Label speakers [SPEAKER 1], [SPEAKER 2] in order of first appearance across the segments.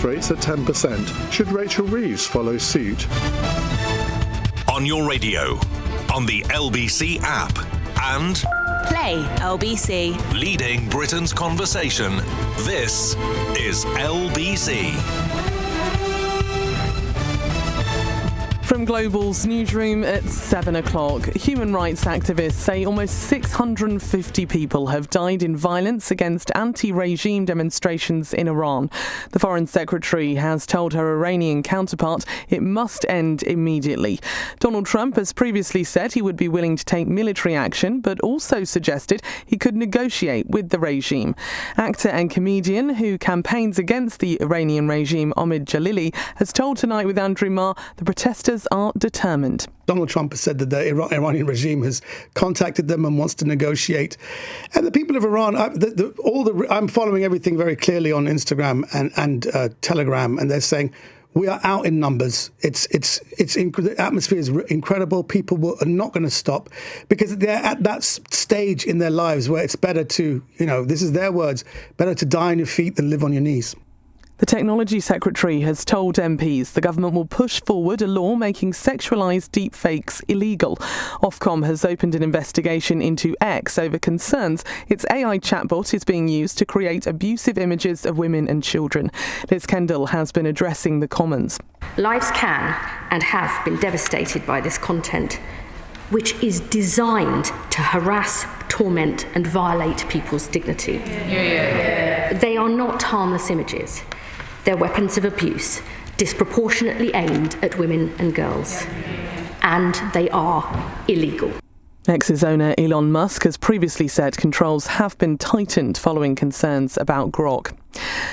[SPEAKER 1] interest rates at 10%. Should Rachel Reeves follow suit?
[SPEAKER 2] On your radio, on the LBC app, and
[SPEAKER 3] Play LBC.
[SPEAKER 2] leading Britain's conversation. This is LBC.
[SPEAKER 4] From Global's newsroom at 7 o'clock, human rights activists say almost 650 people have died in violence against anti-regime demonstrations in Iran. The Foreign Secretary has told her Iranian counterpart it must end immediately. Donald Trump has previously said he would be willing to take military action, but also suggested he could negotiate with the regime. Actor and comedian who campaigns against the Iranian regime, Omid Jalili, has told Tonight with Andrew Marr the protesters are determined.
[SPEAKER 5] Donald Trump has said that the Iranian regime has contacted them and wants to negotiate. And the people of Iran, I'm following everything very clearly on Instagram and Telegram, and they're saying we are out in numbers. The atmosphere is incredible. People are not going to stop because they're at that stage in their lives where it's better to, this is their words, better to die on your feet than live on your knees.
[SPEAKER 4] The Technology Secretary has told MPs the government will push forward a law making sexualised deepfakes illegal. Ofcom has opened an investigation into X over concerns its AI chatbot is being used to create abusive images of women and children. Liz Kendall has been addressing the Commons.
[SPEAKER 6] Lives can and have been devastated by this content, which is designed to harass, torment and violate people's dignity. They are not harmless images. They're weapons of abuse, disproportionately aimed at women and girls. And they are illegal.
[SPEAKER 4] X's owner Elon Musk has previously said controls have been tightened following concerns about Grok.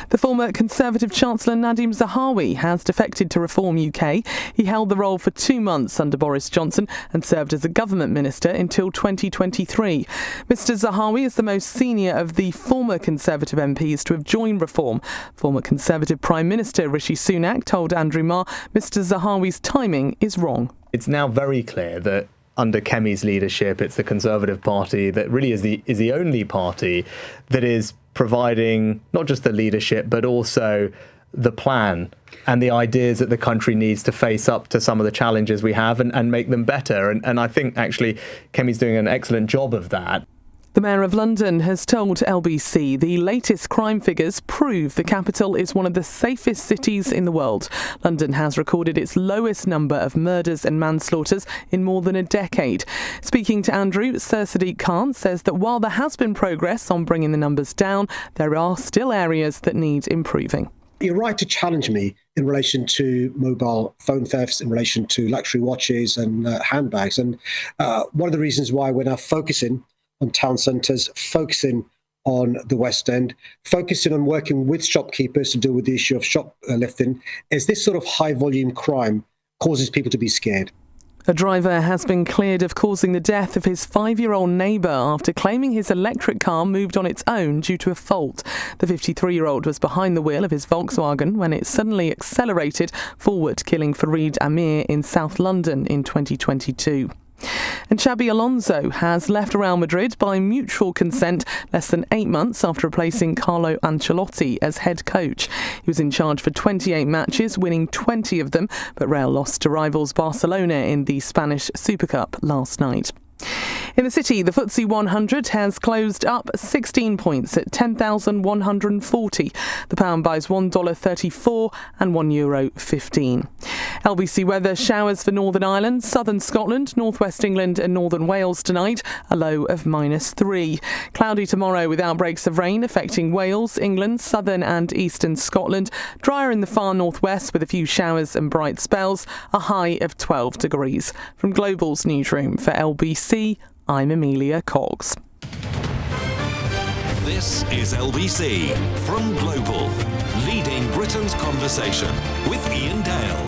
[SPEAKER 4] The former Conservative Chancellor Nadhim Zahawi has defected to Reform UK. He held the role for 2 months under Boris Johnson and served as a government minister until 2023. Mr Zahawi is the most senior of the former Conservative MPs to have joined Reform. Former Conservative Prime Minister Rishi Sunak told Andrew Marr Mr Zahawi's timing is wrong.
[SPEAKER 7] It's now very clear that under Kemi's leadership, it's the Conservative Party that really is the only party that is providing not just the leadership, but also the plan and the ideas that the country needs to face up to some of the challenges we have and make them better. And I think actually Kemi's doing an excellent job of that.
[SPEAKER 4] The Mayor of London has told LBC the latest crime figures prove the capital is one of the safest cities in the world. London has recorded its lowest number of murders and manslaughters in more than a decade. Speaking to Andrew, Sir Sadiq Khan says that while there has been progress on bringing the numbers down, there are still areas that need improving.
[SPEAKER 8] You're right to challenge me in relation to mobile phone thefts, in relation to luxury watches and handbags. And one of the reasons why we're now focusing on town centres, focusing on the West End, focusing on working with shopkeepers to deal with the issue of shoplifting, is this sort of high-volume crime causes people to be scared.
[SPEAKER 4] A driver has been cleared of causing the death of his 5-year-old neighbour after claiming his electric car moved on its own due to a fault. The 53-year-old was behind the wheel of his Volkswagen when it suddenly accelerated forward, killing Fareed Amir in South London in 2022. And Xabi Alonso has left Real Madrid by mutual consent less than 8 months after replacing Carlo Ancelotti as head coach. He was in charge for 28 matches, winning 20 of them, but Real lost to rivals Barcelona in the Spanish Super Cup last night. In the city, the FTSE 100 has closed up 16 points at 10,140. The pound buys $1.34 and €1.15. LBC weather: showers for Northern Ireland, southern Scotland, northwest England and northern Wales tonight, a low of -3. Cloudy tomorrow with outbreaks of rain affecting Wales, England, southern and eastern Scotland. Drier in the far northwest with a few showers and bright spells, a high of 12 degrees. From Global's newsroom for LBC, I'm Amelia Cox.
[SPEAKER 2] This is LBC from Global, leading Britain's conversation with Iain Dale.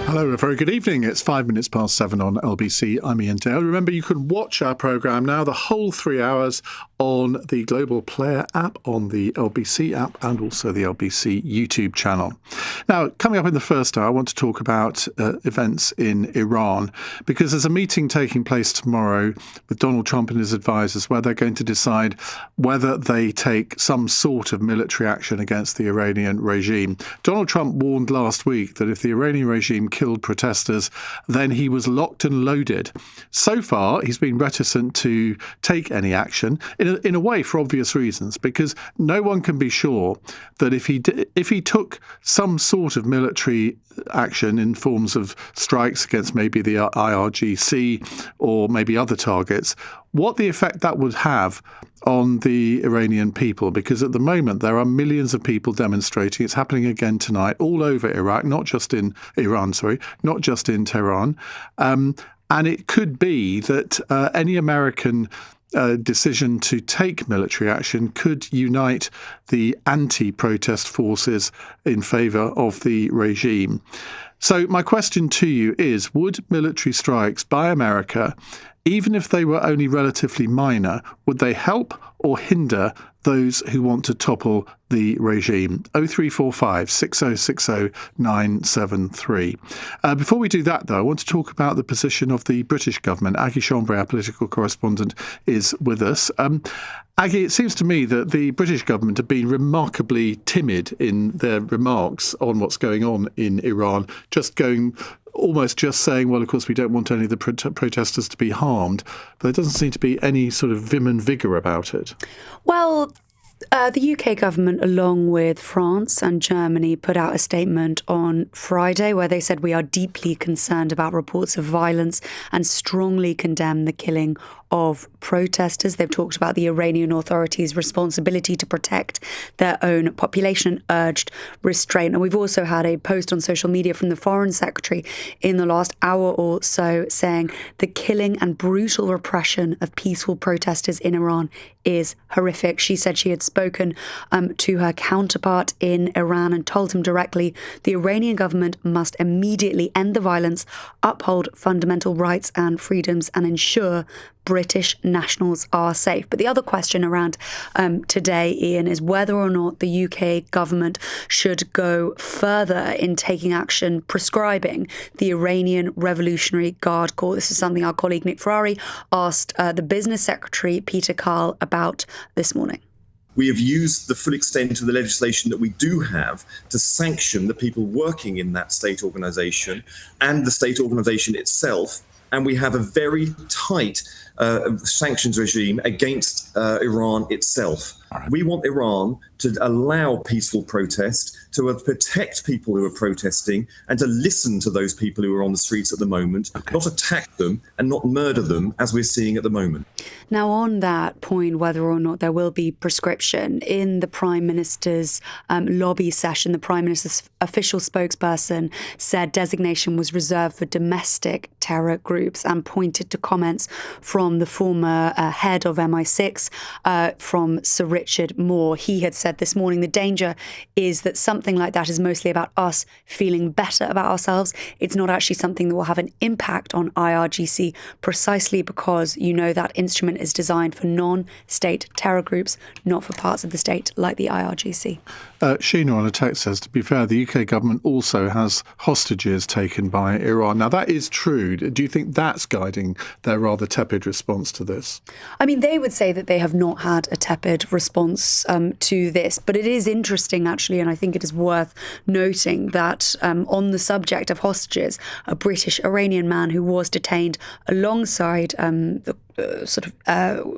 [SPEAKER 1] Hello, a very good evening. It's 5 minutes past 7 on LBC. I'm Iain Dale. Remember, you can watch our programme now, the whole 3 hours, on the Global Player app, on the LBC app, and also the LBC YouTube channel. Now, coming up in the first hour, I want to talk about events in Iran, because there's a meeting taking place tomorrow with Donald Trump and his advisors where they're going to decide whether they take some sort of military action against the Iranian regime. Donald Trump warned last week that if the Iranian regime killed protesters, then he was locked and loaded. So far, he's been reticent to take any action, in a way for obvious reasons, because no one can be sure that if he took some sort of military action in forms of strikes against maybe the IRGC or maybe other targets, what the effect that would have on the Iranian people, because at the moment there are millions of people demonstrating. It's happening again tonight all over Iraq, not just in Iran, not just in Tehran. And it could be that any American decision to take military action could unite the anti-protest forces in favour of the regime. So my question to you is, would military strikes by America, even if they were only relatively minor, would they help or hinder those who want to topple the regime? 0345 6060 973. Before we do that, though, I want to talk about the position of the British government. Aggie Chambray, our political correspondent, is with us. Aggie, it seems to me that the British government have been remarkably timid in their remarks on what's going on in Iran, almost just saying, well, of course, we don't want any of the protesters to be harmed. But there doesn't seem to be any sort of vim and vigour about it.
[SPEAKER 9] Well, the UK government, along with France and Germany, put out a statement on Friday where they said we are deeply concerned about reports of violence and strongly condemn the killing of protesters. They've talked about the Iranian authorities' responsibility to protect their own population and urged restraint. And we've also had a post on social media from the Foreign Secretary in the last hour or so saying the killing and brutal repression of peaceful protesters in Iran is horrific. She said she had spoken to her counterpart in Iran and told him directly the Iranian government must immediately end the violence, uphold fundamental rights and freedoms, and ensure British nationals are safe. But the other question around today, Iain, is whether or not the UK government should go further in taking action prescribing the Iranian Revolutionary Guard Corps. This is something our colleague Nick Ferrari asked the Business Secretary Peter Carl about this morning.
[SPEAKER 10] We have used the full extent of the legislation that we do have to sanction the people working in that state organisation and the state organisation itself. And we have a very tight sanctions regime against Iran itself. Right. We want Iran to allow peaceful protest, to protect people who are protesting, and to listen to those people who are on the streets at the moment, not attack them and not murder them as we're seeing at the moment.
[SPEAKER 9] Now, on that point, whether or not there will be prescription, in the Prime Minister's lobby session, the Prime Minister's official spokesperson said designation was reserved for domestic terror groups and pointed to comments from the former head of MI6, from Sir Richard Moore. He had said this morning the danger is that something like that is mostly about us feeling better about ourselves. It's not actually something that will have an impact on IRGC, precisely because that instrument is designed for non-state terror groups, not for parts of the state like the IRGC.
[SPEAKER 1] Sheena on a text says, to be fair, the UK government also has hostages taken by Iran. Now, that is true. Do you think that's guiding their rather tepid response to this?
[SPEAKER 9] I mean, they would say that they have not had a tepid response to this, but it is interesting, actually, and I think it is worth noting that on the subject of hostages, a British Iranian man who was detained alongside the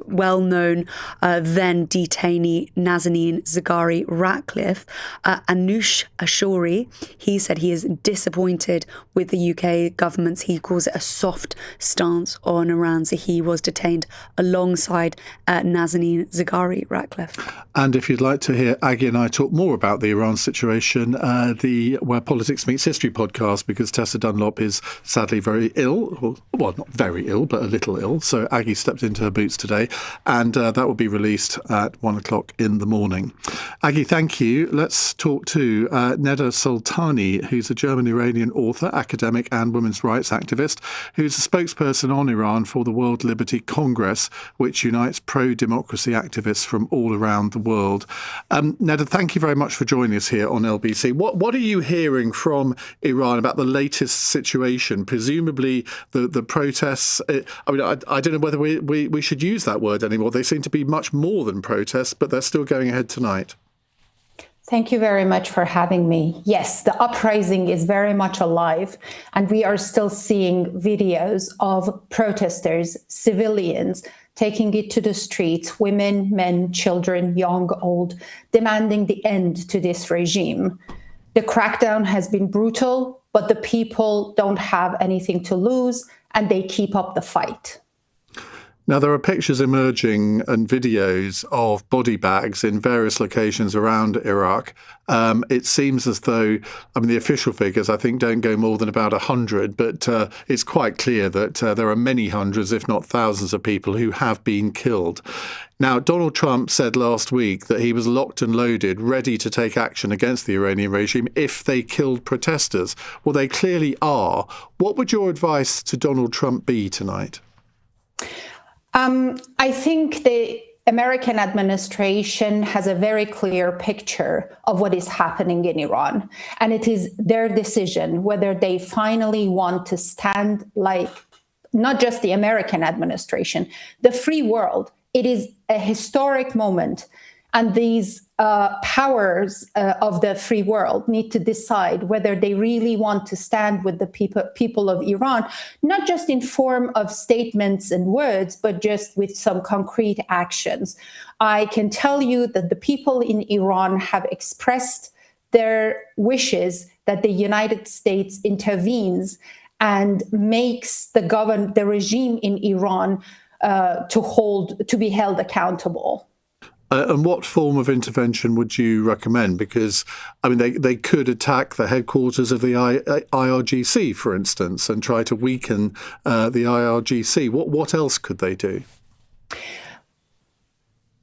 [SPEAKER 9] well-known then detainee Nazanin Zaghari Ratcliffe, Anoush Ashori, he said he is disappointed with the UK government's, he calls it a soft stance on Iran. So he was detained alongside Nazanin Zaghari Ratcliffe.
[SPEAKER 1] And if you'd like to hear Aggie and I talk more about the Iran situation, the Where Politics Meets History podcast, because Tessa Dunlop is sadly very ill, well, not very ill, but a little ill. So Aggie Aggie stepped into her boots today, and that will be released at 1 o'clock in the morning. Aggie, thank you. Let's talk to Neda Soltani, who's a German-Iranian author, academic and women's rights activist, who's a spokesperson on Iran for the World Liberty Congress, which unites pro-democracy activists from all around the world. Neda, thank you very much for joining us here on LBC. What are you hearing from Iran about the latest situation? Presumably the protests, I don't know whether we should use that word anymore. They seem to be much more than protests, but they're still going ahead tonight.
[SPEAKER 11] Thank you very much for having me. Yes, the uprising is very much alive, and we are still seeing videos of protesters, civilians, taking it to the streets, women, men, children, young, old, demanding the end to this regime. The crackdown has been brutal, but the people don't have anything to lose, and they keep up the fight.
[SPEAKER 1] Now, there are pictures emerging and videos of body bags in various locations around Iraq. It seems as though, the official figures, I think, don't go more than about 100, but it's quite clear that there are many hundreds, if not thousands of people who have been killed. Now, Donald Trump said last week that he was locked and loaded, ready to take action against the Iranian regime if they killed protesters. Well, they clearly are. What would your advice to Donald Trump be tonight?
[SPEAKER 11] I think the American administration has a very clear picture of what is happening in Iran. And it is their decision whether they finally want to stand like not just the American administration, the free world. It is a historic moment. And these powers of the free world need to decide whether they really want to stand with the people of Iran, not just in form of statements and words, but just with some concrete actions. I can tell you that the people in Iran have expressed their wishes that the United States intervenes and makes the regime in Iran to be held accountable.
[SPEAKER 1] And what form of intervention would you recommend? Because, they could attack the headquarters of the IRGC, for instance, and try to weaken the IRGC. What else could they do?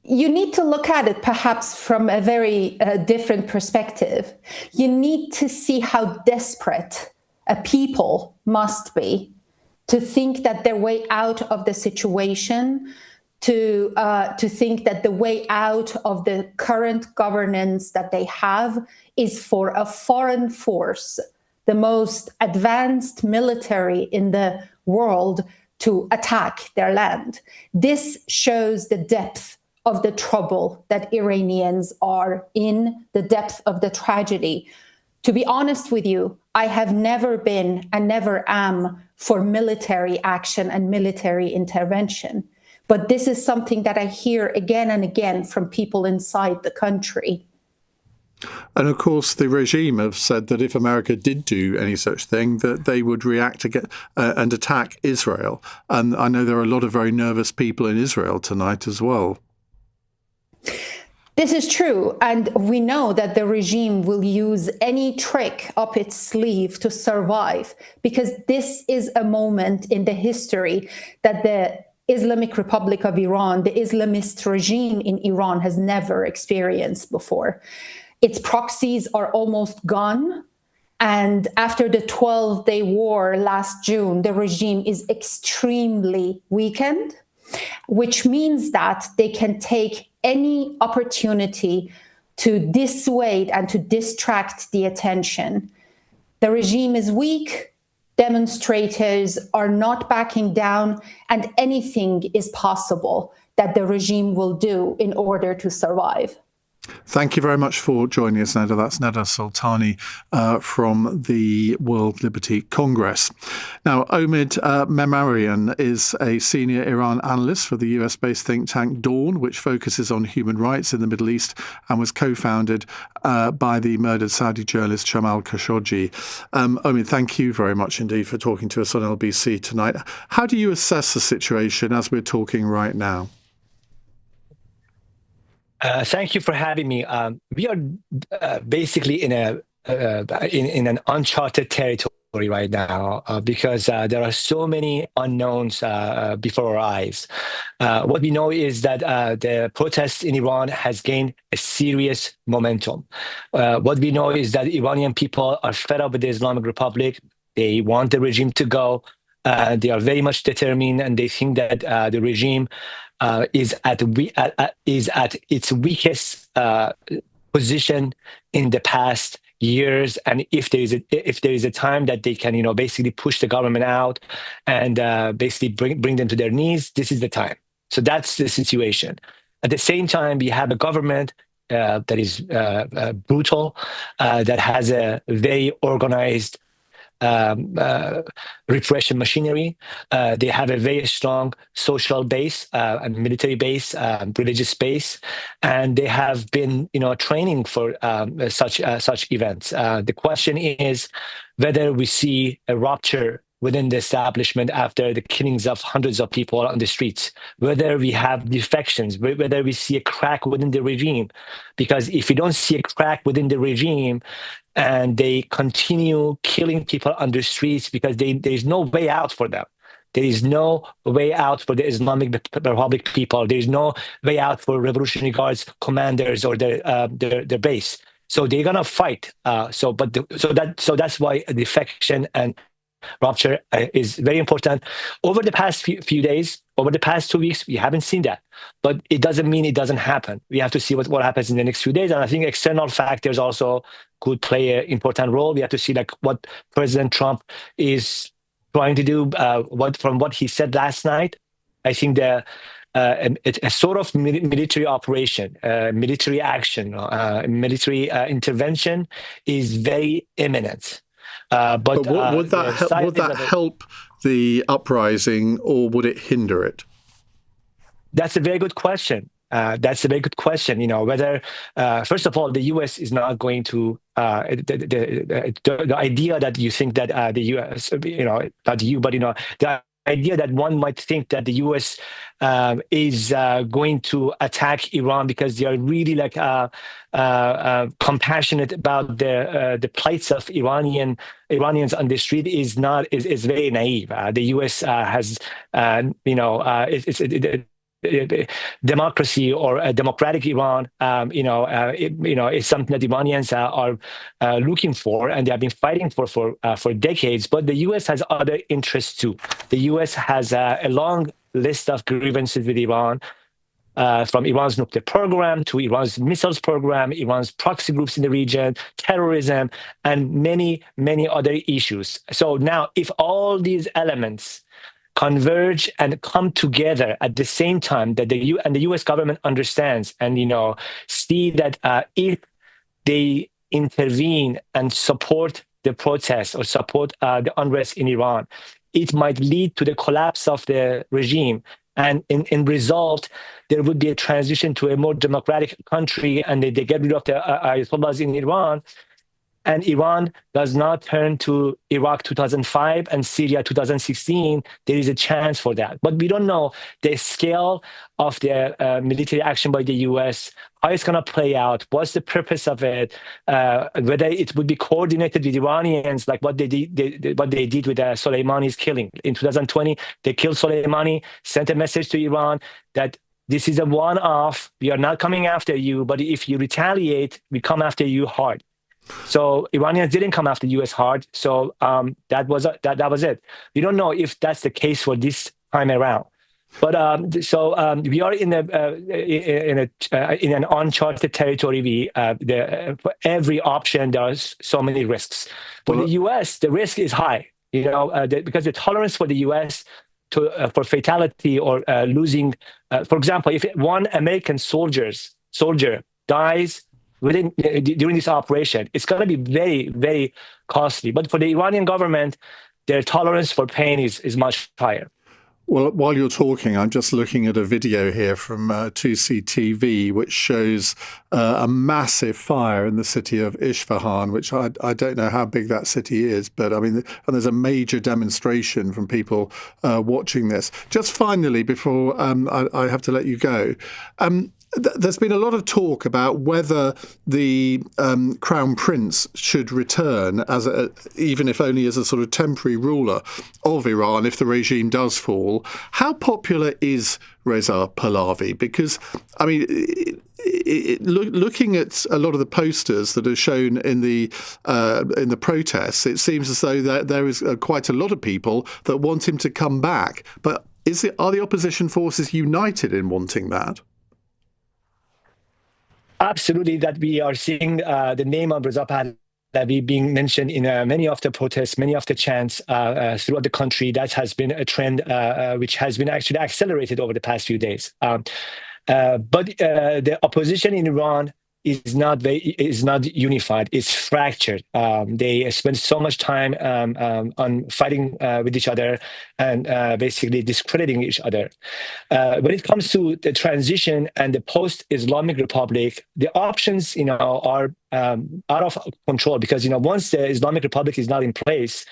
[SPEAKER 11] You need to look at it perhaps from a very different perspective. You need to see how desperate a people must be to think that their way out of the situation, to think that the way out of the current governance that they have is for a foreign force, the most advanced military in the world, to attack their land. This shows the depth of the trouble that Iranians are in, the depth of the tragedy. To be honest with you, I have never been and never am for military action and military intervention. But this is something that I hear again and again from people inside the country.
[SPEAKER 1] And of course, the regime have said that if America did do any such thing, that they would react and attack Israel. And I know there are a lot of very nervous people in Israel tonight as well.
[SPEAKER 11] This is true. And we know that the regime will use any trick up its sleeve to survive, because this is a moment in the history that the Islamic Republic of Iran, the Islamist regime in Iran, has never experienced before. Its proxies are almost gone. And after the 12-day war last June, the regime is extremely weakened, which means that they can take any opportunity to dissuade and to distract the attention. The regime is weak. Demonstrators are not backing down, and anything is possible that the regime will do in order to survive.
[SPEAKER 1] Thank you very much for joining us, Neda. That's Neda Soltani from the World Liberty Congress. Now, Omid Memarian is a senior Iran analyst for the US-based think tank Dawn, which focuses on human rights in the Middle East and was co-founded by the murdered Saudi journalist Jamal Khashoggi. Omid, thank you very much indeed for talking to us on LBC tonight. How do you assess the situation as we're talking right now?
[SPEAKER 12] Thank you for having me. We are basically in an uncharted territory right now because there are so many unknowns before our eyes. What we know is that the protests in Iran has gained a serious momentum. What we know is that Iranian people are fed up with the Islamic Republic. They want the regime to go. They are very much determined, and they think that the regime is at its weakest position in the past years, and if there is a time that they can basically push the government out and basically bring them to their knees, this is the time. So that's the situation. At the same time, we have a government that is brutal, that has a very organized repression machinery. They have a very strong social base, and military base, religious base, and they have been, training for such events. The question is whether we see a rupture within the establishment after the killings of hundreds of people on the streets, whether we have defections, whether we see a crack within the regime. Because if you don't see a crack within the regime, and they continue killing people on the streets because there is no way out for them. There is no way out for the Islamic Republic people. There is no way out for Revolutionary Guards commanders or their base. So they're gonna fight. So that's why defection and rupture is very important. Over the past few days, over the past 2 weeks, we haven't seen that. But it doesn't mean it doesn't happen. We have to see what happens in the next few days. And I think external factors also could play an important role. We have to see what President Trump is trying to do. From what he said last night, I think a sort of military operation, military action, military intervention is very imminent. But
[SPEAKER 1] would that help the uprising, or would it hinder it?
[SPEAKER 12] That's a very good question. Whether, first of all, the U.S. is not going to, the idea that you think that the U.S., not you, but, the idea that one might think that the U.S. Is going to attack Iran because they are really compassionate about the plights of Iranians on the street is very naive. The U.S. has, democracy or a democratic Iran, is something that Iranians are looking for, and they have been fighting for decades. But the U.S. has other interests too. The U.S. has a long list of grievances with Iran, from Iran's nuclear program to Iran's missiles program, Iran's proxy groups in the region, terrorism, and many, many other issues. So now, if all these elements converge and come together at the same time, that the U.S. government understands and see that if they intervene and support the protests or support the unrest in Iran, it might lead to the collapse of the regime. And in result, there would be a transition to a more democratic country, and they get rid of the Ayatollahs in Iran. And Iran does not turn to Iraq 2005 and Syria 2016, there is a chance for that. But we don't know the scale of the military action by the U.S., how it's going to play out, what's the purpose of it, whether it would be coordinated with Iranians, like what they did with Soleimani's killing. In 2020, they killed Soleimani, sent a message to Iran that this is a one-off, we are not coming after you, but if you retaliate, we come after you hard. So Iranians didn't come after U.S. hard. So that was it. We don't know if that's the case for this time around. But we are in an uncharted territory. For every option, there are so many risks. For the U.S., the risk is high. Because the tolerance for the U.S. For fatality or losing, for example, if one American soldier dies during this operation, it's going to be very, very costly. But for the Iranian government, their tolerance for pain is much higher.
[SPEAKER 1] Well, while you're talking, I'm just looking at a video here from 2CTV, which shows a massive fire in the city of Isfahan, which I don't know how big that city is, but I mean, and there's a major demonstration from people watching this. Just finally, before I have to let you go, there's been a lot of talk about whether the Crown Prince should return even if only as a sort of temporary ruler of Iran if the regime does fall. How popular is Reza Pahlavi? Because, I mean, looking at a lot of the posters that are shown in the protests, it seems as though that there is quite a lot of people that want him to come back. But are the opposition forces united in wanting that?
[SPEAKER 12] Absolutely, that we are seeing the name of Reza Pahlavi being mentioned in many of the protests, many of the chants throughout the country. That has been a trend which has been actually accelerated over the past few days. But the opposition in Iran is not unified. It's fractured. They spend so much time on fighting with each other and basically discrediting each other. When it comes to the transition and the post-Islamic Republic, the options, are out of control because, once the Islamic Republic is not in place,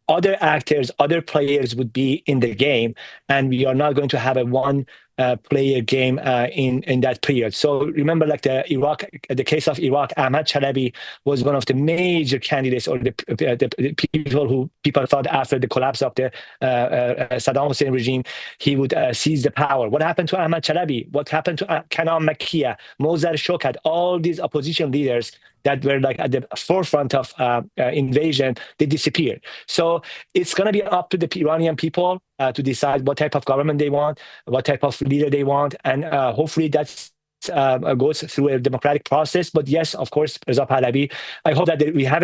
[SPEAKER 12] other actors, other players would be in the game, and we are not going to have a one-player game in that period. So remember, like the case of Iraq, Ahmad Chalabi was one of the major candidates, or the people thought after the collapse of the Saddam Hussein regime, he would seize the power. What happened to Ahmad Chalabi? What happened to Kanan Makkiya, Mozdar Shokat, all these opposition leaders that were like at the forefront of invasion, they disappeared. So it's going to be up to the Iranian people to decide what type of government they want, what type of leader they want, and hopefully that goes through a democratic process. But yes, of course, Reza Pahlavi, I hope that we have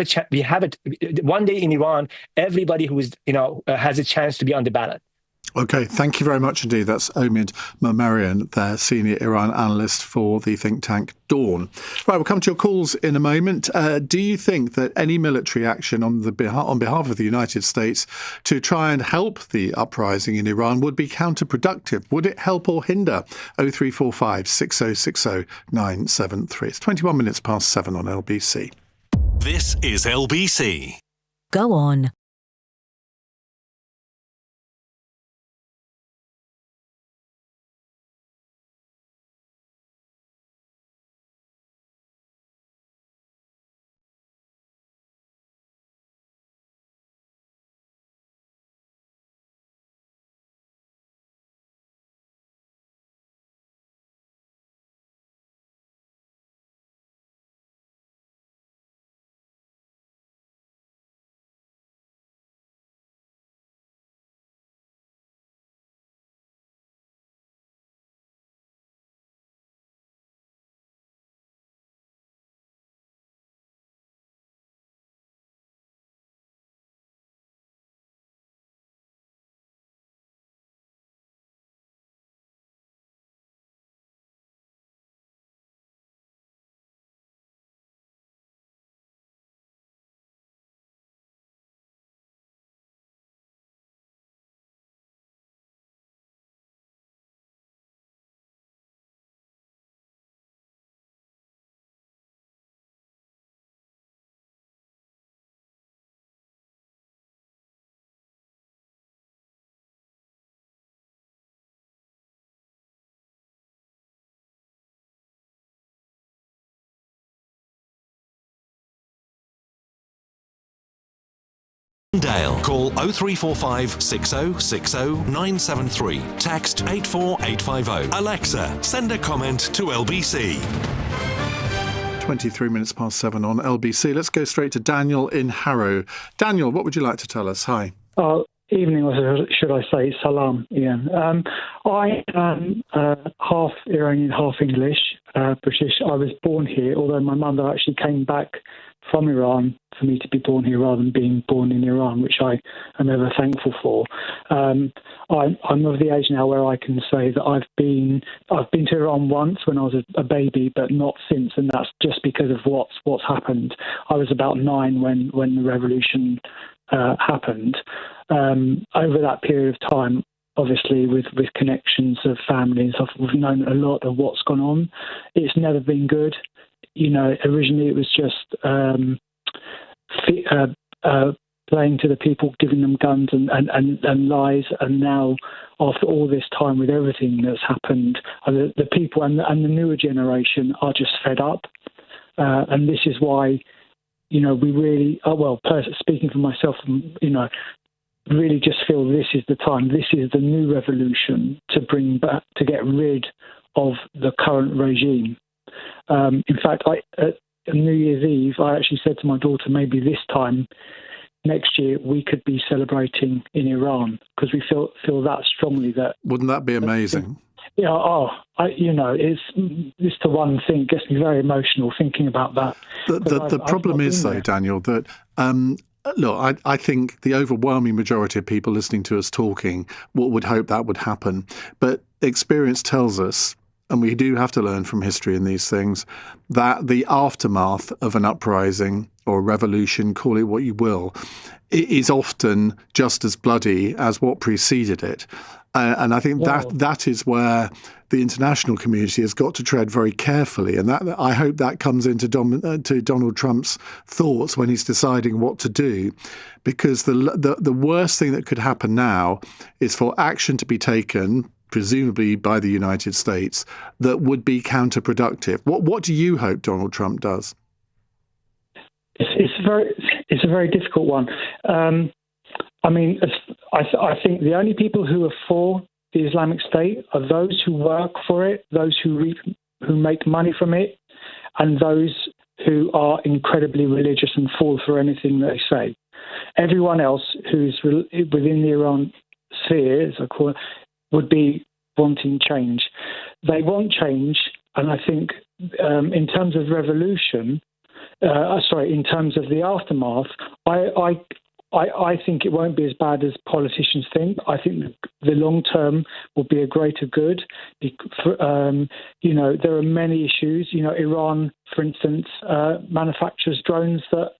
[SPEAKER 12] it one day in Iran, everybody who is, has a chance to be on the ballot.
[SPEAKER 1] OK, thank you very much indeed. That's Omid Momarian, their senior Iran analyst for the think tank Dawn. Right, we'll come to your calls in a moment. Do you think that any military action on behalf of the United States to try and help the uprising in Iran would be counterproductive? Would it help or hinder? 0345 6060 973. It's 21 minutes past 7 on LBC.
[SPEAKER 2] This is LBC.
[SPEAKER 13] Go on.
[SPEAKER 2] Dale. Call 0345 6060 973. Text 84850. Alexa, send a comment to LBC.
[SPEAKER 1] 23 minutes past 7 on LBC. Let's go straight to Daniel in Harrow. Daniel, what would you like to tell us? Hi.
[SPEAKER 14] Evening, or should I say salam, Ian. I am half Iranian, half English, British. I was born here, although my mother actually came back from Iran for me to be born here rather than being born in Iran, which I am ever thankful for. I'm of the age now where I can say that I've been to Iran once when I was a baby, but not since, and that's just because of what's happened. I was about 9 when the revolution happened. Over that period of time, obviously with connections of families, we've known a lot of what's gone on. It's never been good. Originally it was just playing to the people, giving them guns and lies. And now, after all this time, with everything that's happened, the people and the newer generation are just fed up. And this is why, we really, speaking for myself, really just feel this is the time. This is the new revolution to bring back, to get rid of the current regime. In fact, at New Year's Eve, I actually said to my daughter, maybe this time next year we could be celebrating in Iran, because we feel that strongly that.
[SPEAKER 1] Wouldn't that be amazing?
[SPEAKER 14] It's just the one thing gets me very emotional thinking about that.
[SPEAKER 1] The problem is, though, Daniel, that look, I think the overwhelming majority of people listening to us talking would hope that would happen, but experience tells us, and we do have to learn from history in these things, that the aftermath of an uprising or a revolution, call it what you will, is often just as bloody as what preceded it. And I think that is where the international community has got to tread very carefully. And that, I hope that comes into to Donald Trump's thoughts when he's deciding what to do, because the worst thing that could happen now is for action to be taken, presumably by the United States, that would be counterproductive. What do you hope Donald Trump does?
[SPEAKER 14] It's a very difficult one. I think the only people who are for the Islamic State are those who work for it, those who make money from it, and those who are incredibly religious and fall for anything they say. Everyone else who's within the Iran sphere, as I call it, would be wanting change. They want change, and I think in terms of revolution, in terms of the aftermath, I think it won't be as bad as politicians think. I think the long term will be a greater good. There are many issues. Iran, for instance, manufactures drones that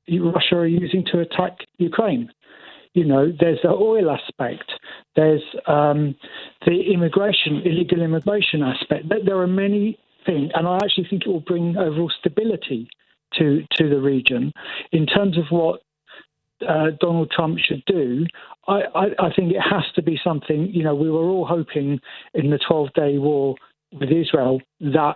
[SPEAKER 14] Russia are using to attack Ukraine. There's the oil aspect. There's the illegal immigration aspect. There are many things, and I actually think it will bring overall stability to the region. In terms of what Donald Trump should do, I think it has to be something. We were all hoping in the 12-day war with Israel that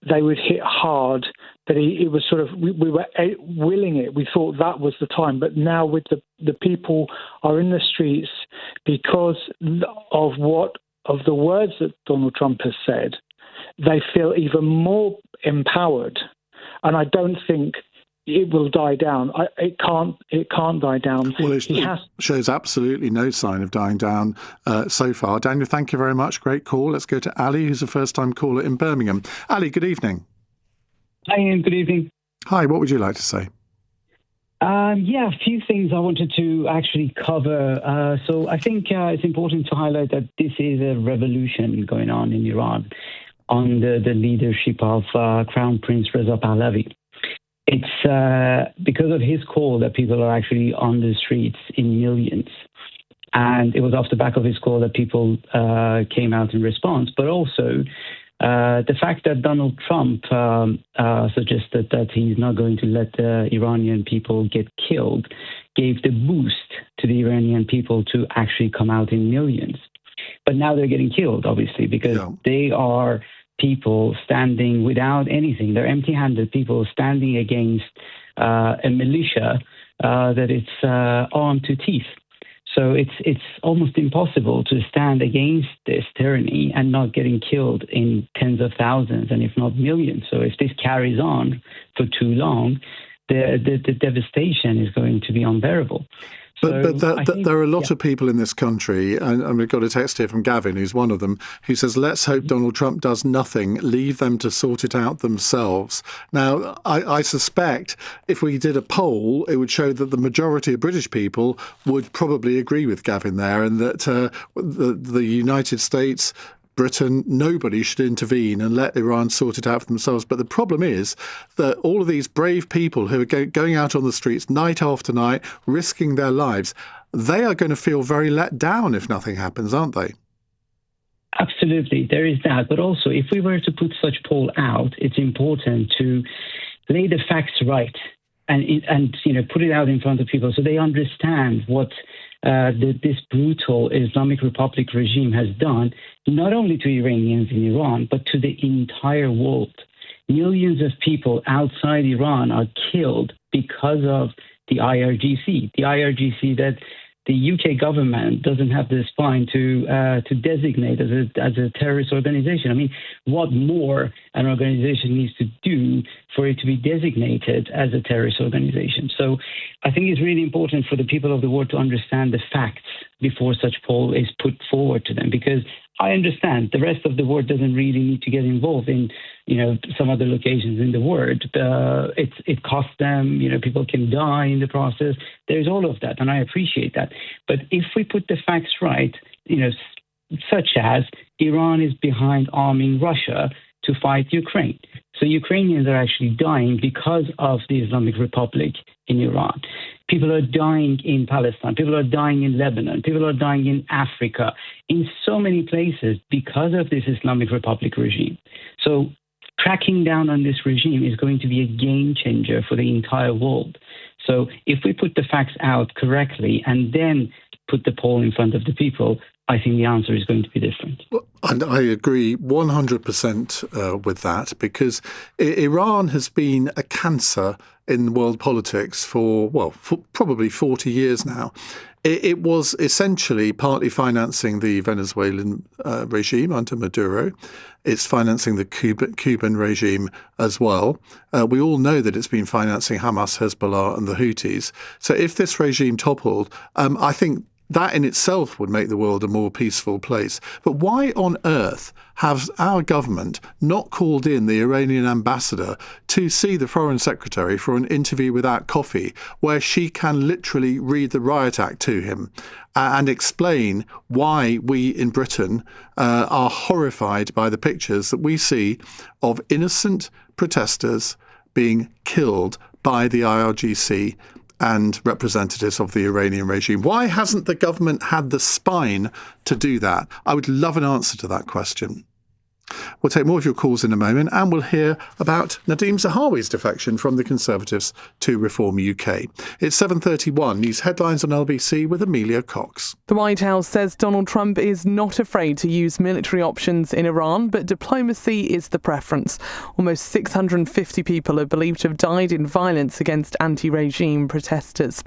[SPEAKER 14] they would hit hard, that it was sort of, we were willing it. We thought that was the time. But now with the people are in the streets because of the words that Donald Trump has said, they feel even more empowered. And I don't think it will die down. It can't die down.
[SPEAKER 1] Well, it shows absolutely no sign of dying down so far. Daniel, thank you very much. Great call. Let's go to Ali, who's a first-time caller in Birmingham. Ali, good evening.
[SPEAKER 13] Hi, Ian. Good evening.
[SPEAKER 1] Hi, what would you like to say?
[SPEAKER 13] A few things I wanted to actually cover. So I think it's important to highlight that this is a revolution going on in Iran under the leadership of Crown Prince Reza Pahlavi. It's because of his call that people are actually on the streets in millions. And it was off the back of his call that people came out in response. But also the fact that Donald Trump suggested that he's not going to let the Iranian people get killed gave the boost to the Iranian people to actually come out in millions. But now they're getting killed, obviously, because they are people standing without anything. They're empty-handed people standing against a militia that it's armed to teeth. So it's almost impossible to stand against this tyranny and not getting killed in tens of thousands and if not millions. So if this carries on for too long, the devastation is going to be unbearable.
[SPEAKER 1] But there are a lot of people in this country, and we've got a text here from Gavin, who's one of them, who says, let's hope Donald Trump does nothing, leave them to sort it out themselves. Now, I suspect if we did a poll, it would show that the majority of British people would probably agree with Gavin there, and that the United States, Britain, nobody should intervene and let Iran sort it out for themselves. But the problem is that all of these brave people who are going out on the streets night after night, risking their lives, they are going to feel very let down if nothing happens, aren't they?
[SPEAKER 13] Absolutely, there is that. But also, if we were to put such poll out, it's important to lay the facts right and put it out in front of people so they understand what this brutal Islamic Republic regime has done, not only to Iranians in Iran, but to the entire world. Millions of people outside Iran are killed because of the IRGC. The IRGC that the UK government doesn't have the spine to designate as a terrorist organization. I mean, what more an organization needs to do for it to be designated as a terrorist organization? So I think it's really important for the people of the world to understand the facts before such poll is put forward to them, because I understand the rest of the world doesn't really need to get involved in, some other locations in the world. It costs them, people can die in the process. There's all of that, and I appreciate that. But if we put the facts right, such as Iran is behind arming Russia to fight Ukraine. So Ukrainians are actually dying because of the Islamic Republic in Iran. People are dying in Palestine. People are dying in Lebanon. People are dying in Africa, in so many places because of this Islamic Republic regime. So cracking down on this regime is going to be a game changer for the entire world. So if we put the facts out correctly and then put the poll in front of the people, I think the answer is going to be different.
[SPEAKER 1] And I agree 100% with that, because Iran has been a cancer in world politics for probably 40 years now. It was essentially partly financing the Venezuelan regime under Maduro. It's financing the Cuban regime as well. We all know that it's been financing Hamas, Hezbollah and the Houthis. So if this regime toppled, I think that in itself would make the world a more peaceful place. But why on earth has our government not called in the Iranian ambassador to see the foreign secretary for an interview without coffee, where she can literally read the riot act to him and explain why we in Britain are horrified by the pictures that we see of innocent protesters being killed by the IRGC and representatives of the Iranian regime? Why hasn't the government had the spine to do that? I would love an answer to that question. We'll take more of your calls in a moment, and we'll hear about Nadeem Zahawi's defection from the Conservatives to Reform UK. It's 7:31. News headlines on LBC with Amelia Cox.
[SPEAKER 4] The White House says Donald Trump is not afraid to use military options in Iran, but diplomacy is the preference. Almost 650 people are believed to have died in violence against anti-regime protesters.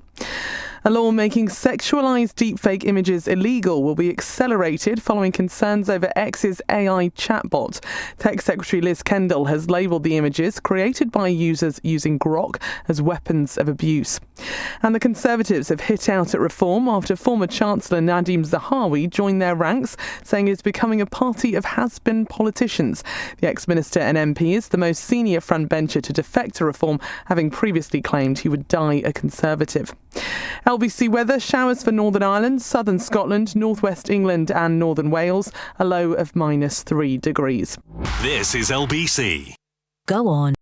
[SPEAKER 4] A law making sexualised deepfake images illegal will be accelerated following concerns over X's AI chatbot. Tech Secretary Liz Kendall has labelled the images created by users using Grok as weapons of abuse. And the Conservatives have hit out at reform after former Chancellor Nadeem Zahawi joined their ranks, saying it's becoming a party of has-been politicians. The ex-minister and MP is the most senior frontbencher to defect to reform, having previously claimed he would die a Conservative. LBC weather, showers for Northern Ireland, southern Scotland, northwest England and northern Wales, a low of -3 degrees.
[SPEAKER 2] This is LBC.
[SPEAKER 3] Go on.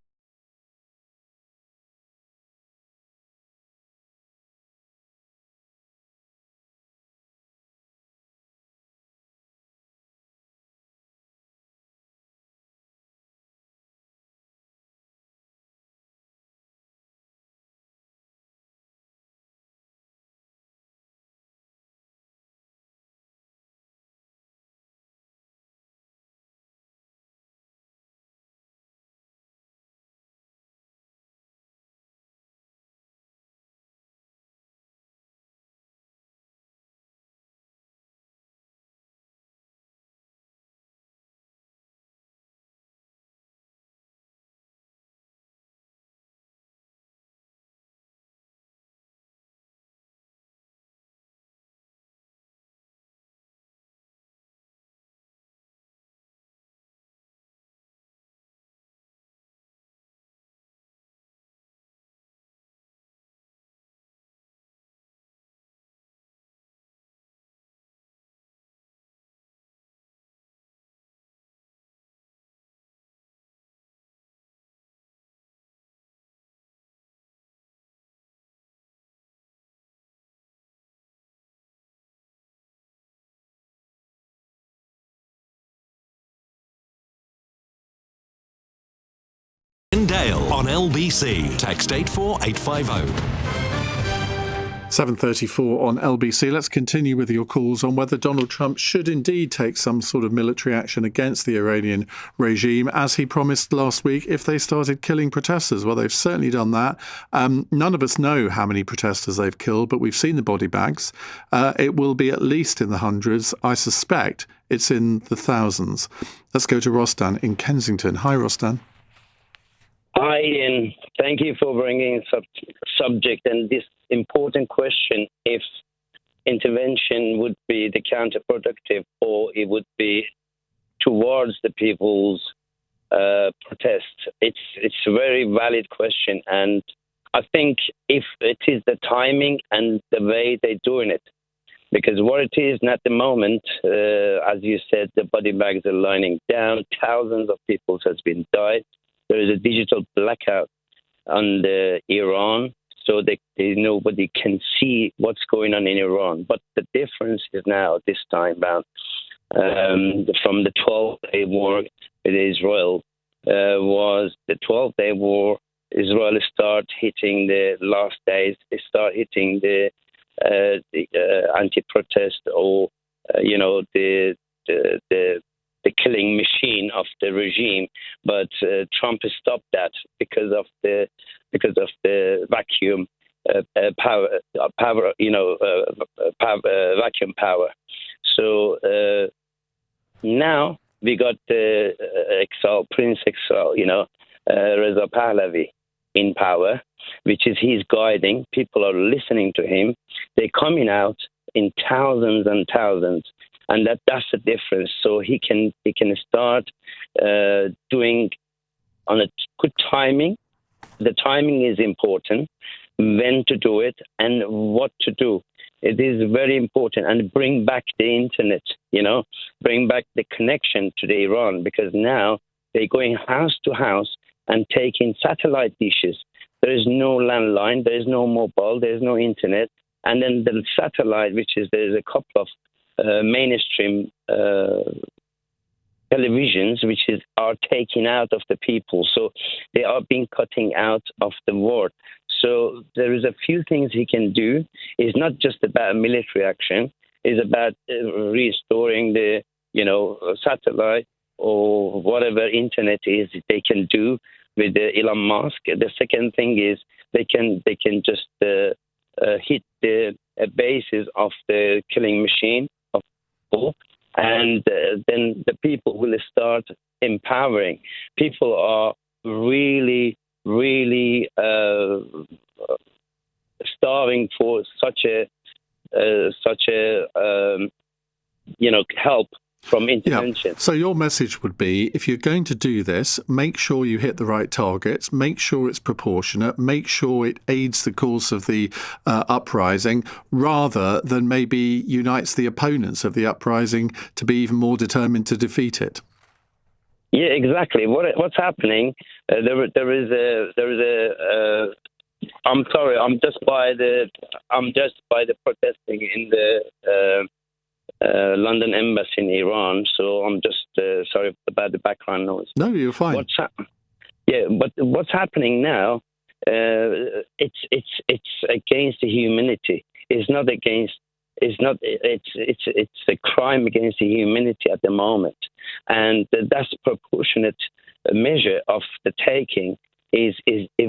[SPEAKER 2] Iain Dale on LBC. Text 84850.
[SPEAKER 1] 7:34 on LBC. Let's continue with your calls on whether Donald Trump should indeed take some sort of military action against the Iranian regime, as he promised last week, if they started killing protesters. Well, they've certainly done that. None of us know how many protesters they've killed, but we've seen the body bags. It will be at least in the hundreds. I suspect it's in the thousands. Let's go to Rostan in Kensington. Hi, Rostan.
[SPEAKER 15] Hi, Ian. Thank you for bringing subject and this important question, if intervention would be the counterproductive or it would be towards the people's protest. It's a very valid question, and I think if it is the timing and the way they're doing it, because what it is at the moment, as you said, the body bags are lining down, thousands of people has been died. There is a digital blackout on Iran, so nobody can see what's going on in Iran. But the difference is now, this time around, from the 12-day war with Israel, was the 12-day war. Israel start hitting the last days. They start hitting the anti-protest or, the killing machine of the regime, but Trump has stopped that because of the vacuum power, vacuum power. So now we got the Prince Exile, Reza Pahlavi in power, which is he's guiding. People are listening to him. They're coming out in thousands and thousands. And that's the difference. So he can start doing on a good timing. The timing is important, when to do it and what to do. It is very important, and bring back the internet. Bring back the connection to the Iran, because now they're going house to house and taking satellite dishes. There is no landline, there is no mobile, there is no internet, and then the satellite, there's a couple of mainstream televisions are taken out of the people, so they are being cutting out of the world. So there is a few things he can do. It's not just about military action. It's about restoring the satellite or whatever internet is they can do with Elon Musk. The second thing is they can just hit the bases of the killing machine of people, and then the people will start empowering. People are really starving for such a help from intervention.
[SPEAKER 1] Yeah. So your message would be, if you're going to do this, make sure you hit the right targets, make sure it's proportionate, make sure it aids the cause of the uprising, rather than maybe unites the opponents of the uprising to be even more determined to defeat it.
[SPEAKER 15] Yeah, exactly. What's happening? There is a. I'm sorry. I'm just by the protesting in the London embassy in Iran. So I'm just sorry about the background noise.
[SPEAKER 1] No, you're fine.
[SPEAKER 15] But what's happening now? It's against the humanity. It's not against. It's a crime against the humanity at the moment, and that's proportionate measure of the taking. It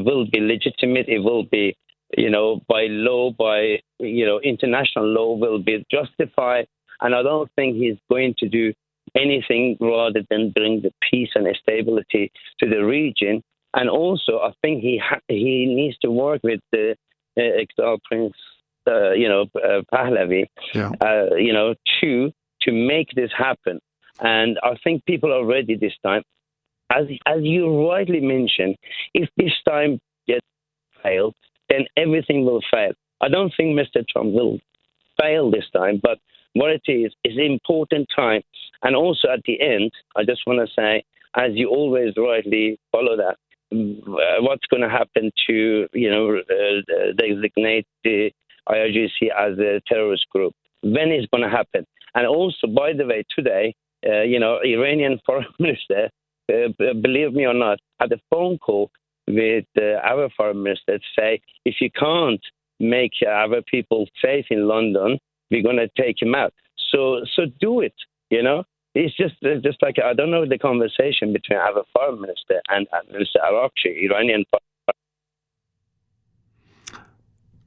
[SPEAKER 15] will be legitimate. It will be, by law, by international law, will be justified. And I don't think he's going to do anything rather than bring the peace and stability to the region. And also, I think he needs to work with the exiled Prince, Pahlavi, to make this happen. And I think people are ready this time. As you rightly mentioned, if this time gets failed, then everything will fail. I don't think Mr. Trump will fail this time, but what it is important time. And also at the end, I just want to say, as you always rightly follow that, what's going to happen to, designate the IRGC as a terrorist group? When is going to happen? And also, by the way, today, Iranian foreign minister believe me or not, had a phone call with our foreign minister to say, if you can't make our people safe in London, we're going to take him out. So do it, you know. It's just like, I don't know the conversation between our foreign minister and Mr. Arakchi, Iranian foreign.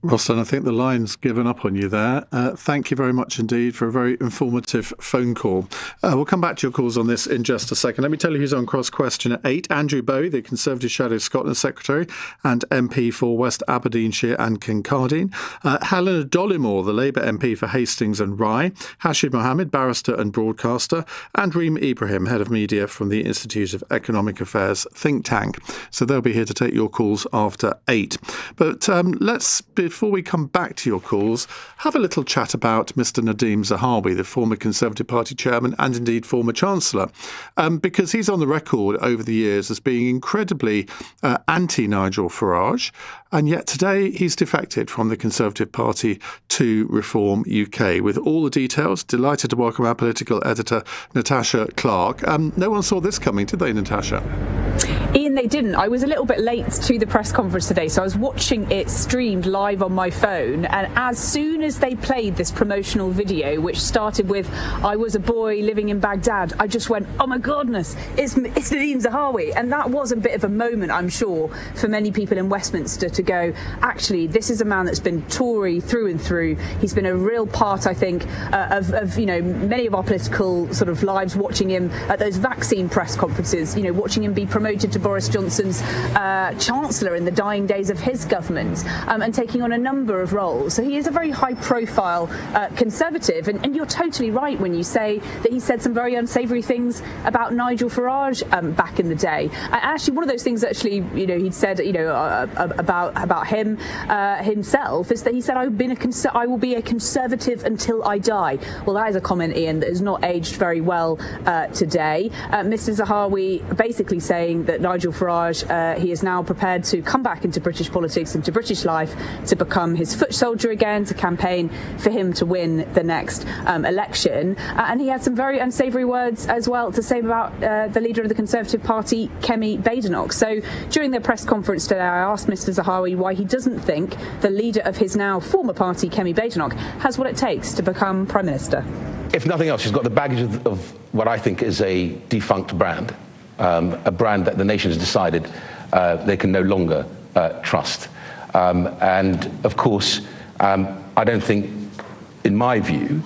[SPEAKER 1] Rostan, I think the line's given up on you there. Thank you very much indeed for a very informative phone call. We'll come back to your calls on this in just a second. Let me tell you who's on cross question at 8. Andrew Bowie, the Conservative Shadow Scotland Secretary and MP for West Aberdeenshire and Kincardine. Helena Dollymore, the Labour MP for Hastings and Rye. Hashid Mohammed, barrister and broadcaster. And Reem Ibrahim, Head of Media from the Institute of Economic Affairs think tank. So they'll be here to take your calls after 8. But before we come back to your calls, have a little chat about Mr. Nadhim Zahawi, the former Conservative Party chairman and indeed former Chancellor, because he's on the record over the years as being incredibly anti-Nigel Farage, and yet today he's defected from the Conservative Party to Reform UK. With all the details, delighted to welcome our political editor, Natasha Clark. No one saw this coming, did they, Natasha?
[SPEAKER 16] Ian, they didn't. I was a little bit late to the press conference today, so I was watching it streamed live on my phone, and as soon as they played this promotional video, which started with, I was a boy living in Baghdad, I just went, oh my goodness, it's Nadhim Zahawi. And that was a bit of a moment, I'm sure, for many people in Westminster to go, actually, this is a man that's been Tory through and through. He's been a real part, I think, of many of our political sort of lives, watching him at those vaccine press conferences, watching him be promoted to Boris Johnson's Chancellor in the dying days of his government, and taking on a number of roles. So he is a very high-profile Conservative, and you're totally right when you say that he said some very unsavoury things about Nigel Farage back in the day. Actually, one of those things he'd said about him himself is that he said, I will be a Conservative until I die. Well, that is a comment, Ian, that has not aged very well today. Mr. Zahawi basically saying that Nigel Farage, he is now prepared to come back into British politics, into British life, to become his foot soldier again, to campaign for him to win the next election. And he had some very unsavoury words as well to say about the leader of the Conservative Party, Kemi Badenoch. So during their press conference today, I asked Mr. Zahawi why he doesn't think the leader of his now former party, Kemi Badenoch, has what it takes to become Prime Minister.
[SPEAKER 17] If nothing else, she's got the baggage of what I think is a defunct brand, a brand that the nation has decided they can no longer trust. And of course, I don't think, in my view,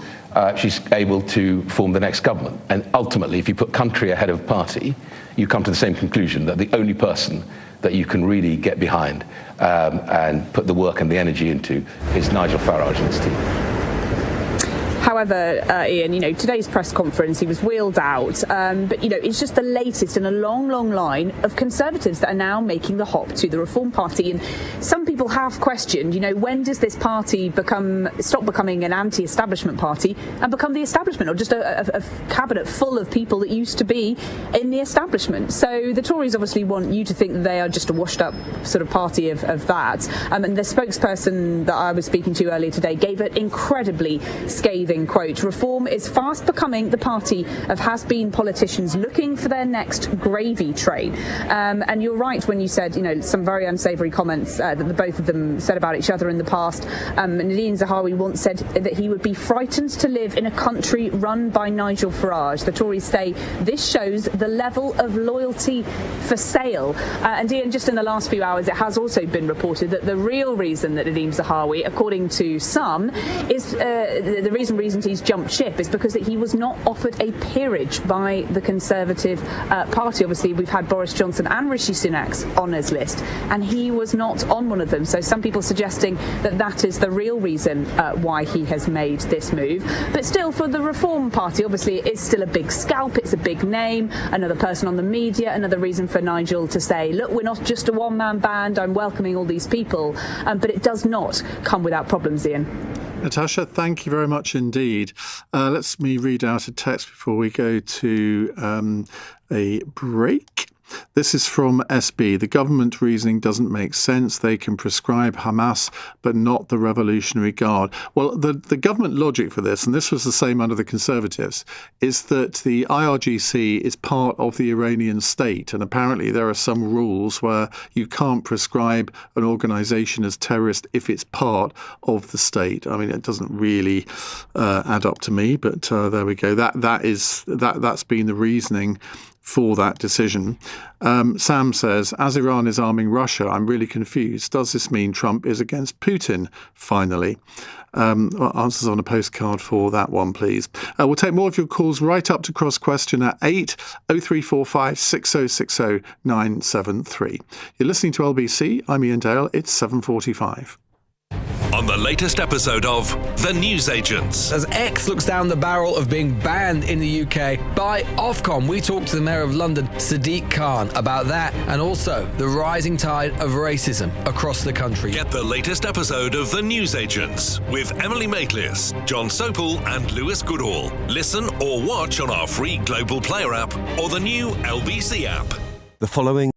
[SPEAKER 17] she's able to form the next government. And ultimately, if you put country ahead of party, you come to the same conclusion, that the only person that you can really get behind and put the work and the energy into is Nigel Farage and his team.
[SPEAKER 16] However, Ian, today's press conference, he was wheeled out, but, it's just the latest in a long, long line of Conservatives that are now making the hop to the Reform Party. And some people have questioned, when does this party stop becoming an anti-establishment party and become the establishment, or just a cabinet full of people that used to be in the establishment? So the Tories obviously want you to think that they are just a washed-up sort of party of that. And the spokesperson that I was speaking to earlier today gave an incredibly scathing quote: Reform is fast becoming the party of has-been politicians looking for their next gravy train. And you're right when you said, some very unsavoury comments that the both of them said about each other in the past. Nadhim Zahawi once said that he would be frightened to live in a country run by Nigel Farage. The Tories say this shows the level of loyalty for sale. And Ian, just in the last few hours, it has also been reported that the real reason that Nadhim Zahawi, according to some, is the reason he's jumped ship is because that he was not offered a peerage by the Conservative Party. Obviously, we've had Boris Johnson and Rishi Sunak's honours list, and he was not on one of them. So some people suggesting that that is the real reason why he has made this move. But still, for the Reform Party, obviously, it is still a big scalp. It's a big name. Another person on the media. Another reason for Nigel to say, look, we're not just a one-man band. I'm welcoming all these people. But it does not come without problems, Ian.
[SPEAKER 1] Natasha, thank you very much indeed. Let me read out a text before we go to a break. This is from SB. The government reasoning doesn't make sense. They can prescribe Hamas, but not the Revolutionary Guard. Well, the government logic for this, and this was the same under the Conservatives, is that the IRGC is part of the Iranian state. And apparently there are some rules where you can't prescribe an organisation as terrorist if it's part of the state. I mean, it doesn't really add up to me, but there we go. That's been the reasoning for that decision. Sam says, as Iran is arming Russia, I'm really confused. Does this mean Trump is against Putin, finally? Answers on a postcard for that one, please. We'll take more of your calls right up to cross question at 80345 6060 973. You're listening to LBC. I'm Iain Dale. It's 7:45.
[SPEAKER 2] On the latest episode of The Newsagents.
[SPEAKER 18] As X looks down the barrel of being banned in the UK by Ofcom, we talked to the Mayor of London, Sadiq Khan, about that and also the rising tide of racism across the country.
[SPEAKER 2] Get the latest episode of The Newsagents with Emily Maitlis, John Sopel and Lewis Goodall. Listen or watch on our free Global Player app or the new LBC app.
[SPEAKER 19] The following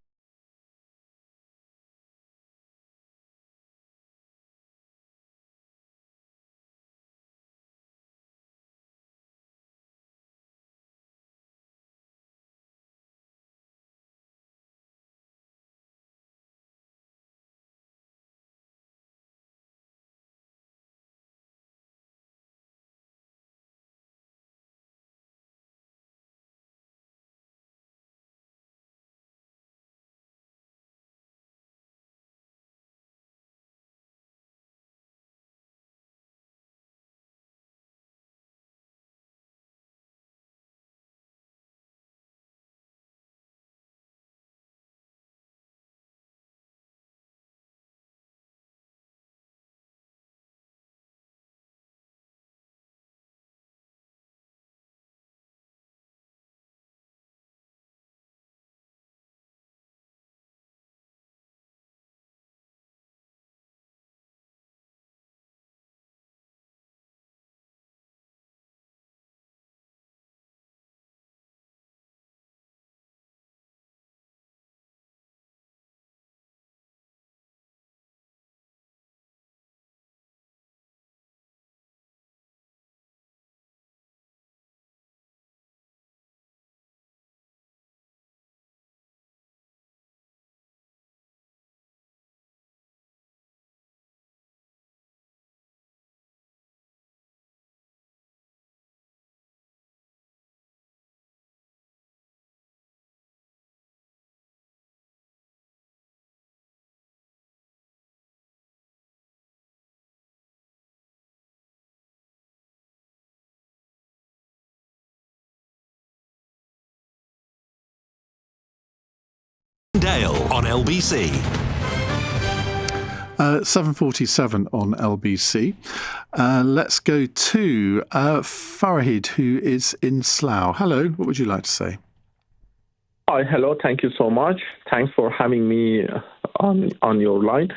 [SPEAKER 2] Dale on LBC.
[SPEAKER 1] 7:47 on LBC. Let's go to Farahid, who is in Slough. Hello, what would you like to say?
[SPEAKER 20] Hi, hello. Thank you so much. Thanks for having me on your line.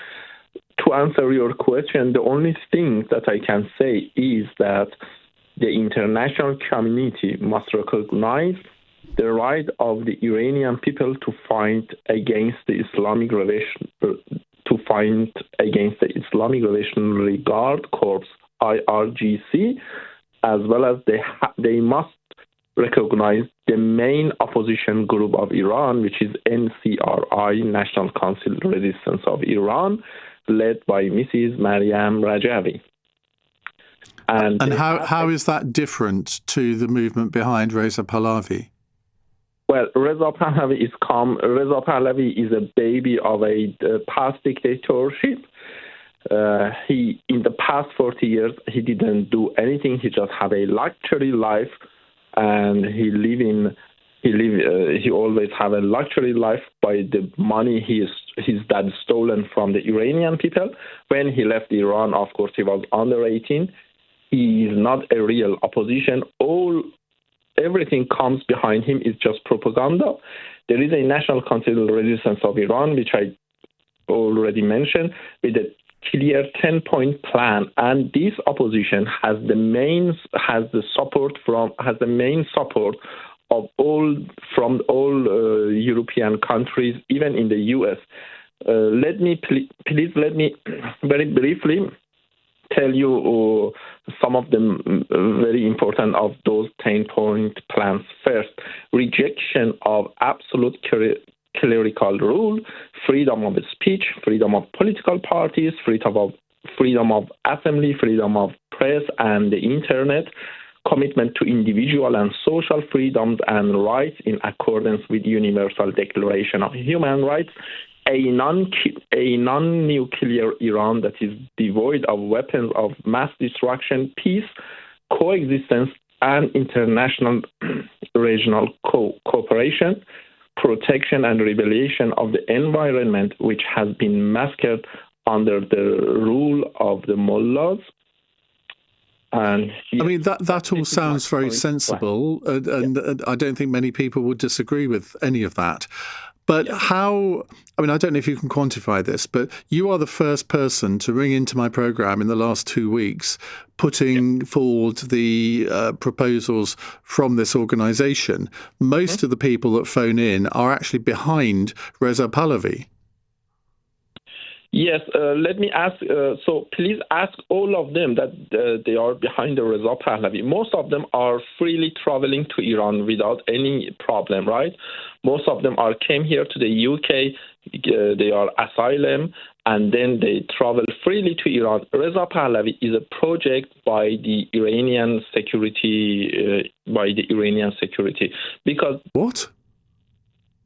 [SPEAKER 20] To answer your question, the only thing that I can say is that the international community must recognize the right of the Iranian people to fight against the Islamic Revolutionary Guard Corps, IRGC, as well as they must recognize the main opposition group of Iran, which is NCRI, National Council Resistance of Iran, led by Mrs. Maryam Rajavi.
[SPEAKER 1] And how is that different to the movement behind Reza Pahlavi?
[SPEAKER 20] Well, Reza Pahlavi is a baby of a past dictatorship. He, in the past 40 years, he didn't do anything. He just had a luxury life, and he always had a luxury life by the money his dad stolen from the Iranian people. When he left Iran, of course, he was under 18. He is not a real opposition. Everything comes behind him is just propaganda. There is a National Council Resistance of Iran, which I already mentioned, with a clear 10-point plan, and this opposition has the main support from all European countries, even in the US. Let me very briefly tell you some of the very important of those 10-point plans. First, rejection of absolute clerical rule, freedom of speech, freedom of political parties, freedom of assembly, freedom of press and the internet, commitment to individual and social freedoms and rights in accordance with Universal Declaration of Human Rights, a non-nuclear Iran that is devoid of weapons of mass destruction, peace, coexistence, and international regional cooperation, protection and regulation of the environment, which has been massacred under the rule of the mullahs. And
[SPEAKER 1] I mean, that all sounds very sensible, and I don't think many people would disagree with any of that. But how, I mean, I don't know if you can quantify this, but you are the first person to ring into my programme in the last 2 weeks, putting forward the proposals from this organisation. Most of the people that phone in are actually behind Reza Pahlavi.
[SPEAKER 20] Yes, let me ask, so please ask all of them that they are behind the Reza Pahlavi. Most of them are freely traveling to Iran without any problem, right? Most of them came here to the UK, they are asylum, and then they travel freely to Iran. Reza Pahlavi is a project by the Iranian security, because...
[SPEAKER 1] What?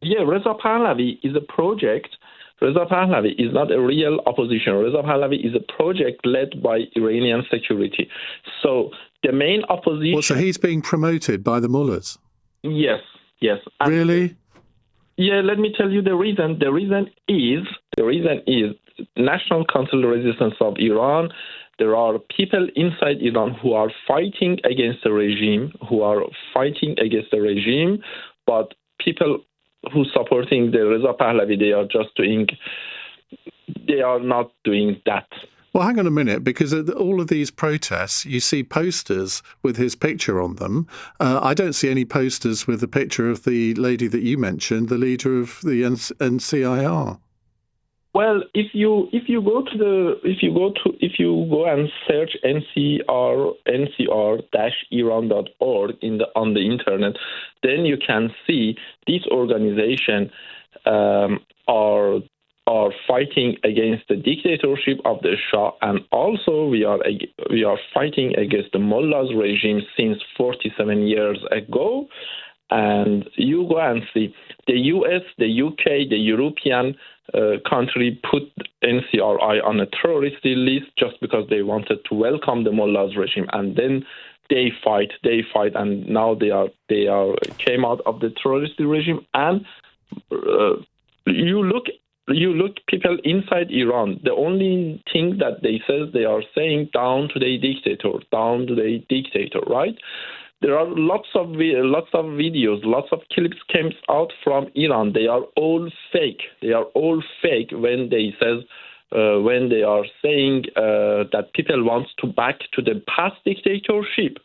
[SPEAKER 20] Yeah, Reza Pahlavi is a project. Reza Pahlavi is not a real opposition. Reza Pahlavi is a project led by Iranian security. So the main opposition...
[SPEAKER 1] Well, so he's being promoted by the mullahs?
[SPEAKER 20] Yes. And
[SPEAKER 1] really?
[SPEAKER 20] Yeah, let me tell you the reason. The reason is National Council Resistance of Iran. There are people inside Iran who are fighting against the regime, but people who supporting the Reza Pahlavi, they are not doing that.
[SPEAKER 1] Well, hang on a minute, because at all of these protests, you see posters with his picture on them. I don't see any posters with the picture of the lady that you mentioned, the leader of the NCIR.
[SPEAKER 20] Well, if you go and search ncr-iran.org on the internet, then you can see this organization are fighting against the dictatorship of the Shah, and also we are fighting against the mullahs regime since 47 years ago. And you go and see the US, the UK, the European country put NCRI on a terrorist list just because they wanted to welcome the mullahs regime, and then they fight, and now they came out of the terrorist regime. And you look people inside Iran, the only thing that they are saying, down to the dictator, right? There are lots of videos, lots of clips came out from Iran. They are all fake. When they are saying that people want to back to the past dictatorship.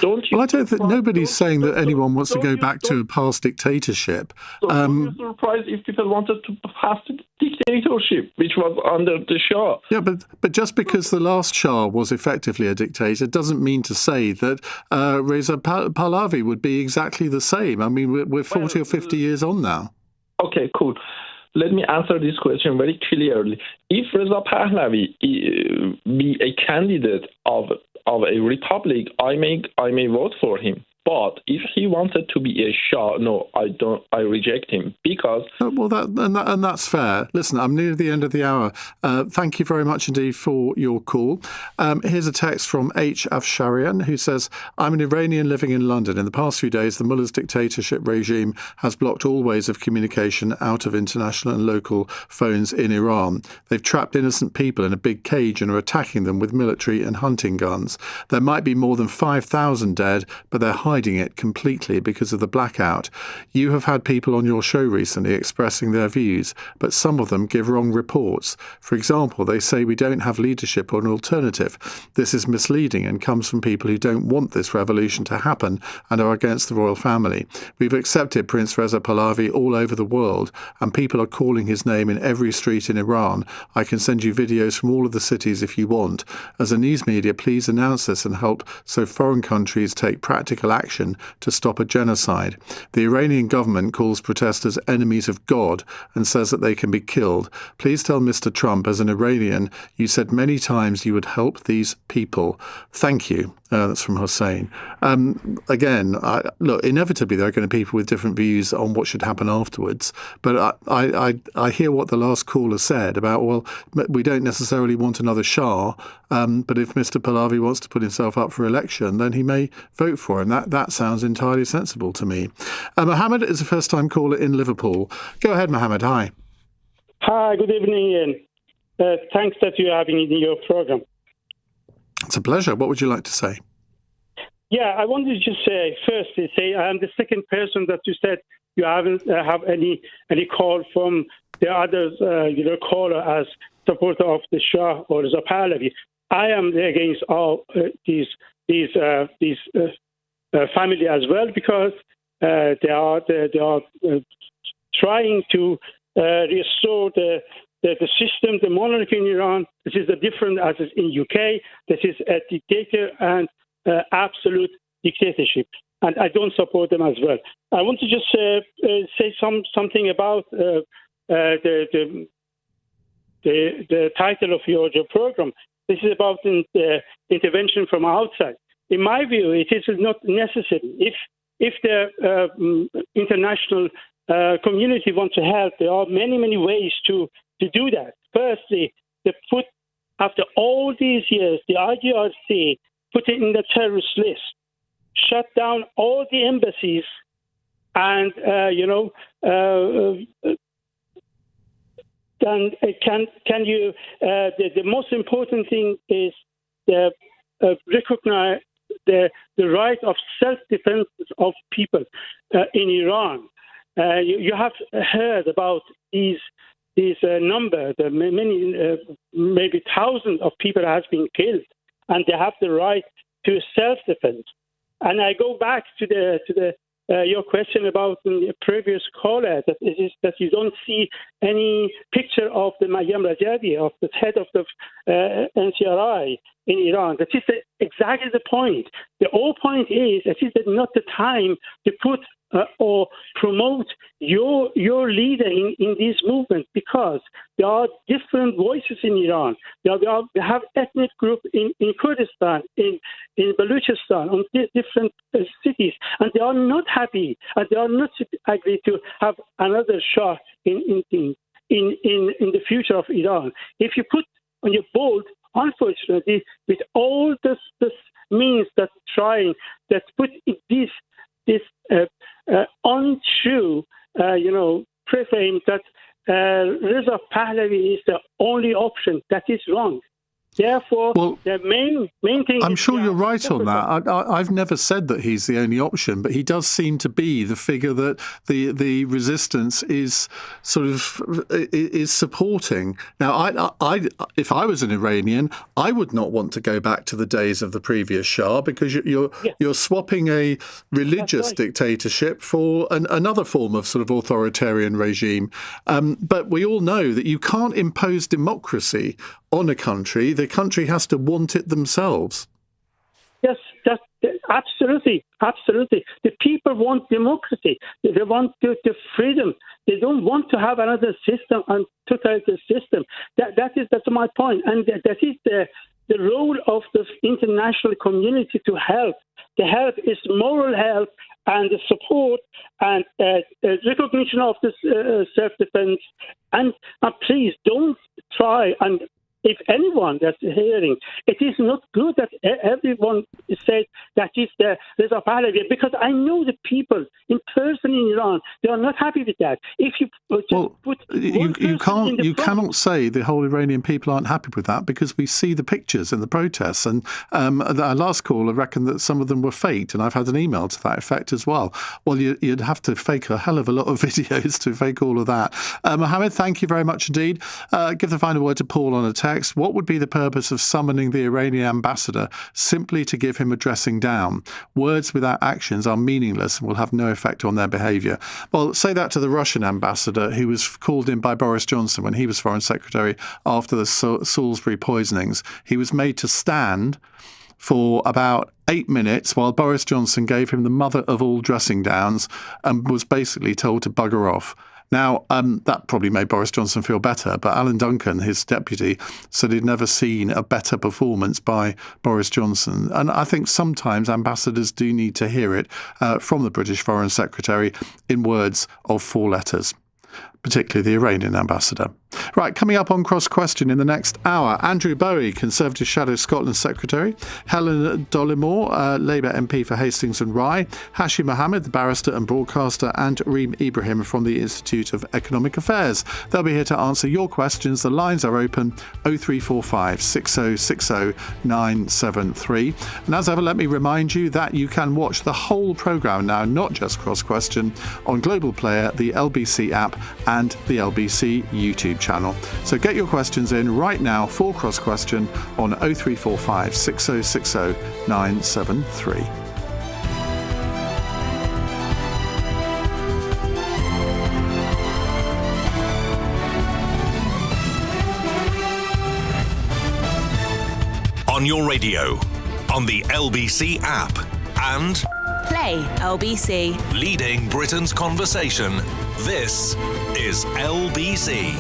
[SPEAKER 20] Don't you?
[SPEAKER 1] Well, I don't think nobody's saying that anyone wants to go back to a past dictatorship.
[SPEAKER 20] So don't you surprised if people wanted to pass the dictatorship, which was under the Shah?
[SPEAKER 1] Yeah, but just because the last Shah was effectively a dictator doesn't mean to say that Reza Pahlavi would be exactly the same. I mean, we're 40 or 50 years on now.
[SPEAKER 20] Okay, cool. Let me answer this question very clearly. If Reza Pahlavi be a candidate of a republic, I may vote for him. But if he wanted to be a Shah, no, I don't. I reject him because.
[SPEAKER 1] Well, that's fair. Listen, I'm near the end of the hour. Thank you very much indeed for your call. Here's a text from H. Afsharian who says, "I'm an Iranian living in London. In the past few days, the mullah's dictatorship regime has blocked all ways of communication out of international and local phones in Iran. They've trapped innocent people in a big cage and are attacking them with military and hunting guns. There might be more than 5,000 dead, but they're hiding hiding it completely because of the blackout. You have had people on your show recently expressing their views, but some of them give wrong reports. For example, they say we don't have leadership or an alternative. This is misleading and comes from people who don't want this revolution to happen and are against the royal family. We've accepted Prince Reza Pahlavi all over the world, and people are calling his name in every street in Iran. I can send you videos from all of the cities if you want. As a news media, please announce this and help so foreign countries take practical action to stop a genocide. The Iranian government calls protesters enemies of God and says that they can be killed. Please tell Mr. Trump, as an Iranian, you said many times you would help these people. Thank you. That's from Hussein. Again, look, inevitably there are going to be people with different views on what should happen afterwards. But I hear what the last caller said about, well, we don't necessarily want another Shah, but if Mr. Pahlavi wants to put himself up for election, then he may vote for him. That sounds entirely sensible to me. Mohammed is a first-time caller in Liverpool. Go ahead, Mohammed. Hi.
[SPEAKER 19] Hi, good evening, Ian. Thanks that you're having me in your program.
[SPEAKER 1] It's a pleasure. What would you like to say?
[SPEAKER 19] Yeah, I wanted to just say I'm the second person that you said you haven't have any call from the others, caller as supporter of the Shah or the Pahlavi. I am against all these family as well, because they are trying to restore the system, the monarchy in Iran. This is different as is in UK. This is a dictator and absolute dictatorship, and I don't support them as well. I want to just say something about the title of your program. This is about intervention from outside. In my view, it is not necessary. If the international community wants to help, there are many ways to do that. Firstly, after all these years, the IGRC put it in the terrorist list, shut down all the embassies, and then can you? The most important thing is recognize the right of self-defense of people in Iran. You have heard about these numbers. Many, maybe thousands of people have been killed, and they have the right to self-defense. And I go back to your question about the previous caller, that you don't see any picture of the Maryam Rajavi, of the head of the NCRI in Iran. That is exactly the point. The whole point is that it is not the time to put or promote your leader in this movement, because there are different voices in Iran. We have ethnic groups in Kurdistan, in Baluchistan, on different cities, and they are not happy, and they are not agree to have another Shah in the future of Iran. If you put on your board, unfortunately, with all this means that put this untrue, preframe that Reza Pahlavi is the only option. That is wrong. Therefore, the main thing.
[SPEAKER 1] I'm sure you're right on that. I've never said that he's the only option, but he does seem to be the figure that the resistance is sort of is supporting. Now, if I was an Iranian, I would not want to go back to the days of the previous Shah, because you're swapping a religious dictatorship for another form of sort of authoritarian regime. But we all know that you can't impose democracy on a country. The country has to want it themselves.
[SPEAKER 19] Yes, absolutely. The people want democracy. They want the freedom. They don't want to have another system, and totalitarian system. That's my point, and that is the role of the international community to help. The help is moral help and the support and recognition of this self-defense. And please don't try and if anyone that's hearing, it is not good that everyone says that is the Reza Pahlavi, because I know the people in person in Iran, they are not happy with that. If you
[SPEAKER 1] you cannot say the whole Iranian people aren't happy with that, because we see the pictures and the protests. And our last caller reckoned that some of them were faked, and I've had an email to that effect as well. Well, you'd have to fake a hell of a lot of videos to fake all of that. Mohammed, thank you very much indeed. Give the final word to Paul on a text. What would be the purpose of summoning the Iranian ambassador simply to give him a dressing down? Words without actions are meaningless and will have no effect on their behaviour. Well, say that to the Russian ambassador, who was called in by Boris Johnson when he was Foreign Secretary after the Salisbury poisonings. He was made to stand for about 8 minutes while Boris Johnson gave him the mother of all dressing downs and was basically told to bugger off. Now, that probably made Boris Johnson feel better, but Alan Duncan, his deputy, said he'd never seen a better performance by Boris Johnson. And I think sometimes ambassadors do need to hear it from the British Foreign Secretary in words of 4 letters, particularly the Iranian ambassador. Right, coming up on Cross Question in the next hour, Andrew Bowie, Conservative Shadow Scotland Secretary, Helen Dollimore, Labour MP for Hastings and Rye, Hashim Mohammed, the barrister and broadcaster, and Reem Ibrahim from the Institute of Economic Affairs. They'll be here to answer your questions. The lines are open 0345 6060 973. And as ever, let me remind you that you can watch the whole programme now, not just Cross Question, on Global Player, the LBC app and the LBC YouTube channel. So get your questions in right now for Cross Question on 0345 6060 973.
[SPEAKER 2] On your radio, on the LBC app, and
[SPEAKER 3] Play LBC.
[SPEAKER 2] Leading Britain's conversation. This is LBC.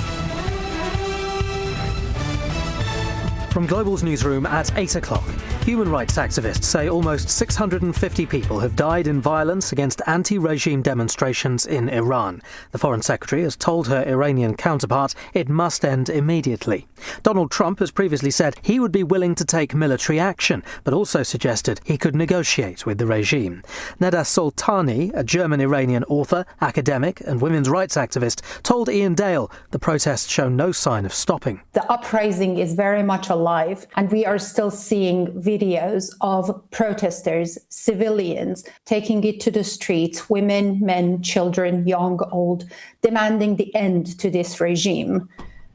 [SPEAKER 21] From Global's newsroom at 8 o'clock. Human rights activists say almost 650 people have died in violence against anti-regime demonstrations in Iran. The Foreign Secretary has told her Iranian counterpart it must end immediately. Donald Trump has previously said he would be willing to take military action, but also suggested he could negotiate with the regime. Neda Soltani, a German-Iranian author, academic and women's rights activist, told Iain Dale the protests show no sign of stopping.
[SPEAKER 11] The uprising is very much alive, and we are still seeing videos of protesters, civilians, taking it to the streets, women, men, children, young, old, demanding the end to this regime.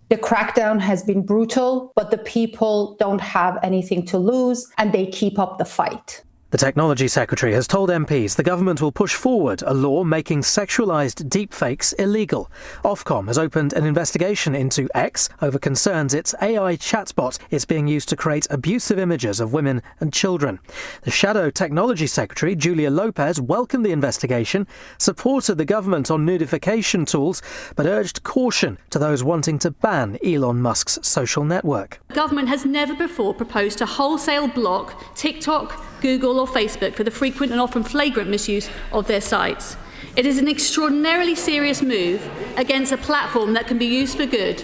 [SPEAKER 11] The crackdown has been brutal, but the people don't have anything to lose, and they keep up the fight.
[SPEAKER 21] The Technology Secretary has told MPs the government will push forward a law making sexualised deepfakes illegal. Ofcom has opened an investigation into X over concerns its AI chatbot is being used to create abusive images of women and children. The Shadow Technology Secretary, Julia Lopez, welcomed the investigation, supported the government on notification tools, but urged caution to those wanting to ban Elon Musk's social network.
[SPEAKER 22] The government has never before proposed to wholesale block TikTok, Google or Facebook for the frequent and often flagrant misuse of their sites. It is an extraordinarily serious move against a platform that can be used for good.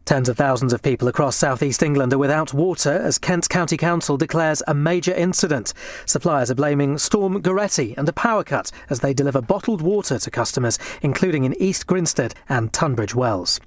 [SPEAKER 21] Tens of thousands of people across south-east England are without water as Kent County Council declares a major incident. Suppliers are blaming Storm Goretti and a power cut as they deliver bottled water to customers, including in East Grinstead and Tunbridge Wells.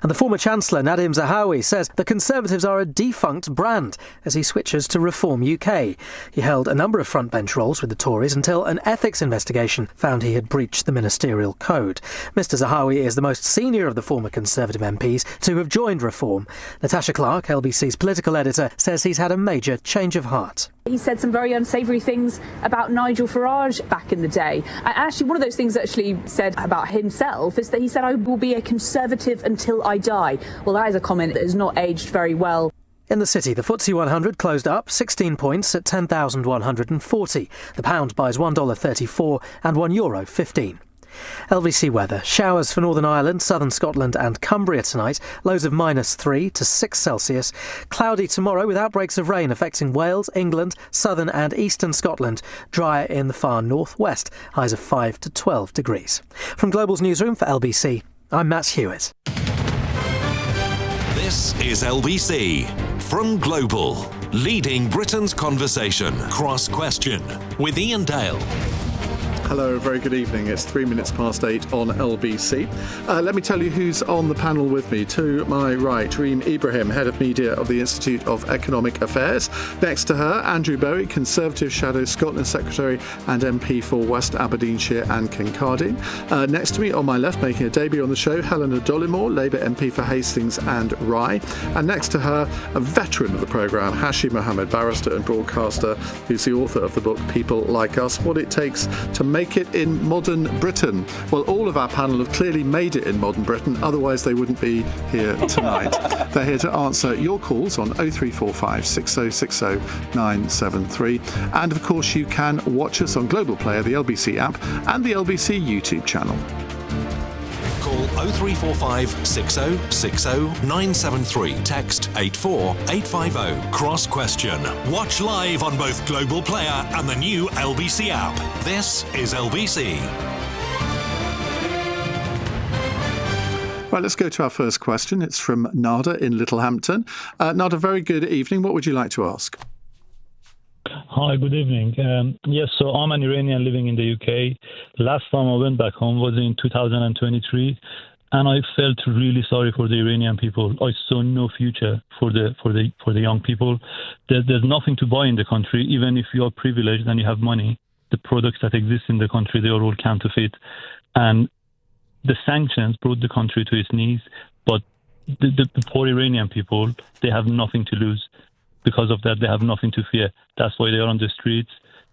[SPEAKER 21] And the former Chancellor, Nadim Zahawi, says the Conservatives are a defunct brand as he switches to Reform UK. He held a number of frontbench roles with the Tories until an ethics investigation found he had breached the ministerial code. Mr Zahawi is the most senior of the former Conservative MPs to have joined Reform. Natasha Clark, LBC's political editor, says he's had a major change of heart.
[SPEAKER 16] He said some very unsavoury things about Nigel Farage back in the day. Actually, one of those things actually said about himself is that he said, "I will be a Conservative until I die." Well, that is a comment that has not aged very well.
[SPEAKER 21] In the city, the FTSE 100 closed up 16 points at 10,140. The pound buys $1.34 and €1.15. LBC weather. Showers for Northern Ireland, southern Scotland and Cumbria tonight. Lows of -3 to 6 Celsius. Cloudy tomorrow with outbreaks of rain affecting Wales, England, southern and eastern Scotland. Drier in the far northwest. Highs of 5 to 12 degrees. From Global's newsroom for LBC, I'm Matt Hewitt.
[SPEAKER 2] This is LBC. From Global, leading Britain's conversation. Cross Question with Iain Dale.
[SPEAKER 1] Hello, very good evening. It's 8:03 on LBC. Let me tell you who's on the panel with me. To my right, Reem Ibrahim, Head of Media of the Institute of Economic Affairs. Next to her, Andrew Bowie, Conservative Shadow Scotland Secretary and MP for West Aberdeenshire and Kincardine. Next to me, on my left, making a debut on the show, Helena Dollimore, Labour MP for Hastings and Rye. And next to her, a veteran of the programme, Hashi Mohammed, barrister and broadcaster, who's the author of the book People Like Us, What It Takes to Make it in Modern Britain. Well, all of our panel have clearly made it in modern Britain, otherwise they wouldn't be here tonight. They're here to answer your calls on 0345 6060 973. And of course, you can watch us on Global Player, the LBC app, and the LBC YouTube channel.
[SPEAKER 2] Call 0345 6060 973. Text 84850. Cross Question. Watch live on both Global Player and the new LBC app. This is LBC.
[SPEAKER 1] Right, let's go to our first question. It's from Nada in Littlehampton. Nada, very good evening. What would you like to ask?
[SPEAKER 5] Hi, good evening. Yes, so I'm an Iranian living in the UK. Last time I went back home was in 2023, and I felt really sorry for the Iranian people. I saw no future for the young people. There's nothing to buy in the country, even if you are privileged and you have money. The products that exist in the country, they are all counterfeit, and the sanctions brought the country to its knees. But the poor Iranian people, they have nothing to lose. Because of that, they have nothing to fear. That's why they are on the streets,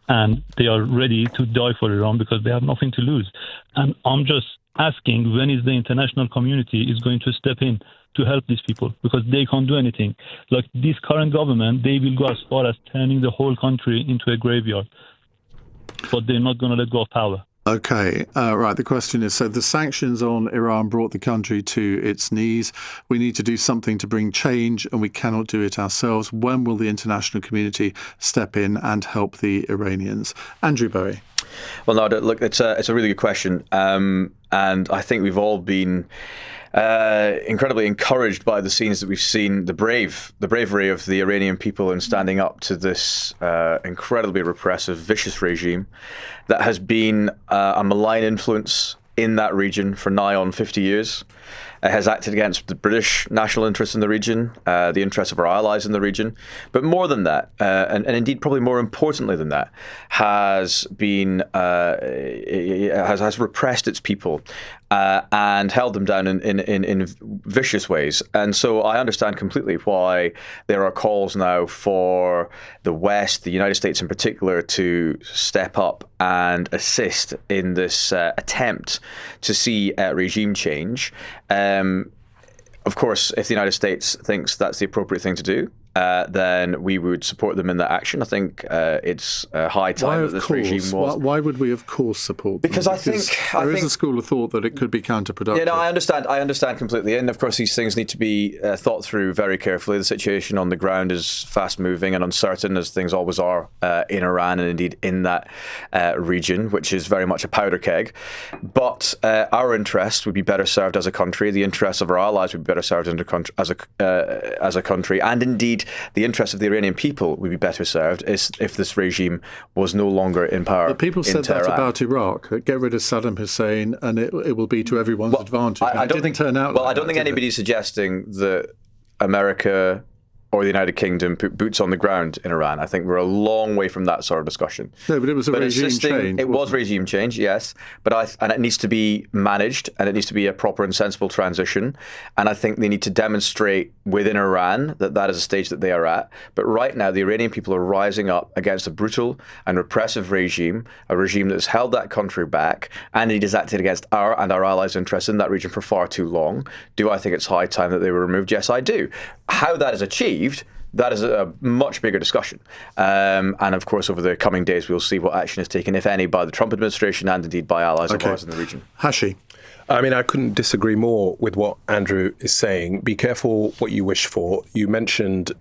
[SPEAKER 5] and they are ready to die for Iran because they have nothing to lose. And I'm just asking, when is the international community is going to step in to help these people? Because they can't do anything. Like this current government, they will go as far as turning the whole country into a graveyard. But they're not going to let go of power.
[SPEAKER 1] Okay, right. The question is, so the sanctions on Iran brought the country to its knees. We need to do something to bring change, and we cannot do it ourselves. When will the international community step in and help the Iranians? Andrew Bowie.
[SPEAKER 6] Well, no, look, it's a really good question, and I think we've all been incredibly encouraged by the scenes that we've seen, the bravery of the Iranian people in standing up to this incredibly repressive, vicious regime that has been a malign influence in that region for nigh on 50 years. It has acted against the British national interests in the region, the interests of our allies in the region. But more than that, and indeed probably more importantly than that, has repressed its people and held them down in vicious ways. And so I understand completely why there are calls now for the West, the United States in particular, to step up and assist in this attempt to see regime change. Of course, if the United States thinks that's the appropriate thing to do, then we would support them in that action. I think it's high time that this regime was.
[SPEAKER 1] Why would we, of course, support them?
[SPEAKER 6] Because I think
[SPEAKER 1] there is a school of thought that it could be counterproductive.
[SPEAKER 6] Yeah, no, I understand completely. And of course, these things need to be thought through very carefully. The situation on the ground is fast moving and uncertain, as things always are in Iran and indeed in that region, which is very much a powder keg. But our interests would be better served as a country. The interests of our allies would be better served as a country, and indeed the interests of the Iranian people would be better served if this regime was no longer in power.
[SPEAKER 1] But people said that about Iraq. Get rid of Saddam Hussein and it will be to everyone's advantage. I don't
[SPEAKER 6] think anybody's suggesting that America or the United Kingdom put boots on the ground in Iran. I think we're a long way from that sort of discussion.
[SPEAKER 1] No, but it was a regime change.
[SPEAKER 6] It was regime change, yes. And it needs to be managed, and it needs to be a proper and sensible transition. And I think they need to demonstrate within Iran that is a stage that they are at. But right now, the Iranian people are rising up against a brutal and repressive regime, a regime that has held that country back, and it has acted against our and our allies' interests in that region for far too long. Do I think it's high time that they were removed? Yes, I do. How that is achieved, that is a much bigger discussion. And of course, over the coming days, we'll see what action is taken, if any, by the Trump administration and indeed by allies of ours in the region.
[SPEAKER 1] Hashi.
[SPEAKER 23] I mean, I couldn't disagree more with what Andrew is saying. Be careful what you wish for. You mentioned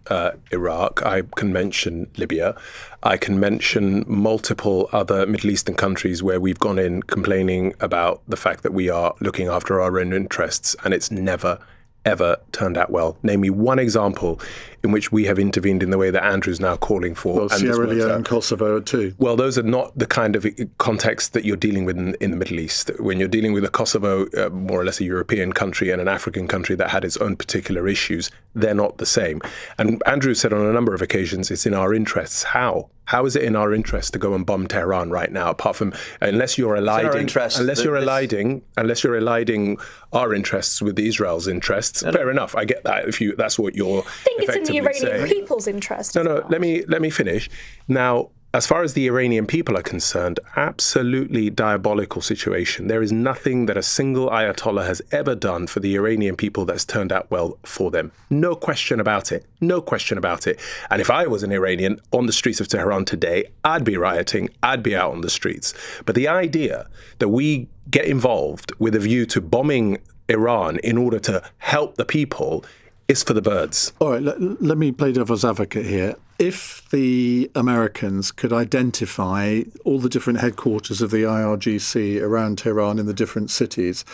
[SPEAKER 23] Iraq. I can mention Libya. I can mention multiple other Middle Eastern countries where we've gone in complaining about the fact that we are looking after our own interests, and it's never, ever turned out well? Name me one example in which we have intervened in the way that Andrew's now calling for.
[SPEAKER 1] Well, Sierra Leone and Kosovo too.
[SPEAKER 23] Well, those are not the kind of context that you're dealing with in the Middle East. When you're dealing with a Kosovo, more or less a European country, and an African country that had its own particular issues, they're not the same. And Andrew said on a number of occasions, it's in our interests. How? How is it in our interest to go and bomb Tehran right now? Apart from, unless you're aligning our interests with Israel's interests, fair enough. I get that. That's what you're effectively saying.
[SPEAKER 7] I think it's in the Iranian people's interest.
[SPEAKER 23] No. Let me finish. Now, as far as the Iranian people are concerned, absolutely diabolical situation. There is nothing that a single Ayatollah has ever done for the Iranian people that's turned out well for them. No question about it. No question about it. And if I was an Iranian on the streets of Tehran today, I'd be rioting. I'd be out on the streets. But the idea that we get involved with a view to bombing Iran in order to help the people is for the birds.
[SPEAKER 1] All right, let me play devil's advocate here. If the Americans could identify all the different headquarters of the IRGC around Tehran in the different cities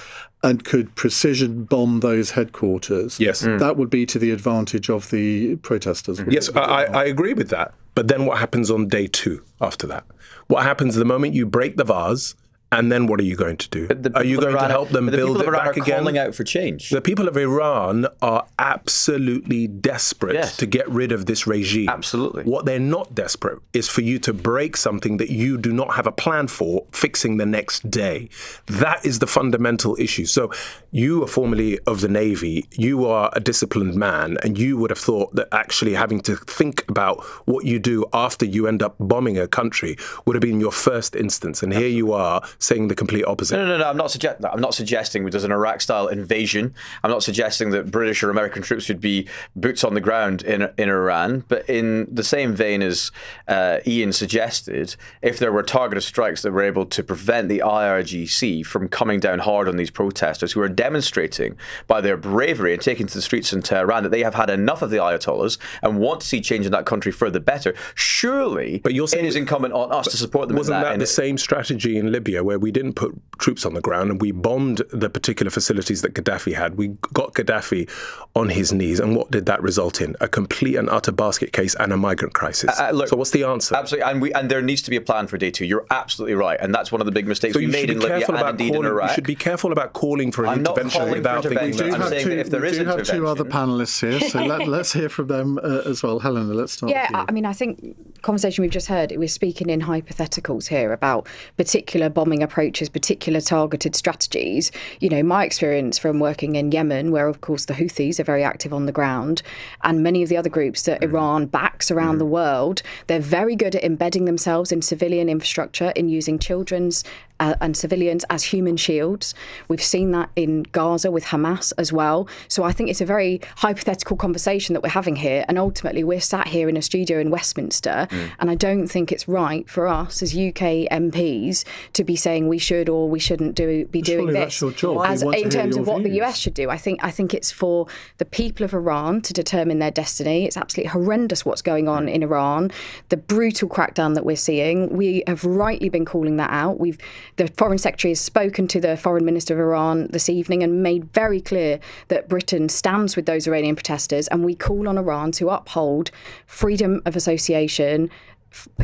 [SPEAKER 1] and could precision bomb those headquarters,
[SPEAKER 23] yes,
[SPEAKER 1] that would be to the advantage of the protesters.
[SPEAKER 23] Yes, I agree with that. But then what happens on day 2 after that? What happens the moment you break the vase? And then what are you going to do? Are you going to help them build it back again?
[SPEAKER 6] Calling out for change.
[SPEAKER 23] The people of Iran are absolutely desperate to get rid of this regime.
[SPEAKER 6] Absolutely.
[SPEAKER 23] What they're not desperate is for you to break something that you do not have a plan for fixing the next day. That is the fundamental issue. So you are formerly of the Navy, you are a disciplined man, and you would have thought that actually having to think about what you do after you end up bombing a country would have been your first instance. And here you are saying the complete opposite.
[SPEAKER 6] No. I'm not suggesting there's an Iraq-style invasion. I'm not suggesting that British or American troops should be boots on the ground in Iran. But in the same vein as Iain suggested, if there were targeted strikes that were able to prevent the IRGC from coming down hard on these protesters who are demonstrating by their bravery and taking to the streets in Tehran that they have had enough of the Ayatollahs and want to see change in that country for the better, surely it is incumbent on us to support them.
[SPEAKER 23] Wasn't that the same strategy in Libya, where we didn't put troops on the ground and we bombed the particular facilities that Gaddafi had? We got Gaddafi on his knees, and what did that result in? A complete and utter basket case and a migrant crisis. So what's the answer?
[SPEAKER 6] Absolutely, and there needs to be a plan for day 2. You're absolutely right, and that's one of the big mistakes we made in Libya and indeed in Iraq.
[SPEAKER 23] You should be careful about calling for an intervention without thinking.
[SPEAKER 6] I'm saying that if there is intervention.
[SPEAKER 1] We do have 2 other panellists here, so let's hear from them as well. Helena, let's start with you.
[SPEAKER 8] I mean, I think conversation we've just heard, we're speaking in hypotheticals here about particular bombing approaches, particular targeted strategies. You know, my experience from working in Yemen, where of course the Houthis are very active on the ground, and many of the other groups that Iran backs around the world, they're very good at embedding themselves in civilian infrastructure, in using children's and civilians as human shields. We've seen that in Gaza with Hamas as well. So I think it's a very hypothetical conversation that we're having here. And ultimately, we're sat here in a studio in Westminster. And I don't think it's right for us as UK MPs to be saying we should or we shouldn't be doing this.
[SPEAKER 1] That's your job.
[SPEAKER 8] In terms of what the US should do. I think it's for the people of Iran to determine their destiny. It's absolutely horrendous what's going on in Iran. The brutal crackdown that we're seeing, we have rightly been calling that out. The Foreign Secretary has spoken to the Foreign Minister of Iran this evening and made very clear that Britain stands with those Iranian protesters, and we call on Iran to uphold freedom of association,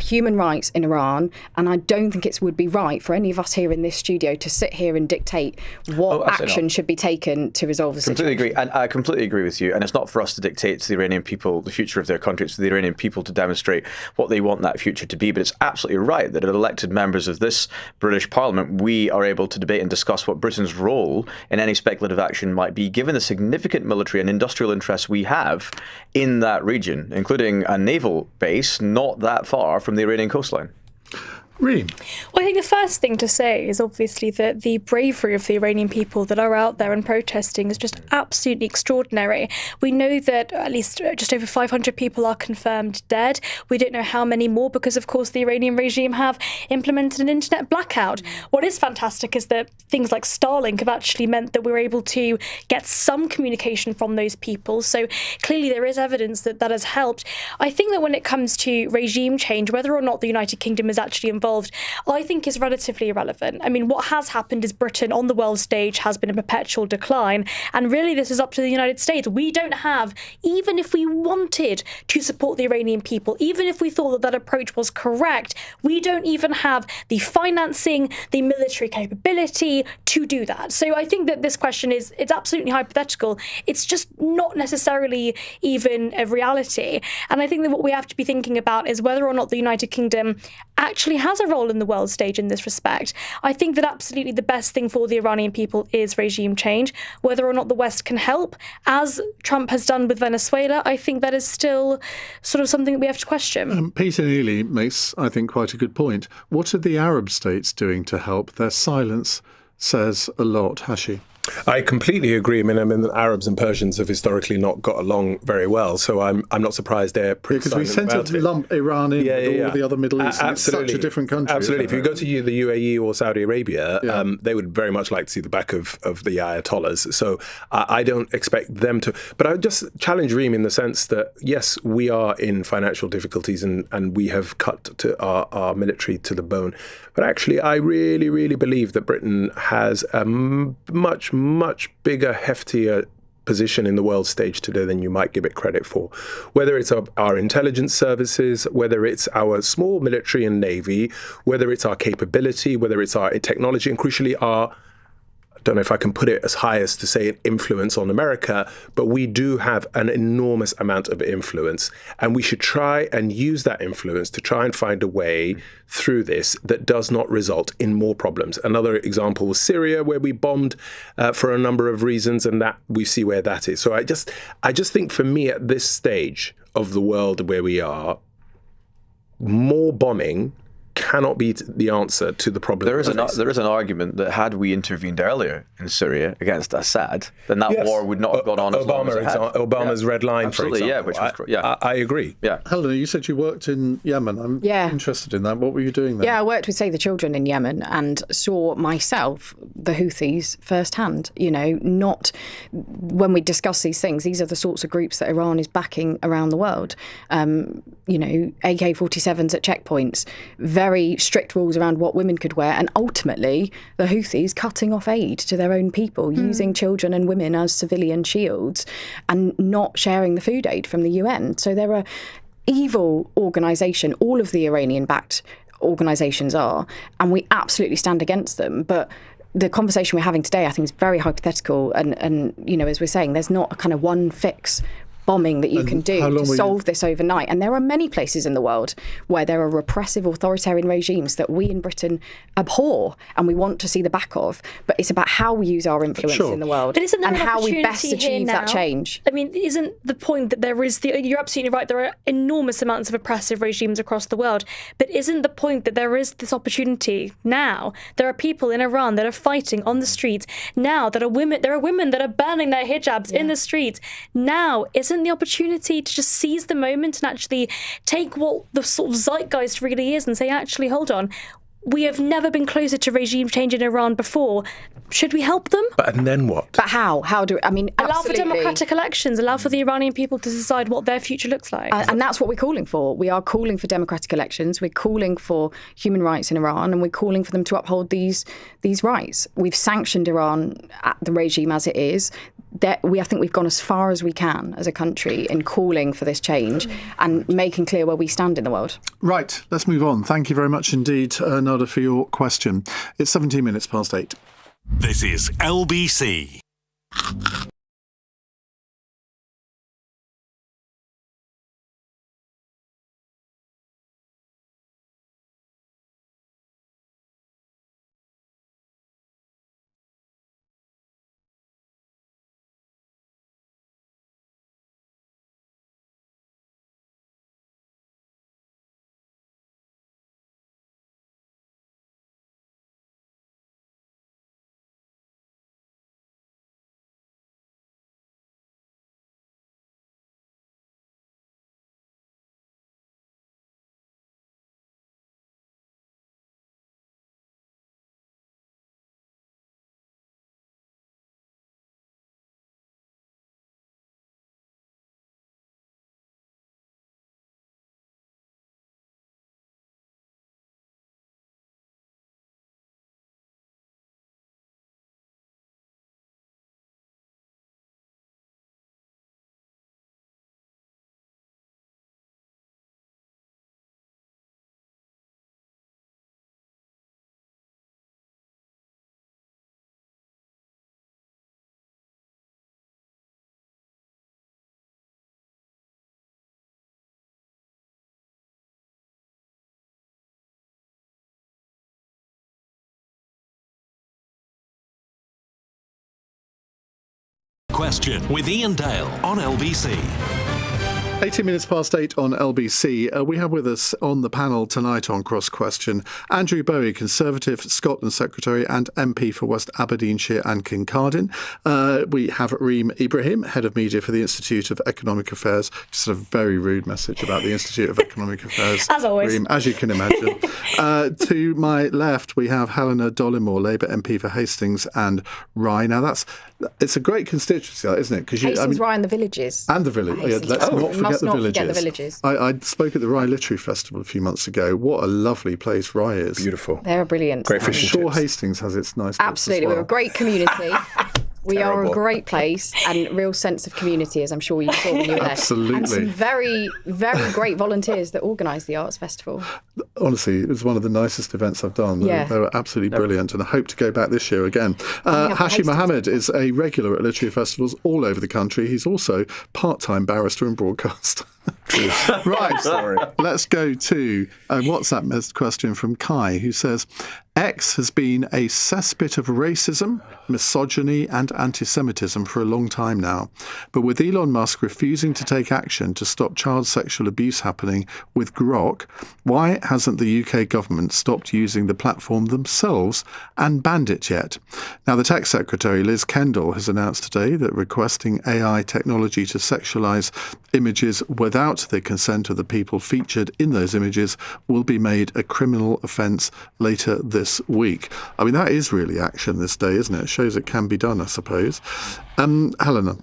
[SPEAKER 8] human rights in Iran, and I don't think it would be right for any of us here in this studio to sit here and dictate what action should be taken to resolve the situation.
[SPEAKER 6] Completely agree, and I completely agree with you. And it's not for us to dictate to the Iranian people the future of their country. It's to the Iranian people to demonstrate what they want that future to be. But it's absolutely right that as elected members of this British Parliament, we are able to debate and discuss what Britain's role in any speculative action might be, given the significant military and industrial interests we have in that region, including a naval base not that far from the Iranian coastline.
[SPEAKER 1] Reem.
[SPEAKER 7] Well, I think the first thing to say is obviously that the bravery of the Iranian people that are out there and protesting is just absolutely extraordinary. We know that at least just over 500 people are confirmed dead. We don't know how many more because, of course, the Iranian regime have implemented an internet blackout. What is fantastic is that things like Starlink have actually meant that we're able to get some communication from those people. So clearly there is evidence that that has helped. I think that when it comes to regime change, whether or not the United Kingdom is actually involved involved, I think is relatively irrelevant. I mean, what has happened is Britain on the world stage has been in perpetual decline, and really this is up to the United States. We don't have, even if we wanted to support the Iranian people, even if we thought that that approach was correct, we don't even have the financing, the military capability to do that. So I think that this question it's absolutely hypothetical. It's just not necessarily even a reality. And I think that what we have to be thinking about is whether or not the United Kingdom actually has a role in the world stage in this respect. I think that absolutely the best thing for the Iranian people is regime change. Whether or not the West can help, as Trump has done with Venezuela, I think that is still sort of something that we have to question.
[SPEAKER 1] Peter Neely makes, I think, quite a good point. What are the Arab states doing to help? Their silence says a lot, Hashi.
[SPEAKER 23] I completely agree. I mean, the Arabs and Persians have historically not got along very well, so I'm not surprised they're pretty
[SPEAKER 1] because we tend to lump Iran in with all the other Middle East.
[SPEAKER 23] Absolutely.
[SPEAKER 1] It's such a different country.
[SPEAKER 23] Absolutely. If you go to the UAE or Saudi Arabia, they would very much like to see the back of the Ayatollahs. So I don't expect them to. But I would just challenge Reem in the sense that, yes, we are in financial difficulties and we have cut to our military to the bone. But actually, I really, really believe that Britain has a much bigger, heftier position in the world stage today than you might give it credit for. Whether it's our intelligence services, whether it's our small military and navy, whether it's our capability, whether it's our technology, and crucially our, I don't know if I can put it as high as to say an influence on America, but we do have an enormous amount of influence. And we should try and use that influence to try and find a way through this that does not result in more problems. Another example was Syria, where we bombed for a number of reasons, and that we see where that is. So I just think for me at this stage of the world where we are, more bombing cannot be the answer to the problem.
[SPEAKER 6] There is an argument that had we intervened earlier in Syria against Assad, then that war would not have gone on as long as it had.
[SPEAKER 23] Obama's red line,
[SPEAKER 6] absolutely,
[SPEAKER 23] for example. I agree.
[SPEAKER 6] Yeah.
[SPEAKER 1] Helena, you said you worked in Yemen. I'm interested in that. What were you doing there?
[SPEAKER 8] Yeah, I worked with Save the Children in Yemen and saw myself the Houthis firsthand. You know, not when we discuss these things, these are the sorts of groups that Iran is backing around the world. You know, AK-47s at checkpoints, very strict rules around what women could wear, and ultimately the Houthis cutting off aid to their own people, using children and women as civilian shields and not sharing the food aid from the UN. So they're an evil organisation. All of the Iranian-backed organisations are, and we absolutely stand against them. But the conversation we're having today, I think, is very hypothetical. And you know, as we're saying, there's not a kind of one fix bombing that you can do to solve this overnight. And there are many places in the world where there are repressive authoritarian regimes that we in Britain abhor and we want to see the back of. But it's about how we use our influence in the world and how we best achieve that change.
[SPEAKER 7] I mean, isn't the point that there is you're absolutely right, there are enormous amounts of oppressive regimes across the world, but isn't the point that there is this opportunity now? There are people in Iran that are fighting on the streets now, there are women that are burning their hijabs in the streets now. Isn't the opportunity to just seize the moment and actually take what the sort of zeitgeist really is and say, actually, hold on, we have never been closer to regime change in Iran before. Should we help them?
[SPEAKER 23] And then what?
[SPEAKER 8] But how? How do I mean?
[SPEAKER 7] Allow for democratic elections. Allow for the Iranian people to decide what their future looks like.
[SPEAKER 8] And that's what we're calling for. We are calling for democratic elections. We're calling for human rights in Iran, and we're calling for them to uphold these rights. We've sanctioned Iran at the regime as it is. I think we've gone as far as we can as a country in calling for this change and making clear where we stand in the world.
[SPEAKER 1] Right, let's move on. Thank you very much indeed, Nada, for your question. It's 17 minutes past 8.
[SPEAKER 2] This is LBC. Question with Iain Dale on LBC.
[SPEAKER 1] 18 minutes past 8 on LBC. We have with us on the panel tonight on Cross Question Andrew Bowie, Conservative Scotland Secretary and MP for West Aberdeenshire and Kincardine. We have Reem Ibrahim, Head of Media for the Institute of Economic Affairs. Just a very rude message about the Institute of Economic Affairs.
[SPEAKER 7] As always.
[SPEAKER 1] Reem, as you can imagine. To my left, we have Helena Dollimore, Labour MP for Hastings and Rye. Now, it's a great constituency, isn't it? Because
[SPEAKER 8] Hastings, Rye and the villages.
[SPEAKER 1] And the village. Let's not forget the villages.
[SPEAKER 8] Forget the villages.
[SPEAKER 1] I spoke at the Rye Literary Festival a few months ago. What a lovely place Rye is.
[SPEAKER 23] Beautiful.
[SPEAKER 8] They're brilliant.
[SPEAKER 23] Great fish and chips.
[SPEAKER 1] Hastings has its nice
[SPEAKER 8] Absolutely.
[SPEAKER 1] bits as well.
[SPEAKER 8] We're a great community. We are a great place and real sense of community, as I'm sure you saw when you were there.
[SPEAKER 1] Absolutely.
[SPEAKER 8] And some very, very great volunteers that organise the Arts Festival.
[SPEAKER 1] Honestly, it was one of the nicest events I've done.
[SPEAKER 8] Yeah.
[SPEAKER 1] They were absolutely brilliant, and I hope to go back this year again. Hashi Mohammed is a regular at literary festivals all over the country. He's also part-time barrister and broadcaster. Right, let's go to a WhatsApp question from Kai, who says, X has been a cesspit of racism, misogyny and anti-Semitism for a long time now. But with Elon Musk refusing to take action to stop child sexual abuse happening with Grok, why hasn't the UK government stopped using the platform themselves and banned it yet? Now, the Tech Secretary, Liz Kendall, has announced today that requesting AI technology to sexualise images without the consent of the people featured in those images will be made a criminal offence later this week. I mean, that is really action this day, isn't it? It shows it can be done, I suppose. Helena.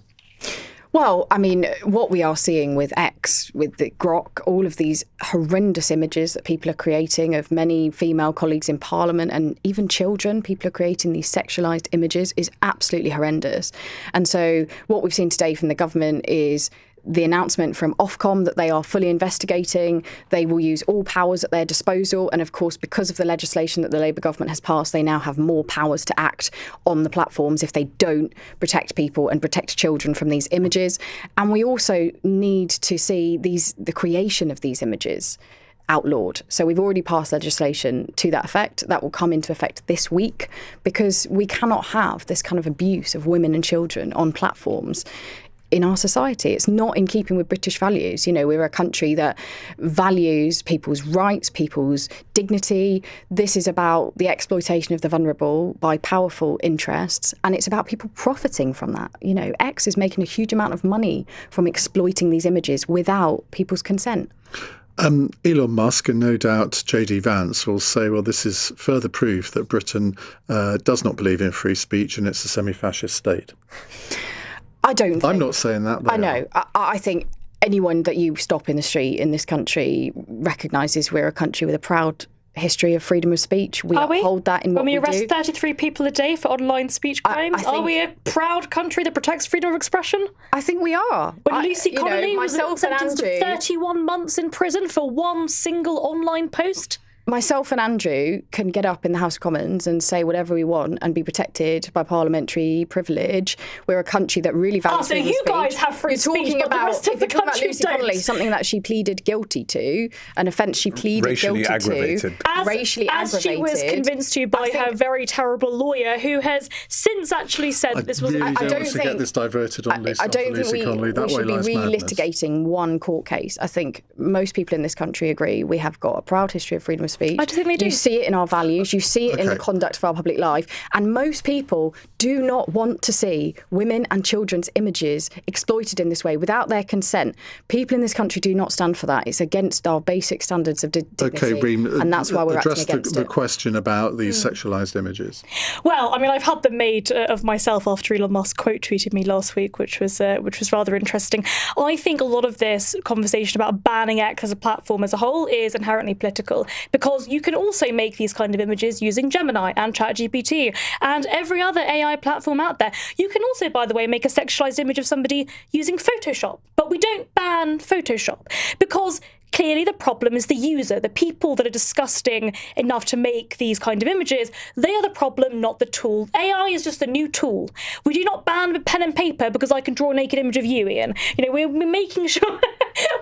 [SPEAKER 8] Well, I mean, what we are seeing with X, with the Grok, all of these horrendous images that people are creating of many female colleagues in Parliament and even children, people are creating these sexualised images, is absolutely horrendous. And so what we've seen today from the government is the announcement from Ofcom that they are fully investigating. They will use all powers at their disposal. And of course, because of the legislation that the Labour government has passed, they now have more powers to act on the platforms if they don't protect people and protect children from these images. And we also need to see the creation of these images outlawed. So we've already passed legislation to that effect. That will come into effect this week, because we cannot have this kind of abuse of women and children on platforms in our society. It's not in keeping with British values. You know, we're a country that values people's rights, people's dignity. This is about the exploitation of the vulnerable by powerful interests, and it's about people profiting from that. You know, X is making a huge amount of money from exploiting these images without people's consent.
[SPEAKER 1] Elon Musk and no doubt JD Vance will say, well, this is further proof that Britain does not believe in free speech and it's a semi-fascist state.
[SPEAKER 8] I don't think.
[SPEAKER 1] I'm not saying that.
[SPEAKER 8] I know. I think anyone that you stop in the street in this country recognises we're a country with a proud history of freedom of speech. We uphold that in what we do.
[SPEAKER 7] When we arrest 33 people a day for online speech crimes, are we a proud country that protects freedom of expression?
[SPEAKER 8] I think we are.
[SPEAKER 7] When Lucy Connolly was sentenced to
[SPEAKER 8] Andrew,
[SPEAKER 7] 31 months in prison for one single online post.
[SPEAKER 8] Myself and Andrew can get up in the House of Commons and say whatever we want and be protected by parliamentary privilege. We're a country that really values freedom of speech.
[SPEAKER 7] So you guys have free speech, but the rest of the country
[SPEAKER 8] Lucy Connolly, something that she pleaded guilty to, an offence she pleaded
[SPEAKER 23] racially
[SPEAKER 8] guilty
[SPEAKER 23] aggravated.
[SPEAKER 8] to. Racially aggravated.
[SPEAKER 7] As she was convinced to by her very terrible lawyer, who has since actually said that this was...
[SPEAKER 1] I don't want to get this diverted on Lucy Connolly.
[SPEAKER 8] We should be relitigating one court case. I think most people in this country agree we have got a proud history of freedom of speech.
[SPEAKER 7] I do think they do.
[SPEAKER 8] You see it in our values, you see it in the conduct of our public life, and most people do not want to see women and children's images exploited in this way without their consent. People in this country do not stand for that. It's against our basic standards of dignity,
[SPEAKER 1] Okay, Reem,
[SPEAKER 8] and that's why we're acting against
[SPEAKER 1] it. Address the question about these sexualised images.
[SPEAKER 7] Well, I mean, I've had them made of myself after Elon Musk quote tweeted me last week, which was rather interesting. I think a lot of this conversation about banning X as a platform as a whole is inherently political, because you can also make these kind of images using Gemini and ChatGPT and every other AI platform out there. You can also, by the way, make a sexualized image of somebody using Photoshop, but we don't ban Photoshop because clearly the problem is the user, the people that are disgusting enough to make these kind of images. They are the problem, not the tool. AI is just a new tool. We do not ban pen and paper because I can draw a naked image of you, Iain. You know, we're making sure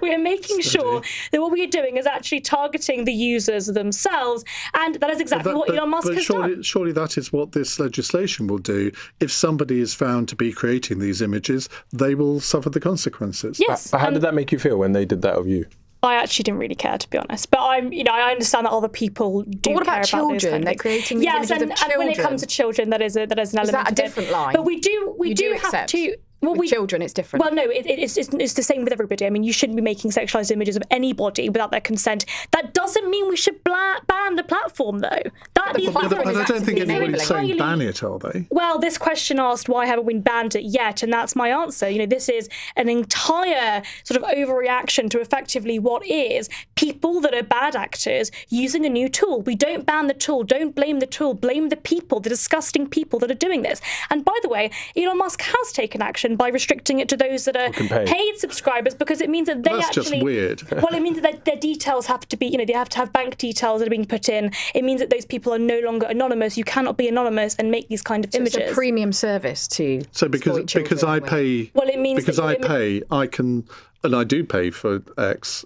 [SPEAKER 7] We are making sure that what we are doing is actually targeting the users themselves, and that is exactly what Elon Musk has done.
[SPEAKER 1] Surely that is what this legislation will do. If somebody is found to be creating these images, they will suffer the consequences.
[SPEAKER 7] Yes.
[SPEAKER 23] But how did that make you feel when they did that of you?
[SPEAKER 7] I actually didn't really care, to be honest. But I understand that other people do
[SPEAKER 8] what
[SPEAKER 7] care
[SPEAKER 8] about
[SPEAKER 7] about those
[SPEAKER 8] children?
[SPEAKER 7] kind of
[SPEAKER 8] They're
[SPEAKER 7] things.
[SPEAKER 8] creating these images of
[SPEAKER 7] and when it
[SPEAKER 8] children.
[SPEAKER 7] comes to children, that is an element.
[SPEAKER 8] Is that a
[SPEAKER 7] of
[SPEAKER 8] different
[SPEAKER 7] it.
[SPEAKER 8] line?
[SPEAKER 7] But we do have
[SPEAKER 8] accept
[SPEAKER 7] to.
[SPEAKER 8] With children, it's different.
[SPEAKER 7] Well, no, it's the same with everybody. I mean, you shouldn't be making sexualised images of anybody without their consent. That doesn't mean we should ban the platform, though. But
[SPEAKER 1] I don't think anybody's saying ban it, are they?
[SPEAKER 7] Well, this question asked, why haven't we banned it yet? And that's my answer. This is an entire sort of overreaction to effectively what is people that are bad actors using a new tool. We don't ban the tool. Don't blame the tool. Blame the people, the disgusting people that are doing this. And by the way, Elon Musk has taken action by restricting it to those that are paid subscribers, because it means that they
[SPEAKER 1] That's
[SPEAKER 7] actually...
[SPEAKER 1] just weird.
[SPEAKER 7] Well, it means that their details have to be, they have to have bank details that are being put in. It means that those people are no longer anonymous. You cannot be anonymous and make these kind of images.
[SPEAKER 8] It's a premium service to
[SPEAKER 1] because I pay...
[SPEAKER 7] Well, it means
[SPEAKER 1] because I pay, I can... And I do pay for X.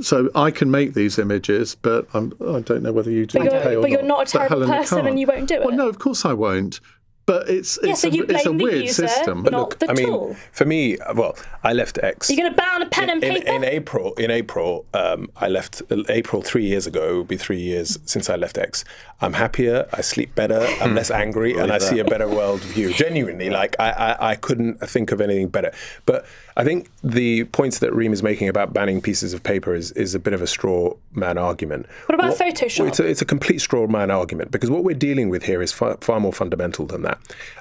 [SPEAKER 1] So I can make these images, but I don't know whether you do pay or not.
[SPEAKER 7] But you're not a terrible person
[SPEAKER 1] can't.
[SPEAKER 7] and you won't do it.
[SPEAKER 1] Well, no, of course I won't. But it's
[SPEAKER 7] so you blame
[SPEAKER 1] a
[SPEAKER 7] the
[SPEAKER 1] weird
[SPEAKER 7] user,
[SPEAKER 1] system.
[SPEAKER 7] But not the tool.
[SPEAKER 23] For me, I left X.
[SPEAKER 7] You're going to ban a pen and paper?
[SPEAKER 23] In April, I left April 3 years ago. It would be 3 years since I left X. I'm happier, I sleep better, I'm less angry, and I see a better world view. Genuinely, I couldn't think of anything better. But I think the points that Reem is making about banning pieces of paper is a bit of a straw man argument.
[SPEAKER 7] What about Photoshop?
[SPEAKER 23] It's a complete straw man argument, because what we're dealing with here is far more fundamental than that.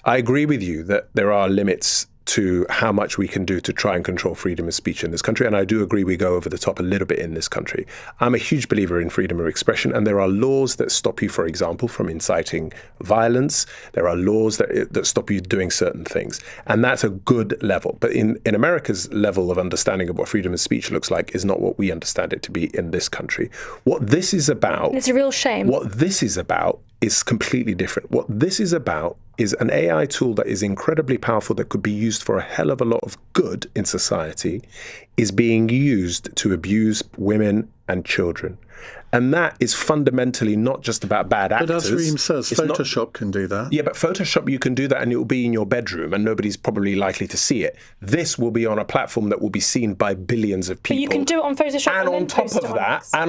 [SPEAKER 23] I agree with you that there are limits to how much we can do to try and control freedom of speech in this country. And I do agree we go over the top a little bit in this country. I'm a huge believer in freedom of expression, and there are laws that stop you, for example, from inciting violence. There are laws that stop you doing certain things. And that's a good level. But in America's level of understanding of what freedom of speech looks like is not what we understand it to be in this country. What this is about...
[SPEAKER 7] It's a real shame.
[SPEAKER 23] What this is about is completely different. What this is about is an AI tool that is incredibly powerful, that could be used for a hell of a lot of good in society, is being used to abuse women and children. And that is fundamentally not just about bad actors.
[SPEAKER 1] But as Reem says, Photoshop can do that.
[SPEAKER 23] Yeah, but Photoshop, you can do that and it will be in your bedroom and nobody's probably likely to see it. This will be on a platform that will be seen by billions of people.
[SPEAKER 7] But you can do it on Photoshop
[SPEAKER 23] and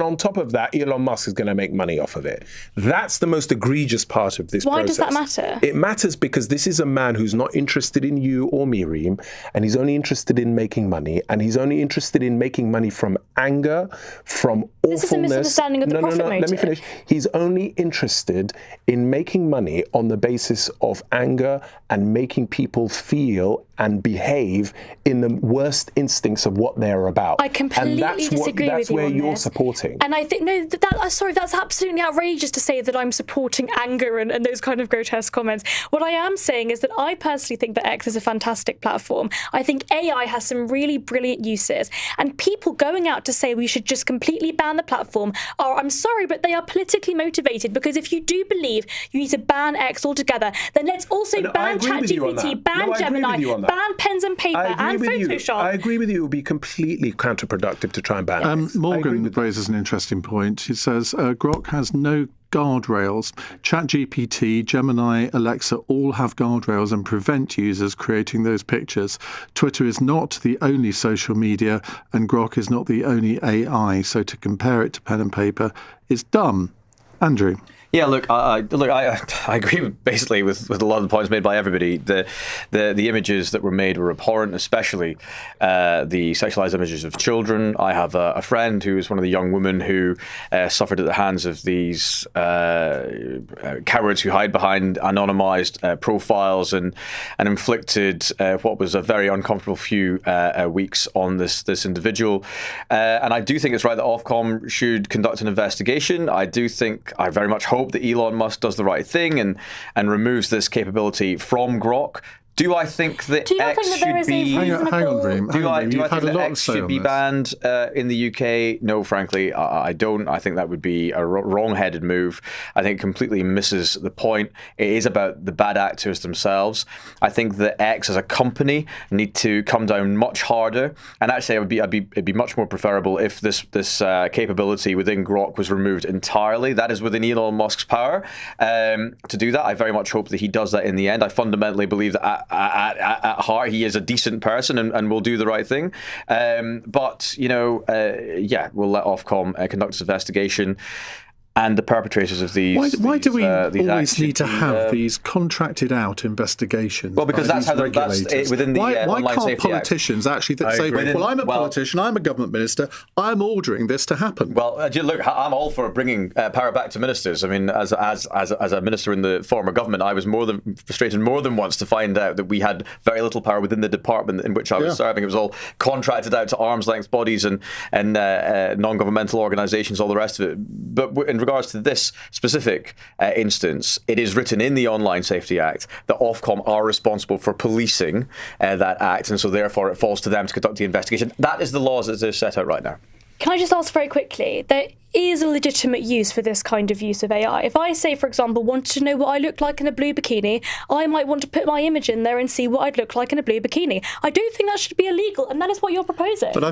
[SPEAKER 23] on top of that, Elon Musk is going to make money off of it. That's the most egregious part of this process.
[SPEAKER 7] Why does that matter?
[SPEAKER 23] It matters because this is a man who's not interested in you or me, Reem, and he's only interested in making money, and he's only interested in making money from anger, from awfulness.
[SPEAKER 7] This is a misunderstanding of the profit motive.
[SPEAKER 23] Let me finish. He's only interested in making money on the basis of anger and making people feel and behave in the worst instincts of what they're about.
[SPEAKER 7] I completely disagree with you on this.
[SPEAKER 23] That's where you're supporting.
[SPEAKER 7] And I think, that's absolutely outrageous to say that I'm supporting anger and those kind of grotesque comments. What I am saying is that I personally think that X is a fantastic platform. I think AI has some really brilliant uses. And people going out to say we should just completely ban the platform are, I'm sorry, but they are politically motivated, because if you do believe you need to ban X altogether, then let's also ban ChatGPT, ban Gemini, ban pens and paper and Photoshop.
[SPEAKER 23] I agree with you. It would be completely counterproductive to try and ban it.
[SPEAKER 1] Morgan raises an interesting point. He says Grok has no guardrails. ChatGPT, Gemini, Alexa all have guardrails and prevent users creating those pictures. Twitter is not the only social media, and Grok is not the only AI. So to compare it to pen and paper is dumb. Andrew.
[SPEAKER 6] Yeah, look, I agree basically with a lot of the points made by everybody. The images that were made were abhorrent, especially the sexualized images of children. I have a friend who is one of the young women who suffered at the hands of these cowards who hide behind anonymized profiles and inflicted what was a very uncomfortable few weeks on this individual. And I do think it's right that Ofcom should conduct an investigation. I very much hope that Elon Musk does the right thing and removes this capability from Grok. Do I think that
[SPEAKER 7] Do you
[SPEAKER 6] X
[SPEAKER 7] think that there
[SPEAKER 6] should
[SPEAKER 7] is a
[SPEAKER 6] be?
[SPEAKER 1] Hang on, Reem.
[SPEAKER 6] Do I
[SPEAKER 1] You've
[SPEAKER 6] think
[SPEAKER 1] had a
[SPEAKER 6] that
[SPEAKER 1] lot
[SPEAKER 6] X
[SPEAKER 1] to say
[SPEAKER 6] should
[SPEAKER 1] on
[SPEAKER 6] be
[SPEAKER 1] this.
[SPEAKER 6] banned in the UK? No, frankly, I don't. I think that would be a wrong-headed move. I think it completely misses the point. It is about the bad actors themselves. I think that X as a company need to come down much harder. And actually, it'd be much more preferable if this capability within Grok was removed entirely. That is within Elon Musk's power to do that. I very much hope that he does that in the end. I fundamentally believe that at heart he is a decent person and will do the right thing. But we'll let Ofcom conduct its investigation. And the perpetrators of these.
[SPEAKER 1] Why do we
[SPEAKER 6] these
[SPEAKER 1] always need to
[SPEAKER 6] be,
[SPEAKER 1] have these contracted out investigations?
[SPEAKER 6] Well, because that's how that's within the
[SPEAKER 1] why
[SPEAKER 6] Online
[SPEAKER 1] can't
[SPEAKER 6] Safety
[SPEAKER 1] politicians
[SPEAKER 6] Act.
[SPEAKER 1] actually say, "Well, I'm a politician, I'm a government minister, I'm ordering this to happen"?
[SPEAKER 6] Well, look, I'm all for bringing power back to ministers. I mean, as a minister in the former government, I was frustrated more than once to find out that we had very little power within the department in which I was serving. It was all contracted out to arm's length bodies and non-governmental organisations, all the rest of it. But in regards to this specific instance, it is written in the Online Safety Act that Ofcom are responsible for policing that act, and so therefore it falls to them to conduct the investigation. That is the laws as they're set out right now.
[SPEAKER 7] Can I just ask very quickly, there is a legitimate use for this kind of use of AI. If I say, for example, wanted to know what I look like in a blue bikini, I might want to put my image in there and see what I'd look like in a blue bikini. I don't think that should be illegal, and that is what you're proposing.
[SPEAKER 1] But I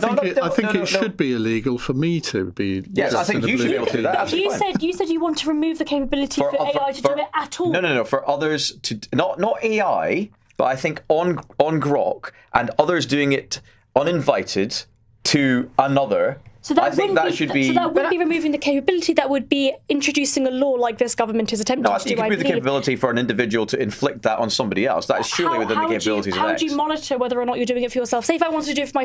[SPEAKER 1] think it should be illegal for me to be.
[SPEAKER 6] Yes, I think you should be able to do that.
[SPEAKER 7] You said you want to remove the capability for AI to do it at all.
[SPEAKER 6] No. For others to not AI, but I think on Grok and others doing it uninvited to another.
[SPEAKER 7] So that
[SPEAKER 6] I think that should be.
[SPEAKER 7] So that wouldn't be removing the capability. That would be introducing a law like this government is attempting
[SPEAKER 6] No, I
[SPEAKER 7] to
[SPEAKER 6] think
[SPEAKER 7] do.
[SPEAKER 6] you could be the capability for an individual to inflict that on somebody else. That is surely within the capabilities of X.
[SPEAKER 7] How would you monitor whether or not you're doing it for yourself? Say if I wanted to do it for my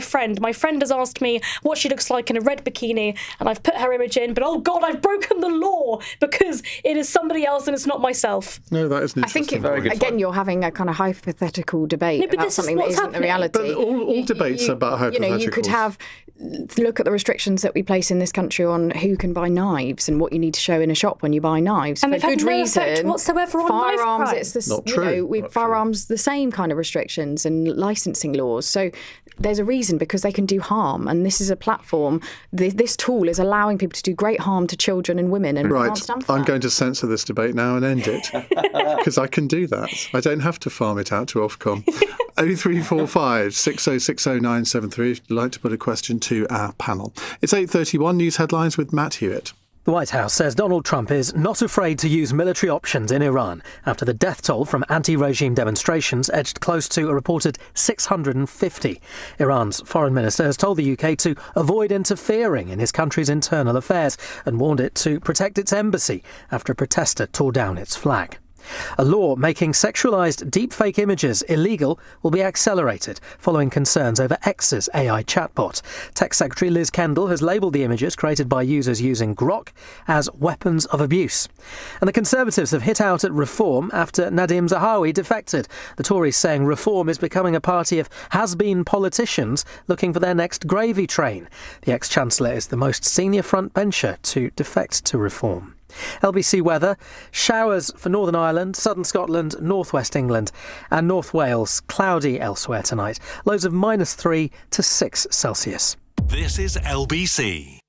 [SPEAKER 7] friend has asked me what she looks like in a red bikini, and I've put her image in, but oh God, I've broken the law because it is somebody else and it's not myself.
[SPEAKER 1] No, that is an
[SPEAKER 8] interesting point. Again, you're having a kind of hypothetical debate about something that isn't the reality.
[SPEAKER 1] But all debates are about hypotheticals.
[SPEAKER 8] You could look at the restrictions that we place in this country on who can buy knives and what you need to show in a shop when you buy knives.
[SPEAKER 7] And
[SPEAKER 8] for good reason.
[SPEAKER 7] Effect whatsoever on
[SPEAKER 8] firearms,
[SPEAKER 7] knife
[SPEAKER 8] it's the
[SPEAKER 1] Not true.
[SPEAKER 8] firearms the same kind of restrictions and licensing laws. So there's a reason, because they can do harm, and this is a platform. This tool is allowing people to do great harm to children and women, and we can't stand for
[SPEAKER 1] I'm
[SPEAKER 8] that.
[SPEAKER 1] going to censor this debate now and end it because I can do that. I don't have to farm it out to Ofcom. 0345 6060 973 if you'd like to put a question to our panel. It's 8:31 news headlines with Matt Hewitt.
[SPEAKER 21] The White House says Donald Trump is not afraid to use military options in Iran after the death toll from anti-regime demonstrations edged close to a reported 650. Iran's foreign minister has told the UK to avoid interfering in his country's internal affairs and warned it to protect its embassy after a protester tore down its flag. A law making sexualised deepfake images illegal will be accelerated following concerns over X's AI chatbot. Tech Secretary Liz Kendall has labelled the images created by users using Grok as weapons of abuse. And the Conservatives have hit out at Reform after Nadim Zahawi defected. The Tories saying Reform is becoming a party of has-been politicians looking for their next gravy train. The ex-Chancellor is the most senior frontbencher to defect to Reform. LBC weather, showers for Northern Ireland, southern Scotland, northwest England and North Wales, cloudy elsewhere tonight. Lows of -3 to 6 Celsius.
[SPEAKER 2] This is LBC.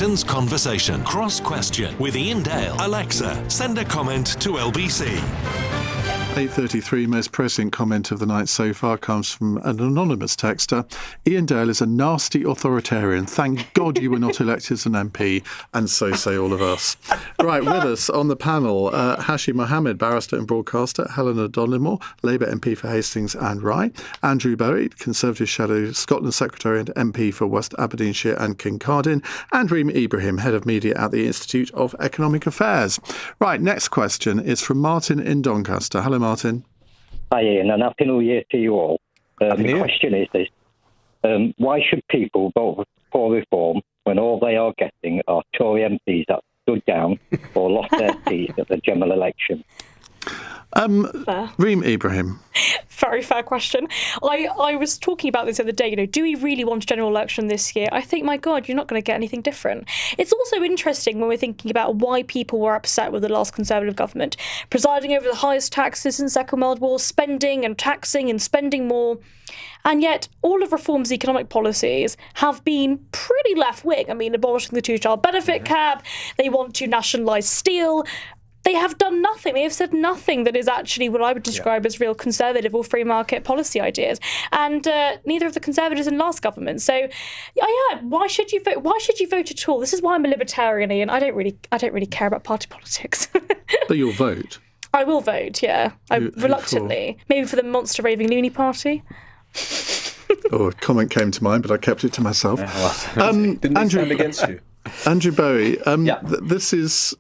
[SPEAKER 2] Britain's conversation. Cross Question with Iain Dale. Alexa, send a comment to LBC.
[SPEAKER 1] 8:33, most prescient comment of the night so far comes from an anonymous texter. Iain Dale is a nasty authoritarian. Thank God you were not elected as an MP, and so say all of us. Right, with us on the panel, Hashim Mohammed, barrister and broadcaster, Helena Donlimore, Labour MP for Hastings and Rye, Andrew Bowie, Conservative Shadow Scotland Secretary and MP for West Aberdeenshire and Kincardine, and Reem Ibrahim, Head of Media at the Institute of Economic Affairs. Right, next question is from Martin in Doncaster. Hello, Martin.
[SPEAKER 9] Hi, Ian, and Happy New Year to you all. The question is this. Why should people vote for reform when all they are getting are Tory MPs that stood down or lost their seats at the general election?
[SPEAKER 1] Reem Ibrahim.
[SPEAKER 7] Very fair question. I was talking about this the other day, do we really want a general election this year? I think, my God, you're not going to get anything different. It's also interesting when we're thinking about why people were upset with the last Conservative government, presiding over the highest taxes in the Second World War, spending and taxing and spending more. And yet all of Reform's economic policies have been pretty left-wing. I mean, abolishing the two-child benefit cap, they want to nationalise steel. They have done nothing. They have said nothing that is actually what I would describe as real conservative or free market policy ideas. And neither of the Conservatives in last government. So, why should you vote? Why should you vote at all? This is why I'm a libertarian, Ian. I don't really care about party politics.
[SPEAKER 1] But you'll vote.
[SPEAKER 7] I will vote. Yeah, reluctantly. Maybe for the monster raving loony party.
[SPEAKER 1] A comment came to mind, but I kept it to myself.
[SPEAKER 23] Didn't Andrew stand against you?
[SPEAKER 1] Andrew Bowie. This is.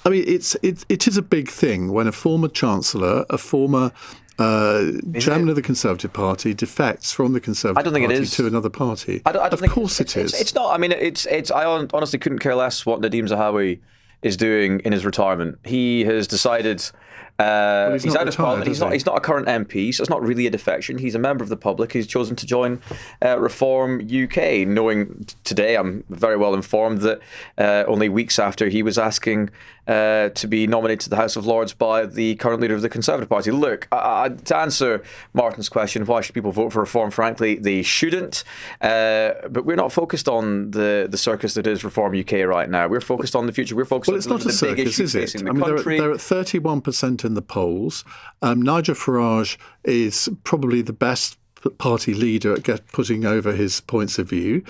[SPEAKER 1] I mean, it is a big thing when a former Chancellor, a former chairman of the Conservative Party defects from the Conservative Party to another party. Of course it is.
[SPEAKER 6] It's not. I mean, I honestly couldn't care less what Nadeem Zahawi is doing in his retirement. He has decided... he's out of Parliament. He's not a current MP, so it's not really a defection. He's a member of the public. He's chosen to join Reform UK, knowing today, I'm very well informed, that only weeks after he was asking to be nominated to the House of Lords by the current leader of the Conservative Party. Look, to answer Martin's question, why should people vote for Reform? Frankly, they shouldn't. But we're not focused on the circus that is Reform UK right now. We're focused on the future. We're focused on the big issues facing the country.
[SPEAKER 1] They're at 31% in the polls. Nigel Farage is probably the best party leader at putting over his points of view.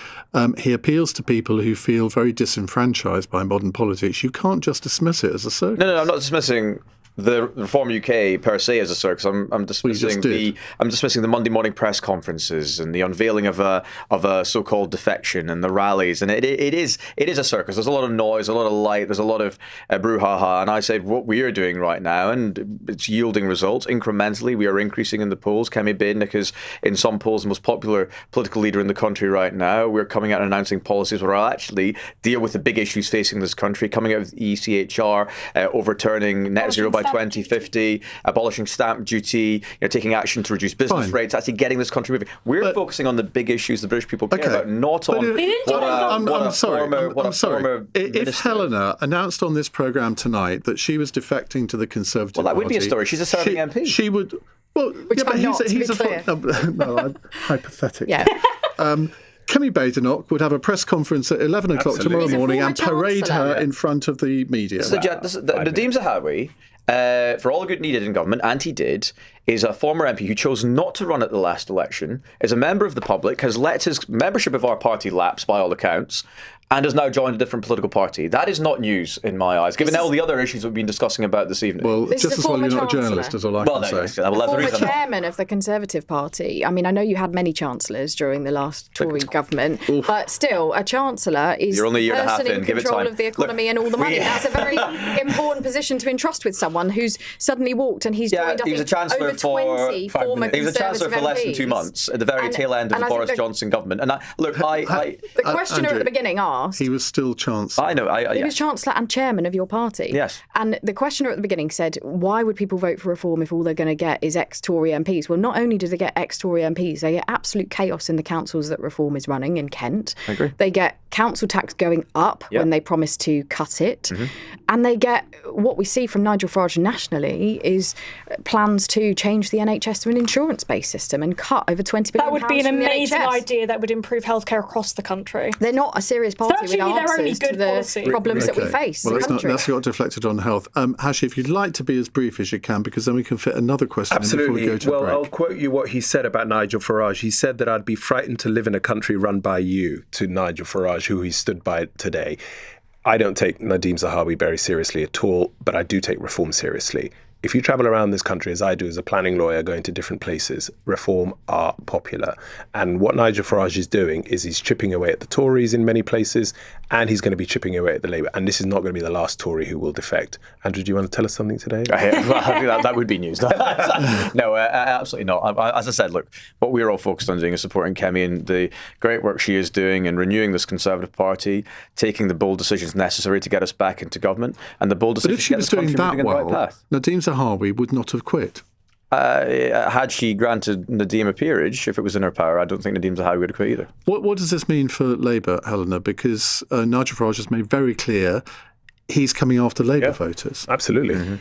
[SPEAKER 1] He appeals to people who feel very disenfranchised by modern politics. You can't just dismiss it as a circus.
[SPEAKER 6] No, I'm not dismissing the Reform UK per se as a circus. I'm dismissing the Monday morning press conferences and the unveiling of a so-called defection and the rallies. And it is a circus. There's a lot of noise, a lot of light, there's a lot of brouhaha. And I said what we are doing right now, and it's yielding results incrementally. We are increasing in the polls. Kemi Badenoch is in some polls the most popular political leader in the country right now. We're coming out and announcing policies where I'll actually deal with the big issues facing this country, coming out with ECHR, overturning net zero by 2050, abolishing stamp duty, taking action to reduce business rates, actually getting this country moving. We're focusing on the big issues the British people care about, not on
[SPEAKER 1] I'm sorry. If Helena announced on this programme tonight that she was defecting to the Conservative Party...
[SPEAKER 6] Well, that would be a story. She's a serving MP.
[SPEAKER 1] She would... Well,
[SPEAKER 8] Which
[SPEAKER 1] but he's a hypothetical. Yeah. Kemi Badenoch would have a press conference at 11 o'clock tomorrow morning and parade her in front of the media.
[SPEAKER 6] Nadeem Zahawi, for all the good needed in government, and he did, is a former MP who chose not to run at the last election, is a member of the public, has let his membership of our party lapse by all accounts, and has now joined a different political party. That is not news in my eyes, given all the other issues we've been discussing about this evening.
[SPEAKER 1] Well, just as well you're not a journalist, is all I can say.
[SPEAKER 8] The former chairman of the Conservative Party. I mean, I know you had many chancellors during the last Tory government, but still, a chancellor is the person in control of the economy and all the money. That's a very important position to entrust with someone who's suddenly walked and he's joined, I think, over 20 former Conservative MPs.
[SPEAKER 6] He was a chancellor for less than 2 months at the very tail end of the Boris Johnson government. And
[SPEAKER 8] the questioner at the beginning asked...
[SPEAKER 1] He was still Chancellor.
[SPEAKER 6] I know.
[SPEAKER 8] He was Chancellor and Chairman of your party.
[SPEAKER 6] Yes.
[SPEAKER 8] And the questioner at the beginning said, why would people vote for Reform if all they're going to get is ex-Tory MPs? Well, not only do they get ex-Tory MPs, they get absolute chaos in the councils that Reform is running in Kent.
[SPEAKER 6] I agree.
[SPEAKER 8] They get council tax going up when they promise to cut it. And they get what we see from Nigel Farage nationally is plans to change the NHS to an insurance-based system and cut over £20 billion.
[SPEAKER 7] That would be an
[SPEAKER 8] from the
[SPEAKER 7] amazing
[SPEAKER 8] NHS.
[SPEAKER 7] idea that would improve healthcare across the country.
[SPEAKER 8] They're not a serious party with answers to the problems that we face
[SPEAKER 1] Well,
[SPEAKER 8] in the country.
[SPEAKER 1] that's got deflected on health. Hashi, if you'd like to be as brief as you can, because then we can fit another question in before we go to
[SPEAKER 23] Well,
[SPEAKER 1] break.
[SPEAKER 23] I'll quote you what he said about Nigel Farage. He said that I'd be frightened to live in a country run by you, to Nigel Farage, who he stood by today. I don't take Nadeem Zahawi very seriously at all, but I do take reform seriously. If you travel around this country, as I do as a planning lawyer, going to different places, reform are popular. And what Nigel Farage is doing is he's chipping away at the Tories in many places, and he's going to be chipping away at the Labour. And this is not going to be the last Tory who will defect. Andrew, do you want to tell us something today?
[SPEAKER 6] That would be news. No, absolutely not. As I said, look, what we're all focused on doing is supporting Kemi and the great work she is doing and renewing this Conservative Party, taking the bold decisions necessary to get us back into government, and the bold
[SPEAKER 1] But
[SPEAKER 6] decisions
[SPEAKER 1] if
[SPEAKER 6] to
[SPEAKER 1] she
[SPEAKER 6] get
[SPEAKER 1] was
[SPEAKER 6] this country
[SPEAKER 1] doing that
[SPEAKER 6] moving in the right
[SPEAKER 1] well,
[SPEAKER 6] path.
[SPEAKER 1] Nadeem Zahawi would not have quit.
[SPEAKER 6] Had she granted Nadeem a peerage, if it was in her power, I don't think Nadeem Zahawi would have quit either.
[SPEAKER 1] What does this mean for Labour, Helena? Because Nigel Farage has made very clear he's coming after Labour voters.
[SPEAKER 23] Absolutely.
[SPEAKER 6] Mm-hmm.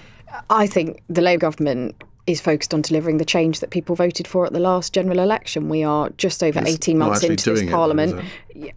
[SPEAKER 8] I think the Labour government is focused on delivering the change that people voted for at the last general election. We are just over 18 months into this parliament.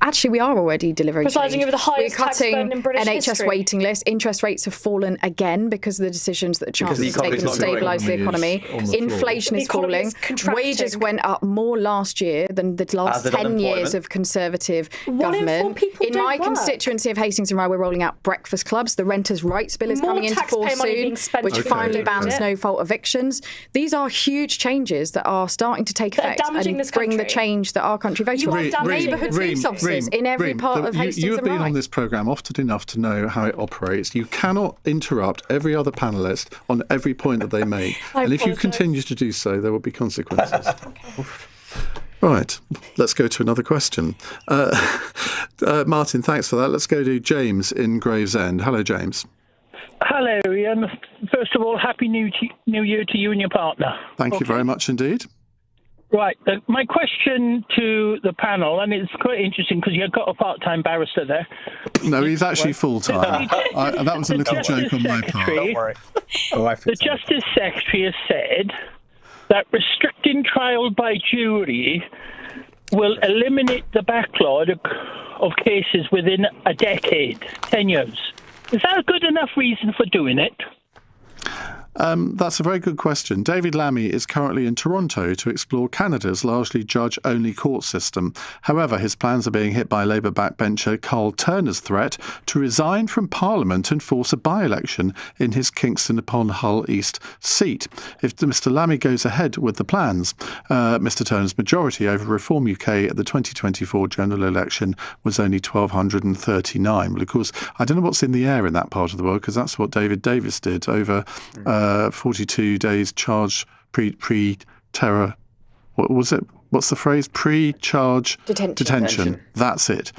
[SPEAKER 8] Actually, we are already delivering
[SPEAKER 7] Presiding
[SPEAKER 8] change.
[SPEAKER 7] over the highest
[SPEAKER 8] We're
[SPEAKER 7] tax burden
[SPEAKER 8] cutting
[SPEAKER 7] in British
[SPEAKER 8] NHS
[SPEAKER 7] history.
[SPEAKER 8] waiting lists. Interest rates have fallen again because of the decisions that the Chancellor has taken to stabilise the economy. Inflation is falling. Wages went up more last year than the last 10 years of Conservative government. In my constituency of Hastings and Rye, we're rolling out breakfast clubs. The Renters' Rights Bill is coming into force soon, which finally bans no-fault evictions. These are huge changes that are starting to take effect and bring the change that our country voted for. Neighbourhood police officers in every part of Hastings
[SPEAKER 1] You have
[SPEAKER 8] and
[SPEAKER 1] been
[SPEAKER 8] Rye.
[SPEAKER 1] on this programme often enough to know how it operates. You cannot interrupt every other panellist on every point that they make. And if you continue to do so, there will be consequences. Right, let's go to another question. Martin, thanks for that. Let's go to James in Gravesend. Hello, James.
[SPEAKER 10] Hello, Ian. First of all, Happy New Year to you and your partner.
[SPEAKER 1] Thank you very much indeed.
[SPEAKER 10] Right. My question to the panel, and it's quite interesting because you've got a part-time barrister there.
[SPEAKER 1] No, he's actually full-time. That was a little joke on my part.
[SPEAKER 10] Don't worry. The Justice Secretary has said that restricting trial by jury will eliminate the backlog of cases within a decade, 10 years. Is that a good enough reason for doing it?
[SPEAKER 1] That's a very good question. David Lammy is currently in Toronto to explore Canada's largely judge-only court system. However, his plans are being hit by Labour backbencher Carl Turner's threat to resign from Parliament and force a by-election in his Kingston-upon-Hull East seat. If Mr Lammy goes ahead with the plans, Mr Turner's majority over Reform UK at the 2024 general election was only 1,239. Well, of course, I don't know what's in the air in that part of the world, because that's what David Davis did over 42 days charge pre-terror. What was it? What's the phrase? Pre-charge detention. That's it.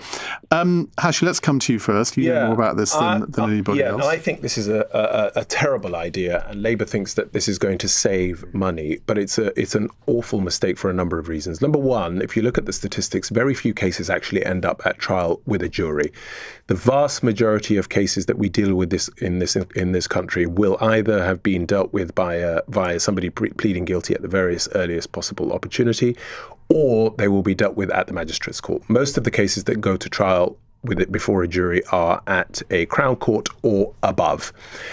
[SPEAKER 1] Hashi, let's come to you first. You know more about this than anybody else.
[SPEAKER 23] No, I think this is a terrible idea, and Labour thinks that this is going to save money, but it's an awful mistake for a number of reasons. Number one, if you look at the statistics, very few cases actually end up at trial with a jury. The vast majority of cases that we deal with in this country will either have been dealt with via somebody pleading guilty at the earliest possible opportunity, or they will be dealt with at the magistrates' court. Most of the cases that go to trial with it before a jury are at a Crown Court or above.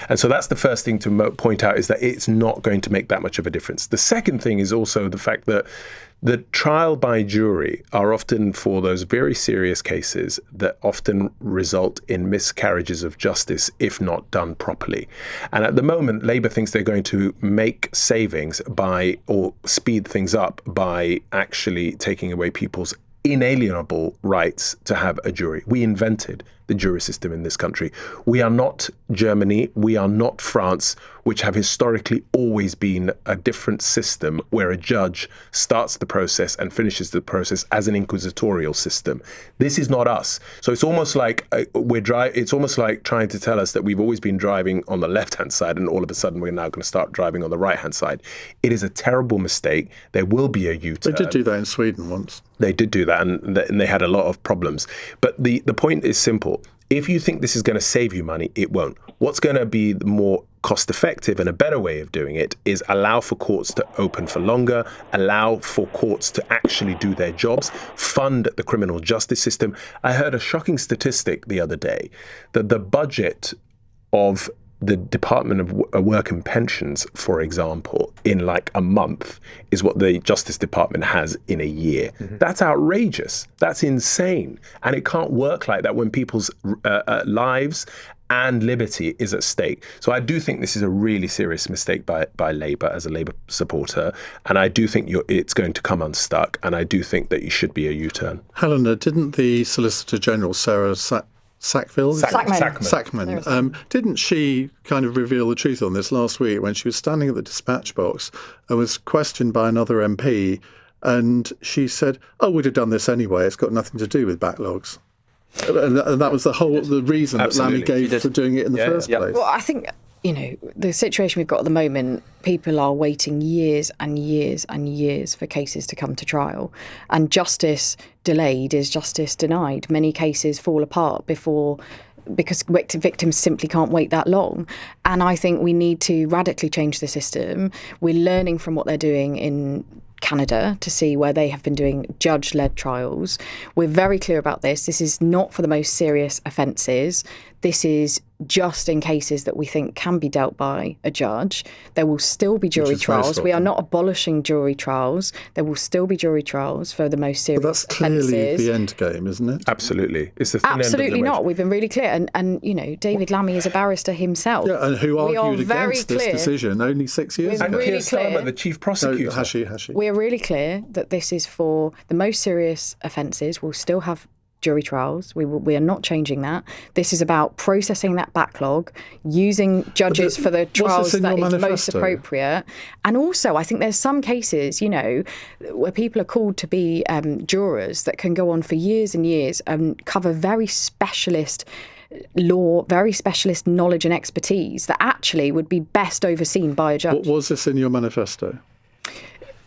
[SPEAKER 23] And so that's the first thing to point out, is that it's not going to make that much of a difference. The second thing is also the fact that the trial by jury are often for those very serious cases that often result in miscarriages of justice if not done properly. And at the moment, Labour thinks they're going to make savings or speed things up by actually taking away people's inalienable rights to have a jury. We invented the jury system in this country. We are not Germany, we are not France, which have historically always been a different system where a judge starts the process and finishes the process as an inquisitorial system. This is not us. So it's almost like it's almost like trying to tell us that we've always been driving on the left-hand side and all of a sudden we're now going to start driving on the right-hand side. It is a terrible mistake. There will be a U-turn.
[SPEAKER 1] They did do that in Sweden once.
[SPEAKER 23] They did do that, and they had a lot of problems. But the point is simple. If you think this is going to save you money, it won't. What's going to be the more cost effective and a better way of doing it is allow for courts to open for longer, allow for courts to actually do their jobs, fund the criminal justice system. I heard a shocking statistic the other day that the budget of the Department of Work and Pensions, for example, in like a month is what the Justice Department has in a year. That's outrageous. That's insane. And it can't work like that when people's lives and liberty is at stake. So I do think this is a really serious mistake by Labour as a Labour supporter. And I do think it's going to come unstuck. And I do think that you should be a U-turn.
[SPEAKER 1] Helena, didn't the Solicitor General, Sarah Sackman. Didn't she kind of reveal the truth on this last week when she was standing at the dispatch box and was questioned by another MP, and she said, "Oh, we'd have done this anyway. It's got nothing to do with backlogs." And that was the reason that Lammy gave for doing it in the first place.
[SPEAKER 8] Well, I think, the situation we've got at the moment, people are waiting years and years and years for cases to come to trial. And justice delayed is justice denied. Many cases fall apart because victims simply can't wait that long. And I think we need to radically change the system. We're learning from what they're doing in Canada to see where they have been doing judge-led trials. We're very clear about this. This is not for the most serious offences. This is just in cases that we think can be dealt by a judge. There will still be jury trials. We are not abolishing jury trials. There will still be jury trials for the most serious offences.
[SPEAKER 1] But that's clearly the end game, isn't it?
[SPEAKER 23] Absolutely. It's the thin end of the
[SPEAKER 8] Absolutely
[SPEAKER 23] wedge.
[SPEAKER 8] not. We've been really clear. And David Lammy is a barrister himself.
[SPEAKER 1] Yeah, and who argued against this decision only 6 years ago.
[SPEAKER 8] We're really clear.
[SPEAKER 23] The chief prosecutor.
[SPEAKER 1] Hashi.
[SPEAKER 8] We're really clear that this is for the most serious offences. We'll still have jury trials. We are not changing that. This is about processing that backlog, using judges for the trials that is most appropriate. And also, I think there's some cases, where people are called to be jurors that can go on for years and years and cover very specialist law, very specialist knowledge and expertise that actually would be best overseen by a judge.
[SPEAKER 1] What was this in your manifesto?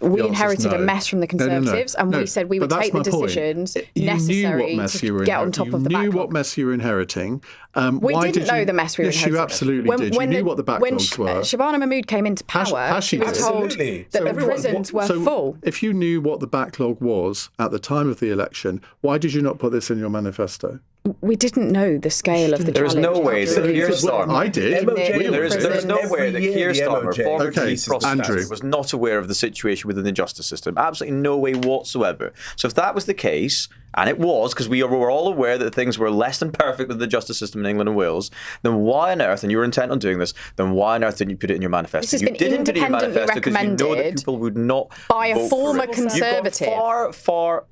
[SPEAKER 8] We inherited a mess from the Conservatives, and we said we would take the decisions necessary to get on top of the backlog.
[SPEAKER 1] You knew what mess you were inheriting.
[SPEAKER 8] We didn't know the mess we were inheriting.
[SPEAKER 1] Yes, you absolutely did. You knew what the backlogs were.
[SPEAKER 8] When Shabana Mahmood came into power, she was told that the prisons were full.
[SPEAKER 1] If you knew what the backlog was at the time of the election, why did you not put this in your manifesto?
[SPEAKER 8] We didn't know the scale of the challenge.
[SPEAKER 6] There is no way that Keir Starmer...
[SPEAKER 1] I did.
[SPEAKER 6] There is no way that Keir Starmer, former chief prosecutor,
[SPEAKER 1] Andrew,
[SPEAKER 6] was not aware of the situation within the justice system. Absolutely no way whatsoever. So if that was the case, and it was, because we were all aware that things were less than perfect with the justice system in England and Wales, then why on earth, and you were intent on doing this, then why on earth didn't you put it in your manifesto?
[SPEAKER 8] This has been independently recommended
[SPEAKER 6] because you know that people would not
[SPEAKER 8] by a former
[SPEAKER 6] vote
[SPEAKER 8] Conservative.
[SPEAKER 6] You've gone far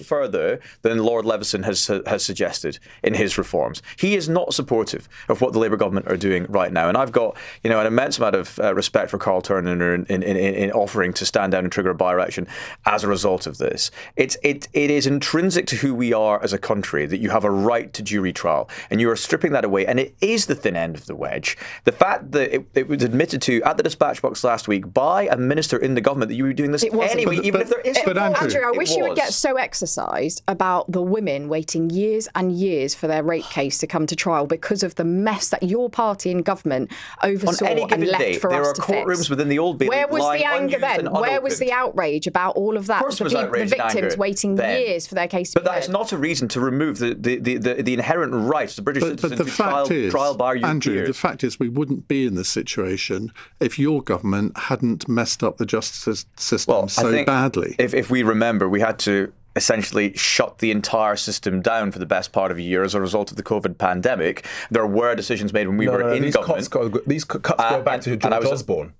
[SPEAKER 6] further than Lord Leveson has suggested in his reforms. He is not supportive of what the Labour government are doing right now. And I've got an immense amount of respect for Carl Turner in offering to stand down and trigger a by-election as a result of this. It is intrinsic to who we are as a country that you have a right to jury trial, and you are stripping that away, and it is the thin end of the wedge. The fact that it was admitted to at the dispatch box last week by a minister in the government that you were doing this anyway, even if there is...
[SPEAKER 8] Andrew, I wish you would get so exercised about the women waiting years and years for their rape case to come to trial because of the mess that your party in government oversaw and left for us to fix.
[SPEAKER 6] There are courtrooms within the old Bailey.
[SPEAKER 8] Where was the anger then? Where was the outrage about all of that? The victims waiting years for their case to be
[SPEAKER 6] But that's not a reason to remove the inherent rights to British citizens to trial by your
[SPEAKER 1] Andrew,
[SPEAKER 6] peers.
[SPEAKER 1] the fact is we wouldn't be in this situation if your government hadn't messed up the justice system badly.
[SPEAKER 6] If we remember, we had to essentially shut the entire system down for the best part of a year as a result of the COVID pandemic. There were decisions made when we were in government.
[SPEAKER 23] These cuts go back to George Osborne.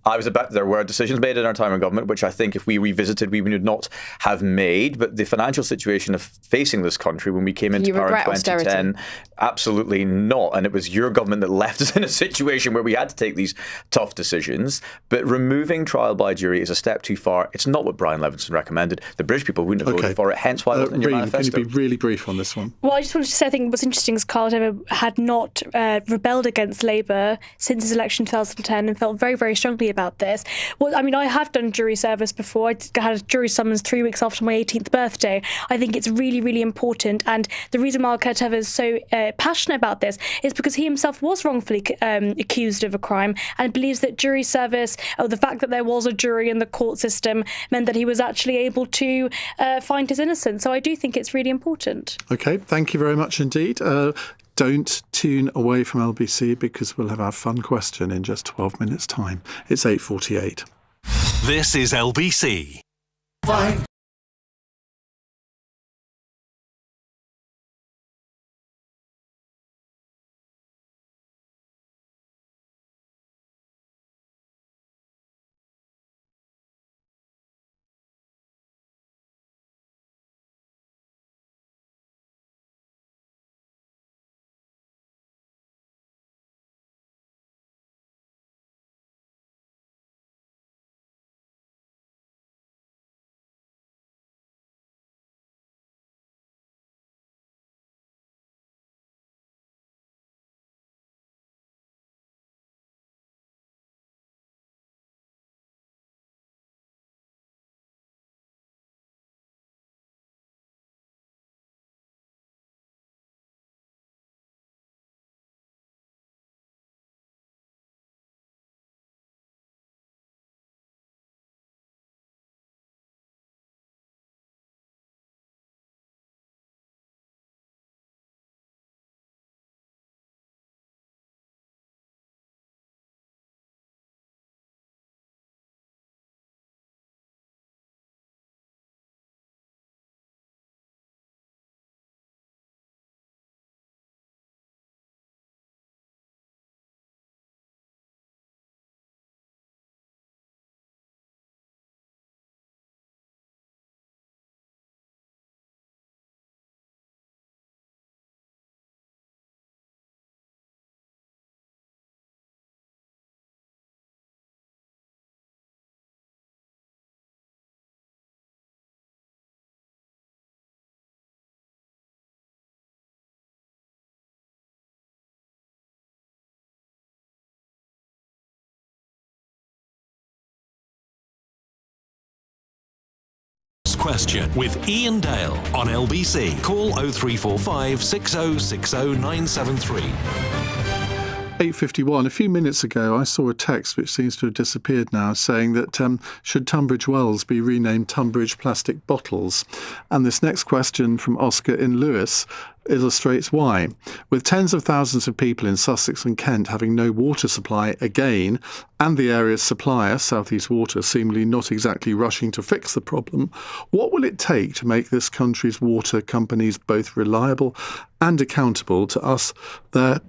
[SPEAKER 6] There were decisions made in our time in government, which I think if we revisited, we would not have made. But the financial situation of facing this country when we came into power in 2010, absolutely not. And it was your government that left us in a situation where we had to take these tough decisions. But removing trial by jury is a step too far. It's not what Brian Leveson recommended. The British people wouldn't have voted for it. hence why it wasn't in your
[SPEAKER 1] Reem,
[SPEAKER 6] manifesto.
[SPEAKER 1] can you be really brief on this one?
[SPEAKER 7] Well, I just wanted to say, I think what's interesting is Karl Demmer had not rebelled against Labour since his election in 2010 and felt very, very strongly about this. Well, I mean, I have done jury service before. I had a jury summons 3 weeks after my 18th birthday. I think it's really, really important. And the reason why Karl is so passionate about this is because he himself was wrongfully accused of a crime and believes that jury service, or the fact that there was a jury in the court system, meant that he was actually able to find his innocence. So I do think it's really important.
[SPEAKER 1] OK, thank you very much indeed. Don't tune away from LBC because we'll have our fun question in just 12 minutes' time. It's 8:48.
[SPEAKER 2] This is LBC.
[SPEAKER 12] Fine.
[SPEAKER 2] Question with Iain Dale on LBC. Call 0345 6060 973.
[SPEAKER 1] 8:51. A few minutes ago, I saw a text which seems to have disappeared now saying that should Tunbridge Wells be renamed Tunbridge Plastic Bottles? And this next question from Oscar in Lewis illustrates why. With tens of thousands of people in Sussex and Kent having no water supply again, and the area's supplier, South East Water, seemingly not exactly rushing to fix the problem, what will it take to make this country's water companies both reliable and accountable to us, their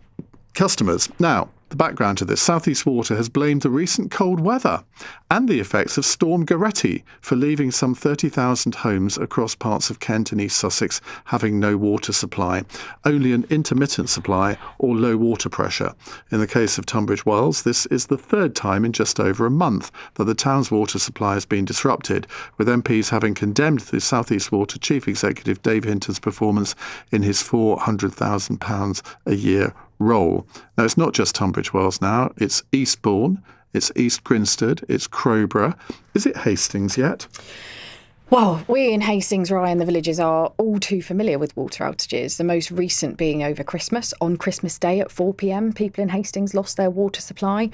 [SPEAKER 1] customers? Now, the background to this: South East Water has blamed the recent cold weather and the effects of Storm Goretti for leaving some 30,000 homes across parts of Kent and East Sussex having no water supply, only an intermittent supply or low water pressure. In the case of Tunbridge Wells, this is the third time in just over a month that the town's water supply has been disrupted, with MPs having condemned the South East Water Chief Executive Dave Hinton's performance in his £400,000 a year role. Now, it's not just Tunbridge Wells now, it's Eastbourne, it's East Grinstead, it's Crowborough. Is it Hastings yet?
[SPEAKER 8] Well, we in Hastings, Rye and the villages are all too familiar with water outages, the most recent being over Christmas. On Christmas Day at 4 p.m, people in Hastings lost their water supply.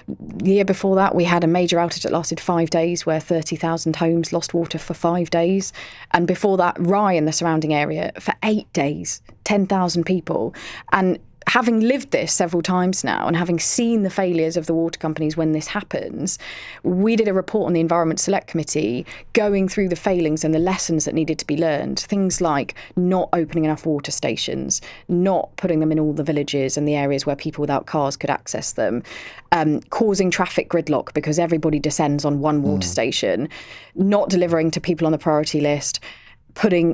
[SPEAKER 8] The year before that, we had a major outage that lasted 5 days where 30,000 homes lost water for 5 days. And before that, Rye and the surrounding area for 8 days, 10,000 people. And having lived this several times now and having seen the failures of the water companies when this happens, we did a report on the Environment Select Committee going through the failings and the lessons that needed to be learned. Things like not opening enough water stations, not putting them in all the villages and the areas where people without cars could access them, causing traffic gridlock because everybody descends on one water station, not delivering to people on the priority list,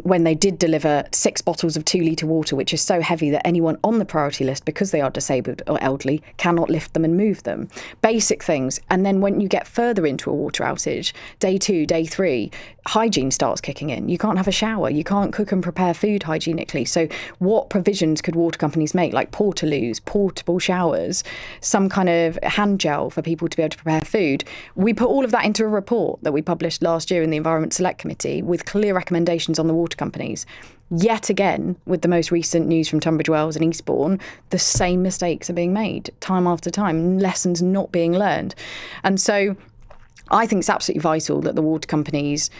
[SPEAKER 8] when they did deliver 6 bottles of 2-litre water, which is so heavy that anyone on the priority list, because they are disabled or elderly, cannot lift them and move them. Basic things. And then when you get further into a water outage, day 2, day 3, hygiene starts kicking in. You can't have a shower. You can't cook and prepare food hygienically. So what provisions could water companies make, like portaloos, portable showers, some kind of hand gel for people to be able to prepare food? We put all of that into a report that we published last year in the Environment Select Committee with clear recommendations on the water companies. Yet again, with the most recent news from Tunbridge Wells and Eastbourne, the same mistakes are being made time after time, lessons not being learned. And so I think it's absolutely vital that the water companies